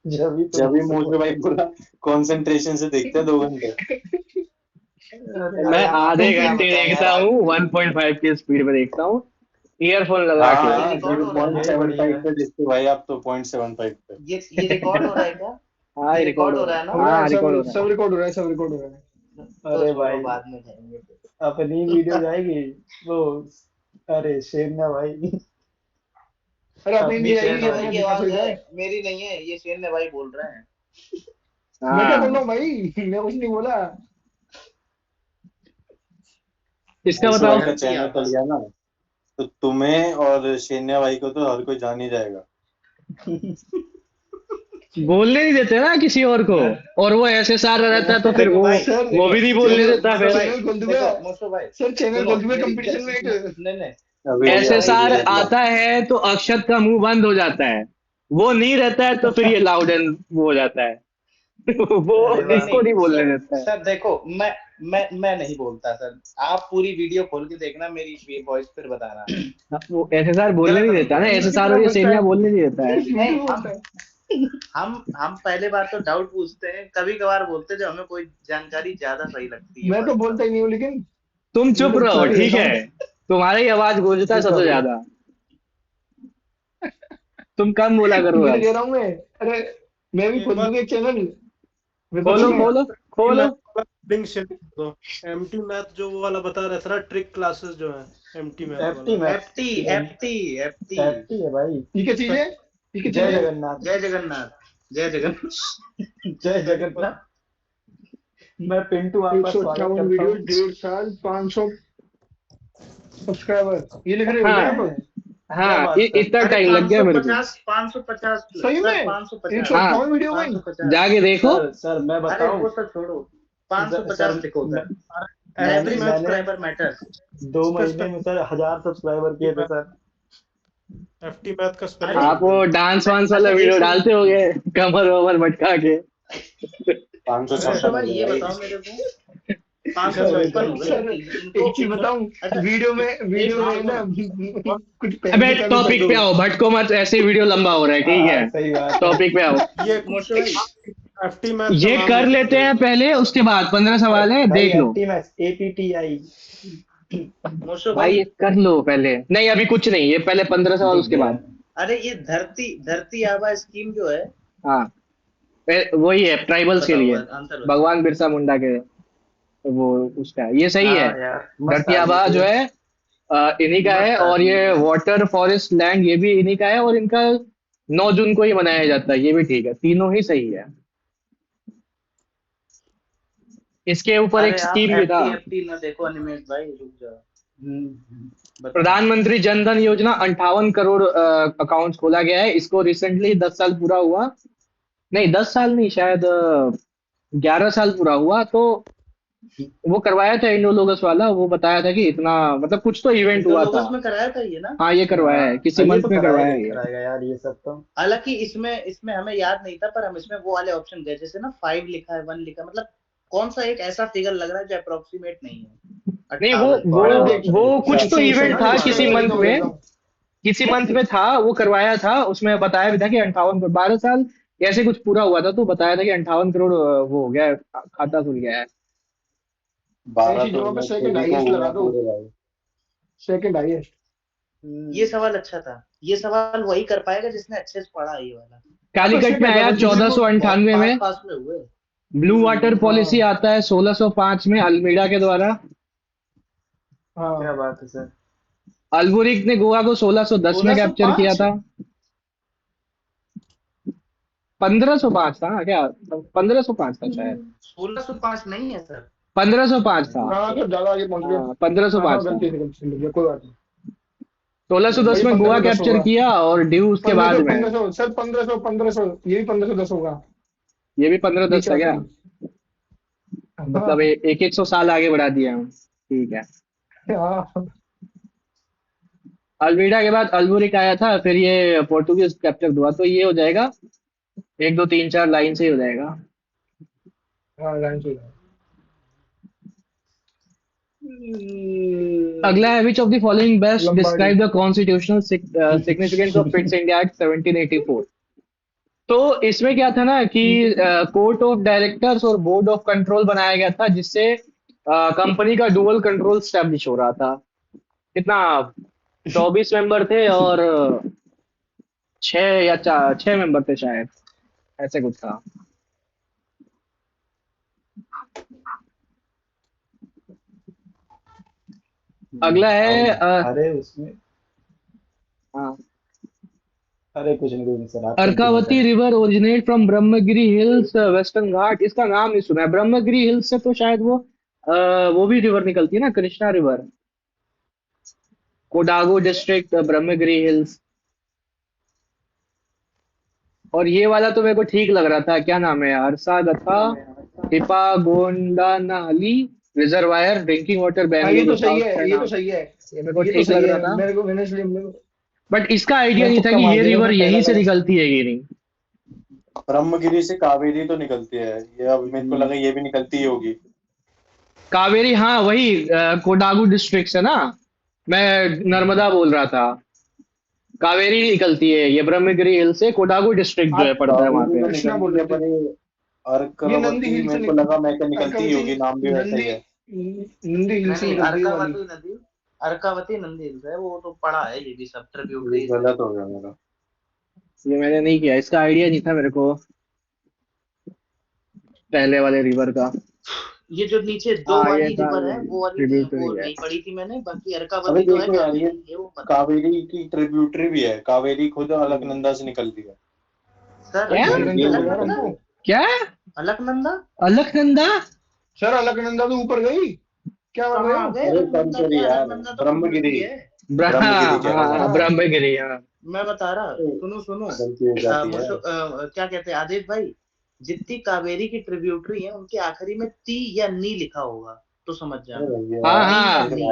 जब ही तो जब ही मुझसे मुंह पे भाई पूछो। पूरा कंसंट्रेशन से देखते हैं 2 घंटे। अरे मैं हम आधे आपको क्या घंटे बताएं यार देखता हूँ, 1.5 की स्पीड में देखता हूँ, ईयरफोन लगा हाँ के। ये हाँ, रिकॉर्ड हो रहा है पॉइंट ना? यही सेवन बढ़िया फाइव है। पे देखते भाई, आप तो 0.75 पे। ये रिकॉर्ड हो रहा है क्या? हाँ, ये रिकॉर्ड रिकॉर्ड हो हो रहा रहा है, है ना? हो रहा है, हाँ रिकॉर्ड हो सब रहा है। सब रिकॉर्ड हो रहा है, सब रिकॉर्ड हो रहा है। तो अरे छोड़ो, भाई बाद में जाएंगे फिर। अपनी वीडियो जाएगी वो। अरे शेम ना भाई। अरे अपनी अपनी इंडिया आई चैन है, भाई अपना की दिखा आवाज सकता है, है। मेरी नहीं है, ये सैन्य भाई बोल रहे हैं। मैं क्या बोल हाँ, रहा हूँ भाई, मैं कुछ नहीं बोला। इसका ऐसे बताओ। भाई का धरती चैनल आबा। चल गया ना, तो तुम्हें और शेन्या भाई को तो हर कोई जान ही जाएगा। बोलने नहीं देते ना किसी और को, धर और वो ऐसे सारा रहता है तो फिर देखो वो भाई, सर वो देखो भी नहीं बोलने मोशो देता मोशो फिर। भाई, चैनल खोल दूंगा। देखो मोशो भाई, सर चैनल सुनो खोल दूंगा मेरी कंपटीशन में एक। नहीं नहीं, अभी ऐसे मोशो अभी भाई सार देख लो। आता है तो अक्षत का मुंह बंद हो जाता है, वो नहीं रहता है तो फिर ये लाउड एंड वो हो जाता है। वो अरे नहीं वाह। इसको नहीं नहीं बोलने सर, देता है। सर देखो मैं नहीं बोलता सर। आप पूरी वीडियो खोल के देखना मेरी वॉइस, फिर बताना। हाँ, वो ऐसे सार बोलने गलत नहीं नहीं देता ना, बोलता। ऐसे झूठ सार कितना और ये बोलता सेनिया है, बोलने नहीं देता है। सर झूठ नहीं, भी बोलता है। हम पहले बार तो डाउट पूछते हैं, कभी कभार बोलते हैं जब हमें कोई जानकारी ज्यादा सही लगती है, मैं तो बस तब। बोलता ही नहीं हूँ, लेकिन तुम मैं चुप तो रहो, चुप ही ठीक रहता है। हूँ। तुम्हारा ही आवाज गूंजता है चुप सबसे रहो। ज्यादा। तुम कम बोला करो मैं तो अब। कह रहा हूँ मैं। अरे मैं भी एक खोल बार दूंगा एक चैनल, मैं खोलो बताऊंगा। खोलो एमटी खोलो। मैथ वाला लिंक शेयर कर दो। एमटी मैथ जो वो वाला बता रहा था ना, ट्रिक क्लासेस जो है एमटी मैथ एफटी वाला। Math. FT FT FT. FT है भाई। ये क्या चीज उसका है, ये क्या चीज जय है? जगन्नाथ। जय जगन्नाथ, जय जगन्नाथ। जय जगन्नाथ। मैं पिंटू एक आपका सौ स्वागत अट्ठावन करता वीडियो, हूँ। 1.5 साल, 500 सब्सक्राइबर, ये लिख रहे हो क्या हैं? आप? क्या हाँ, बात सर। इतना अरे टाइम लग गया मेरे को। 550 सही सर, में 100 550, हाँ, अट्ठावन वीडियो भाई। 550। जाके देखो। सर मैं अरे बताऊं। वो सब छोड़ो, 550 सर लिखो मैं, उधर। एफटी एवरी मैंने मैथ सब्सक्राइबर मैटर्स। 2 महीने में सर 1000 सब्सक्राइबर किए थे सर। एफटी मैथ का अरे स्पेलिंग आप लिख वो दो। डांस मैं, वांस अच्छा वाला एक वीडियो सेकंड, डालते होगे, कमर वमर मटका के। 556 मोशो हो भाई गया ये भाई। बताओ मेरे को, अरे 556 भाई हो गए, सर इनको एक चीज इनको बताऊं, अच्छा एक वीडियो मिनट में रुको ना ना। कुछ पहन अबे दिखा भी टॉपिक सकते पे हो। आओ, भटको मत, ऐसे वीडियो लंबा हो रहा है, ठीक है। हाँ सही बात है। टॉपिक पे आओ। ये मोशो भाई, एफटी मैथ का ये नाम कर लिख लेते दो एक हैं बार। पहले, उसके बाद 15 सवाल है, भाई देख लो। FT math APTI। मोशो भाई भाई, ये कर लो पहले, नहीं अभी कुछ नहीं, ये पहले 15 सवाल दिख उसके गया। बाद। अरे ये धरती धरती आबा स्कीम जो है, हाँ, वही है ट्राइबल्स के बताओ लिए, आंसर बताओ। भगवान बिरसा मुंडा के, वो उसका ये सही है। हाँ यार, मस्त धरती आदमी आबा थे, जो है इन्हीं का है, मस्त और आदमी ये थे। वाटर फॉरेस्ट लैंड ये भी इन्हीं का है, और इनका 9 जून को ही मनाया जाता है, ये भी ठीक है, तीनों ही सही है। इसके ऊपर एक अरे आप स्कीम भी था, एफटी एफटी ना देखो अनिमेश भाई, रुक जाओ। बताओ। प्रधानमंत्री जन धन योजना 58 करोड़ अकाउंट खोला गया है, इसको रिसेंटली 10 साल पूरा हुआ। नहीं 10 साल नहीं, शायद 11 साल पूरा हुआ, तो वो करवाया था इंडोलोगस वाला, वो बताया था कि इतना मतलब कुछ तो इवेंट हुआ था। इंडोलोगस में कराया था ये ना। हाँ ये करवाया है, किसी ये मंथ तो में करवाया है ये। कराएगा यार ये सब तो। हालांकि इसमें इसमें हमें याद नहीं था, पर हम इसमें वो वाले ऑप्शन गए, जैसे ना 5 लिखा है, 1 लिखा है, मतलब कौन सा एक ऐसा फिगर लग रहा है जो अप्रोक्सीमेट नहीं है। नहीं वो 58 वो अरे वाला देख, ऑप्शन वो लिखा कुछ है। तो सुनो सुनो इवेंट ना, था देख किसी मैं मंथ देता हूँ, में, किसी मंथ में था, वो करवाया था, उसमें बताया भी था कि 58 करोड़, 12 साल ऐसे कुछ पूरा हुआ था, तो बताया था कि 58 करोड़ वो हो गया है, खाता खुल गया है। बारह ऐसी करोड़ जगह पे में सेकंड केवी को हाईएस्ट हुए लगा हैं दो, पूरे भाई। Second highest. ये सवाल अच्छा था, ये सवाल वही कर पाएगा जिसने अच्छे से पढ़ा है ये वाला। हाँ तो कालीकट में सेकंड आया मतलब जिसने चौदह को, सौ बहुत अंठानवे पास में पास में हुए। ब्लू वाटर पॉलिसी हाँ आता है 1605 में अल्मीडा के द्वारा। क्या हाँ बात है सर। अल्बुरिक ने गोवा को 1610 में कैप्चर किया 1605। था। 1505 था क्या, 1505 था शायद, 1605 नहीं है सर। 1505 था। हाँ, तो ज्यादा आगे पहुंच गए। हाँ 1505 हाँ था। गलती से लिख दिया, कोई बात नहीं। 1610 भाई में गोवा 1510 कैप्चर होगा, किया, और ड्यू उसके पंद्रह बाद सौ में। 1500 सर, 1500 ये भी 1510 होगा, ये भी 1510 बीच था वाला क्या, भी। मतलब हाँ एक एक 100 साल आगे बढ़ा दिया हम, ठीक है। हाँ। अल्मीडा के बाद अल्बुरिक आया था, फिर ये पोर्टुगीज कैप्चर हुआ, तो ये हो जाएगा 1 2 3 4 लाइन से ही हो जाएगा। हाँ लाइन से। अगला है which of the following best Lambadi. Describe the constitutional significance of fits India act 1784। तो इसमें क्या था ना कि कोर्ट ऑफ डायरेक्टर्स और बोर्ड ऑफ कंट्रोल बनाया गया था, जिससे कंपनी का डुअल कंट्रोल स्टैब्लिश हो रहा था। कितना, 24 मेंबर थे, और 6 मेंबर थे शायद, ऐसे कुछ था। अगला है अरे उसमें हाँ, अरे कुछ नहीं सर, आप कंटिन्यू अर्कावती करें। River originate from Brahmagiri hills Western Ghat. इसका नाम नहीं सुना है। ब्रह्मगिरी हिल्स से तो शायद वो भी रिवर निकलती है ना, Krishna river. Kodagu district, Brahmagiri hills. और ये वाला तो मेरे को ठीक लग रहा था। क्या नाम है यार, सागथा हिपागोंडानाली रिजर्वायर ड्रिंकिंग वाटर हाँ ये बेंगलुरु तो सही साउथ है, ये चाइना। तो सही है, ये मेरे को ये तो ठीक सही लग रहा है। था, मेरे को मैंने इसलिए बट इसका आइडिया मैं नहीं था तुक्का कि मार ये दिया था, रिवर पहला यहीं से लगा। निकलती है कि नहीं। ब्रह्मगिरी से कावेरी तो निकलती है, ये अब मेरे को लगा ये भी निकलती ही होगी। कावेरी, हाँ वही कोडागू डिस्ट्रिक्ट से ना। मैं नर्मदा बोल रहा था। कावेरी निकलती है ये ब्रह्मगिरी हिल से। कोडागू डिस्ट्रिक्ट जो है आप पड़ता है वहां कावेरी पे। तो कृष्णा बोल निकलती है, रहे थे। पर ये ये नंदी अर्कवती हिल से मेरे को लगा मैं क्या निकलती ही अर्कावती होगी, नाम भी वैसा ही नंदी है। नंदी हिल से नहीं, निकलती है ये वाली। अर्कावती नदी, अर्कावती नंदी हिल्स है, वो तो पड़ा है, ये भी सब ये ट्रिब्यूटरीज है। गलत हो गया मेरा। ये मैंने नहीं किया, इसका आइडिया नहीं था मेरे को पहले वाले रिवर का। ये जो नीचे दो हाँ ये वाली था, रिवर है वो वाली नहीं, वो ट्रिब्यूटरी है। नहीं पढ़ी थी मैंने। बाकी अबे अर्कावती तो है, देखो यार, ये कावेरी है, वो पता है। कावेरी की ट्रिब्यूटरी भी है। कावेरी खुद अलकनंदा से निकलती है। सर क्या सही ढंग ये से नहीं बोलो यार अलकनंदा, हमको। निकलती। क्या अलकनंदा अलकनंदा? सर अलकनंदा तो ऊपर गई, क्या कर रहे कहाँ हो? गए? अरे कम अलकनंदा सॉरी क्या, यार, अलकनंदा तो ब्रह्मगिरी, कम्युनिटी है। ब्रह्मगिरी कह रहा हूँ मैं। हाँ, हाँ ब्रह्मगिरी, हाँ। मैं बता रहा, सुनो सुनो, गलती हो जाती है। क्या कहते हैं आदित्य भाई, जितनी कावेरी की ट्रिब्यूटरी है उनके आखिरी में ती या नी लिखा होगा, तो समझ अरे जाना। भैया, हाँ ती या हाँ, अरे नी।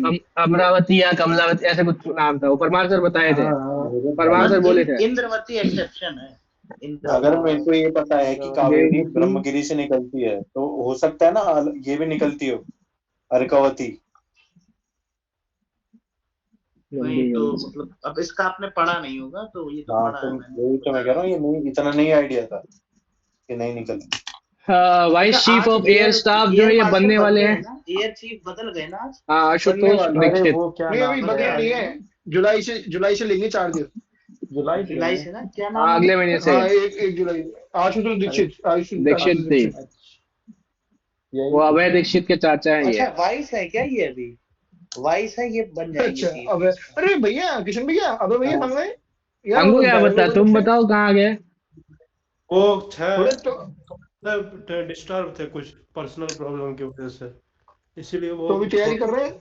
भाई, अमरावती या कमलावती ऐसे कुछ नाम था। वो परमार सर बताए थे। हाँ मेरे परमार भाई, सर बोले थे। इंद्रवती एक्सेप्शन है, अगर मेरे इंद्रवती। को ये पता है कि कावेरी देवभूति ब्रह्मगिरी से निकलती है, तो हो सकता है ना ये भी निकलती हो, अर्कावती। नंदी नहीं तो हिल्स। मतलब अब इसका आपने पढ़ा नहीं होगा, तो ये तो हाँ, पढ़ा तो है मैंने, वही तो बता मैं कह रहा रहा हूँ, हूँ। ये नहीं, इतना नहीं आइडिया था कि नहीं निकलती। अच्छा, वाइस चीफ आज ऑफ एयर स्टाफ जो एयर है ये मार्शल बनने वाले बदले हैं हैं। ना, एयर चीफ बदल गए ना आज। हाँ, बनने आशुतोष वाले हैं। अरे दीक्षित। वो क्या नहीं अभी नाम था बनने बदले यार, नहीं वाले है, हैं ना, जुलाई से लेंगे 4 दिन। जुलाई से जुलाई लेंगे। से ना, क्या नाम हाँ, है अगले महीने उनका? से। हाँ 1 जुलाई। आशुतोष अरे दीक्षित, आशुतोष दीक्षित थी। दीक्षित। अच्छा, वो यही कुछ अभय है। दीक्षित के चाचा हैं अच्छा ये। वाइस है क्या ये अभी? वाइस है, ये बन जाएंगे अच्छा चीफ अब, इसका। अरे भैया किशन भैया, अबे भैया हाँ, हमें यार हमको वो क्या गायब हो पता, गए तब तुम से बताओ कहाँ गए। वो छह थोड़े तो। डिस्टर्ब थे कुछ पर्सनल प्रॉब्लम की वजह से, इसीलिए वो तो अभी तैयारी कर रहे हैं,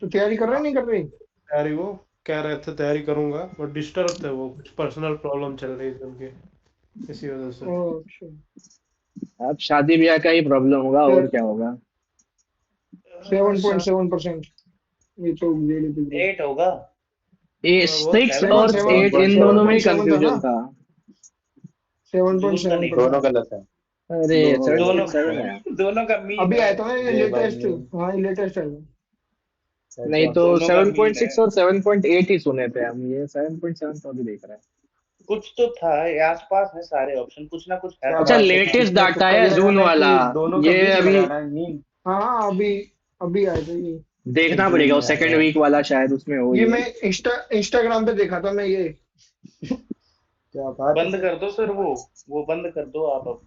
तो तैयारी कर रहे हैं नहीं कर रहे? तैयारी, वो कह रहे थे तैयारी करूंगा, और डिस्टर्ब थे, वो कुछ पर्सनल प्रॉब्लम चल रही थी उनकी, इसी वजह से। अच्छा। अब शादी ब्याह का ही प्रॉब्लम होगा, और क्या होगा। 7.7%। ये तो really big है। 8 होगा। ए बहुत 6 नहीं और 8 इन दोनों में 7.7 था ना, कंफ्यूजन था। 7.7 जून का नहीं था, दोनों परसेंट गलत है। अरे दोनों गलत दोनों 7.7 है। दोनों का मीन अभी है, आया था ना ये है। ये भाई लेटेस्ट। नहीं, हाँ ये लेटेस्ट है। नहीं तो दोनों का मीन है। 7.6 और 7.8 ही सुने थे हम। ये 7.7 तो अभी देख रहे हैं। कुछ तो था, ये आसपास है सारे ऑप्शन, कुछ ना कुछ है क्या अच्छा, पता बात नहीं है, कहाँ। लेटेस्ट किसने डाटा तुक्का है दिया था जून ना वाला। कि दोनों का ये बीच अभी लगाना है, मीन। हाँ अभी अभी आया था ये। देखना जून पड़ेगा, वो में आया सेकंड था। वीक वाला शायद उसमें हो ये ये। मैं इंस्टाग्राम पे देखा था मैं ये। क्या बात है बंद सर। कर दो सर, वो बंद कर दो आप अब।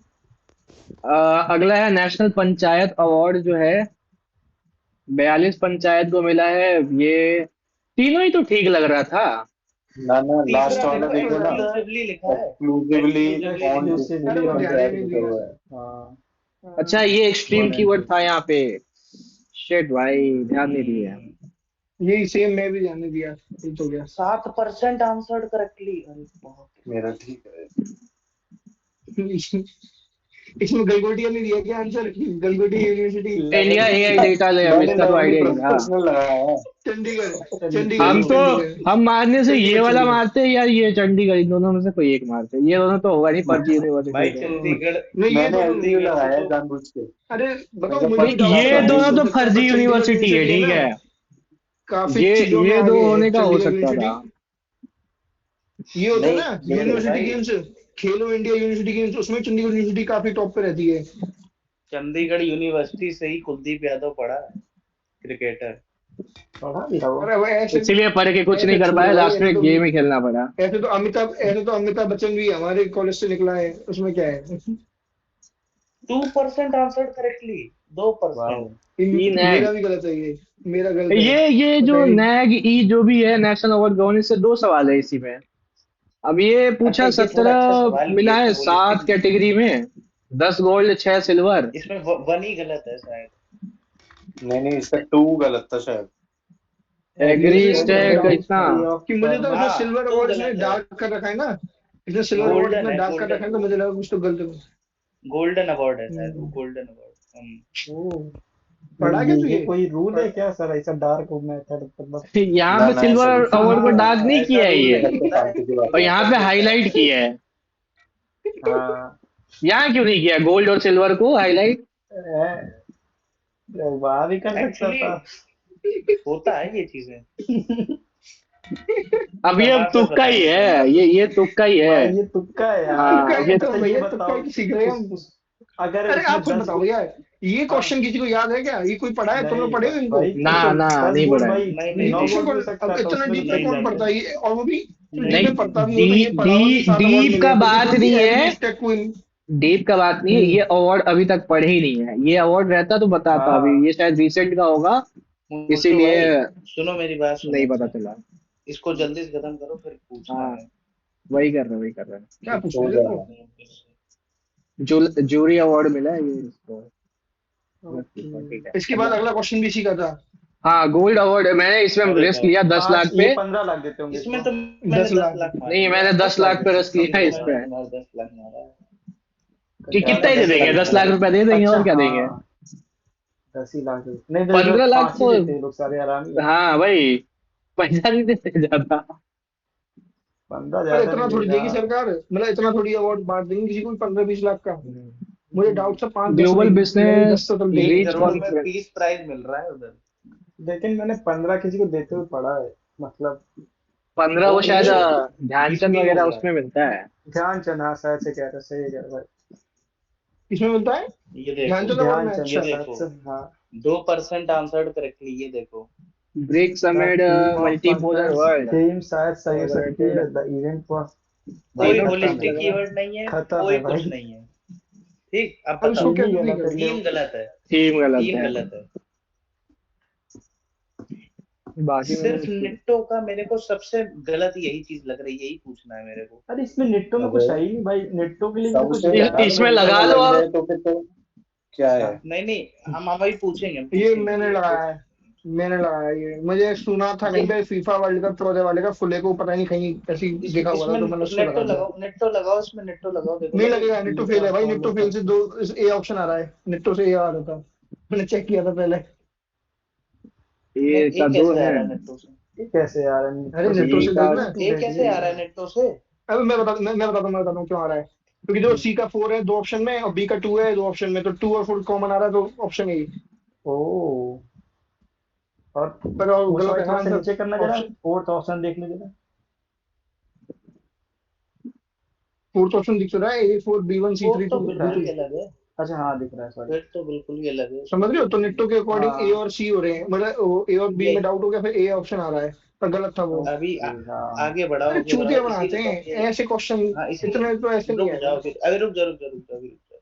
अगला है नेशनल पंचायत अवार्ड जो है। 42 पंचायत को मिला है। ये तीनों ही तो ठीक लग रहा था। ना ना, लास्ट तीसरा वाला देखो, देखो ना, एक्सक्लूसिवली लिखा है, एक्सक्लूसिवली एक्सक्लूसिवली ऑन लिखा है। अरे एक्सक्लूसिवली वो ऑन ध्यान ही पंचायत नहीं लिखा दिया। हुआ है। हाँ, अच्छा, ये एक्सट्रीम 1 and कीवर्ड 2। था यहाँ पे। शिट भाई, ध्यान नहीं दिया। यही सेम मैं भी ध्यान नहीं दिया, ये तो गया। 7% आंसर्ड करेक्टली, अरे बहुत। मेरा ठीक है। इसमें गलगोटिया नहीं दिया क्या answer? Galgoti university, India AI data lab, मैंने इसका तो नॉर्मली आइडिया नहीं था। प्रोफेशनल लगाया है। चंडीगढ़, हम चंडीगढ़ तो चंडीगढ़ हम मारने से ये वाला चंडीगढ़। मारते या ये चंडीगढ़, इन दोनों में से कोई एक मारते। ये दोनों तो होगा नहीं, फर्जी भाई यूनिवर्सिटी है। चंडीगढ़, नहीं ये मैंने दोनों, एलडीयू चंडीगढ़ से लगाया है तो जानबूझ के। अरे मैं बताओ जब मुझे भी फर्स्ट नहीं, डाउट क्लास था, ये में ये दोनों हो तो सकता है फर्जी पर चंडीगढ़ यूनिवर्सिटी है, यूनिवर्सिटी है ठीक ना, है। काफी ये चीजों में ये दो आगे है होने का हो चंडीगढ़ सकता था। यूनिवर्सिटी। ये होता है नहीं, ना देखो यूनिवर्सिटी भाई गेम्स, खेलो इंडिया यूनिवर्सिटी गेम्स, उसमें चंडीगढ़ यूनिवर्सिटी काफी टॉप पे रहती है। चंडीगढ़ यूनिवर्सिटी से ही कुलदीप यादव पढ़ा है, क्रिकेटर। पढ़ा भी था वो। अरे भाई ऐसे, इसीलिए पढ़ के कुछ नहीं ऐसे कर छोड़ो पाया, भाई, लास्ट में गेम ही खेलना पड़ा। ऐसे तो अमिताभ बच्चन भी हमारे कॉलेज से निकला है, उसमें क्या है? 2% आंसर्ड करेक्टली, वाह। 2%। नैग, मेरा भी गलत है ये मेरा गलत है, ये पता जो है नहीं। नैग ई जो भी है नेशनल अवार्ड गवर्नेंस से 2 सवाल है इसी में। अब ये पूछा अच्छा, ये थोड़ा अच्छा 17 सवाल भी मिला है, है 7 प्रोबेबिलिटी। कैटेगरी में, 10 गोल्ड 6 सिल्वर। इसमें वन ही गलत है शायद। नहीं इसका 2 गलत था शायद। एग्री एग्री मुझे विद स्टैक इतना। फ्री ऑफ कि मुझे तो इसमें टर्म्स। हाँ, सिल्वर टू अवार्ड इसने गलत है। डार्क कर रखा है ना, इसने सिल्वर अवार्ड गोल्डन इतना है, डार्क कर रखा है, तो मुझे लगा कुछ तो गलत है। गोल्डन अवार्ड है शायद वो, हम्म, गोल्डन अवार्ड। ओ, पढ़ा क्या तू ये ये? कोई रूल है पढ़- क्या सर, ऐसा डार्क मेथड मतलब? यहाँ ना पे ना ऐसा सिल्वर कुछ नहीं अवार्ड को है। डार्क हाँ, नहीं ऐसा किया है रूल ये, नहीं सब तो होता है, फालतू की और बात यहाँ कर पे देता है। हाईलाइट किया है। हाँ। यहाँ क्यों नहीं किया गोल्ड और सिल्वर को हाईलाइट? बाहर ही कर सकता एक्चुअली था। होता है ये चीजें, अब ये समाज में तुक्का ही बताएंगे तुम। है, ये तुक्का ही है। भाई ये तुक्का है यार। तुक्का हाँ है ये तो अच्छा ये भैया, तुक्का बताओ, है तो सीख रहे हैं हम। अगर अरे आप इसमें खुद 10 बताओ भैया, ये हाँ क्वेश्चन किसी को याद है क्या? ये कोई पढ़ा है? तुम लोग नहीं पढ़े हो इनको भाई, ना क्वेश्चन? ना 10 नहीं गोल्ड पड़ा है। भाई, नहीं नहीं 9 नहीं डीप में गोल्ड मिल कौन, सकता अब था, इतना उसमें भी डीप में नहीं कौन जाएंगे। पढ़ता है ये? और वो भी डीप नहीं में पढ़ता भी हो तो डी ये पढ़ा हो कि 7 अवार्ड डीप मिले का हैं, तो ये बात थोड़ी नहीं एवरी है, स्टेट क्वीन। डीप का बात नहीं है, ये अवार्ड अभी तक पढ़े ही नहीं है। ये अवार्ड रहता तो बताता, अभी हाँ ये शायद रिसेंट का होगा, मोटू इसीलिए भाई, सुनो मेरी बात सुनो नहीं पता अच्छा। चला। इसको जल्दी से खत्म करो, फिर पूछना हाँ है। वही कर रहे हैं। क्या है। पूछना हो है जा तेरे रहा को? है। जूरी अवार्ड मिला है ये इसको। ठीक है। इसके बाद अगला क्वेश्चन भी इसी का था। हाँ गोल्ड अवार्ड मैंने इसमें अरे रिस्क बाप लिया रे, 10 लाख ये पे। 15 लाख देते होंगे इसमें इसको। तो मैंने 10 10 लाख लाख मार नहीं दिया। मैंने 10 10 लाख लाख पे देते रिस्क लिया इसमें इस मैंने पे। तुम्हारे 10 लाख मारा है। कि ज्यादा कितना ही दे 10 देंगे, लाख 10 लाख मारा। रुपए दे देंगे अच्छा और क्या देंगे। हाँ, 10 ही लाख नहीं तो 15 लाख 5 ही तो, देते हैं लोग सारे आराम ही। हाँ भाई पैसा नहीं देते ज्यादा। 15 पर ज्यादा इतना नहीं थोड़ी देगा। देगी सरकार, मतलब इतना थोड़ी अवार्ड बांट देंगे किसी को 15-20 लाख का? मुझे डाउट था 5-10 ग्लोबल देगी, लगे बिजनेस 10 तो तब देगी। 1 रीच करोड़ में पीस प्राइज मिल रहा है उधर। लेकिन मैंने 15 किसी को देते हुए पढ़ा है, मतलब 15 वो वो शायद मुझे ध्यानचंद 20 वगैरह होगा। उसमें मिलता है। ध्यानचंद, हाँ शायद से कह रहे, सही कह रहे भाई। किसमें मिलता है? ये देखो, ध्यानचंद अवार्ड में? ध्यानचंद ये अच्छा। शायद देखो, से, हाँ। 2% आंसर्ड करेक्टली, ये देखो। BRICS the amid theme of multipolar conference world theme शायद सही हो सकती कोलैबोरेटेड। है, द इवेंट पर। भाई कोई तीनों ठीक खत्म है, लग होलिस्टिक रहा है। कीवर्ड नहीं है, खत्म कोई है कुछ भाई। नहीं है। ठीक, अब अब इसको बताओ। क्या थीम ही दूं गलत क्या? है ले। थीम गलत है, थीम गलत थीम है। गलत है। बाकी मैंने सिर्फ निट्टो का मेरे को सबसे गलत यही चीज लग रही है, यही पूछना है मेरे को। अरे इसमें निट्टो में कुछ अबे है ही नहीं भाई, निट्टो के लिए भी तो कुछ सबसे दिया ज्यादा है इसमें आपने। लगा निट्टो लो लग आप। जाए तो फिर तो क्या है। नहीं नहीं, हम वही पूछेंगे, हम ये पूछेंगे मैंने ये तो। लगाया है, मैंने लगाया ये। मुझे सुना था कहीं ये पे फीफा वर्ल्ड कप 14 वाले का फुले को पता नहीं कहीं ऐसी देखा हुआ था, इसमें तो मैंने उसको नेट्टो लगा दिया। लगाओ, नेट्टो लगाओ, इसमें नेट्टो लगाओ, देखो नहीं लगेगा। लगेगा, नेट्टो फेल फीफा है भाई, फॉलो नेट्टो फेल से कर। दो ए ऑप्शन आ रहा है, नेट्टो से ए आ रहा था, मैंने चेक किया था पहले। ए नहीं, का एक 2 कैसे आ है। रहा है नेट्टो से? ये कैसे यार, अरे निट्टो से नेट्टो ए से का देखना। एक कैसे आ रहा है नेट्टो से? अब मैं बताता हूँ क्यों आ रहा है। क्योंकि जो सी का 4 है 2 ऑप्शन में, और बी का 2 है 2 ऑप्शन में, तो 2 और 4 कॉमन आ रहा है, तो ऑप्शन है। ओ, और पर और उस गलत वाले है ना थोड़ा सा आंसर? नीचे करना जरा, ऑप्शन, फोर्थ ऑप्शन देख लीजिए। फोर्थ ऑप्शन दिख तो रहा है, A4 B1 वो C3 तो दिख रहा बिल्कुल है, ही D2। अलग है, अच्छा हाँ दिख रहा है, सॉरी। फिर तो बिल्कुल ही अलग है समझ उसमें रहे हो? कोई तो नहीं निट्टो है। के अकॉर्डिंग ए हाँ और सी हो रहे हैं, मतलब ए और बी ये में डाउट हो गया, फिर ए ऑप्शन आ रहा है, पर गलत था वो। अभी ओके हाँ। अरे आगे चूतिया बढ़ाओ, बनाते इसीलिए तो हम हैं ये। ऐसे क्वेश्चन, हाँ, इसीलिए। इतने तो ऐसे नहीं रुक आएगा। जाओ फिर, अभी रुक जाओ, रुक जाओ, रुक जाओ, अभी रुक जाओ।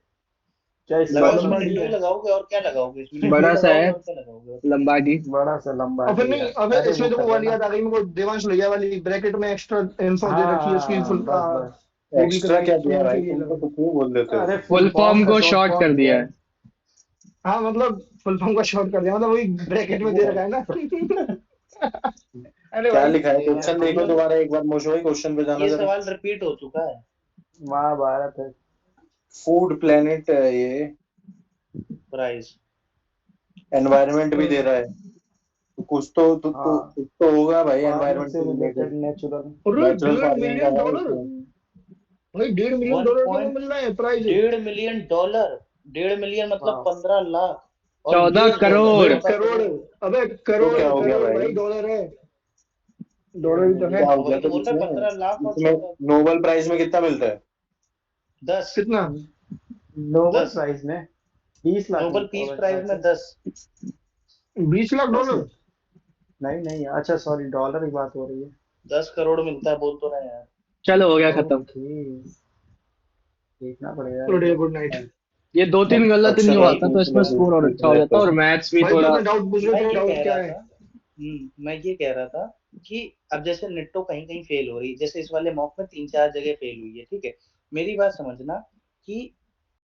क्या इससे लगाओ, बड़ा इसमें लंबाड़ी निट्टो ही है? लगाओगे, और क्या लगाओगे? इसमें निट्टो ही बड़ा सा है, लगाओगे, और क्या लगाओगे? लंबाटी। बड़ा सा और फिर लंबाड़ी है। नहीं, अब अरे वो इसमें तो कर वो वाली देना। याद आ गई मेरे को, देवांश लोहिया वाली ब्रैकेट में एक्स्ट्रा इन्फो दे रखी है उसकी हाँ फुल, बस बस। वो भी एक्स्ट्रा क्या करके, तो दिया मैंने भाई, फिर ये तुम तो लगा। कुछ नहीं बोल देते हो। अरे फुल फुल फॉर्म फॉर्म का को शॉर्ट शॉर्ट फॉर्म कर दिया दिया है। है। हाँ मतलब फुल फॉर्म का शॉर्ट कर दिया, मतलब वही ब्रैकेट में दे रखा है ना। अरे क्या भाई, लिखा है ये क्वेश्चन, हम देखो लोग, दोबारा एक बार मोशो क्वेश्चन पे जाना ये जरा। सवाल रिपीट हो चुका है। महाभारत है। फूड प्लेनेट है ये, प्राइस एनवायरनमेंट भी दे रहा है, तो हाँ, कुछ तो होगा भाई फार्मिंग एनवायरनमेंट से से रिलेटेड रिलेटेड। नेचुरल। और नेचुरल डेढ़ फार्मिंग का मिलियन है डॉलर इसमें। भाई, $1.5 मिलियन का वो मिल रहा है प्राइज। 1.5 मिलियन डॉलर, 1.5 मिलियन मतलब हाँ 15 लाख, और 14 $1 अबे करोड़। 14 करोड़, करोड़। अबे तो करोड़ क्या हो गया करोड़ भाई, भाई, डॉलर है, डेढ़ डॉलर भी तो है। क्या मिलियन हो गया, वही तो तो बोल रहे, 15 लाख और इसमें 14। नोबेल प्राइज में कितना मिलता है। 10। कितना? नोबेल 10 प्राइज में 20 लाख नोबेल मिलता पीस होगा प्राइज शायद में से। 10। 20 लाख डॉलर? नहीं नहीं, अच्छा सॉरी, डॉलर की बात हो रही है। 10 करोड़ मिलता है, बोल तो रहे हैं यार। चलो हो गया खत्म। ओके, देखना पड़ेगा चलो एक डे, बार। Good night. ये 2-3 गलत नहीं अक्षर हुआ और था तो पूछ इसमें लो, स्कोर और पूछ अच्छा हो रहे जाता, थे। और मैथ्स भी भाई थोड़ा। तुम्हें डाउट पूछ रहे मैं हो, ये डाउट कह क्या रहा है? था, मैं ये कह रहा था कि अब जैसे नेटो कहीं कहीं फेल हो रही, जैसे इस वाले मॉक में 3-4 जगह फेल हुई है, ठीक है। मेरी बात समझना कि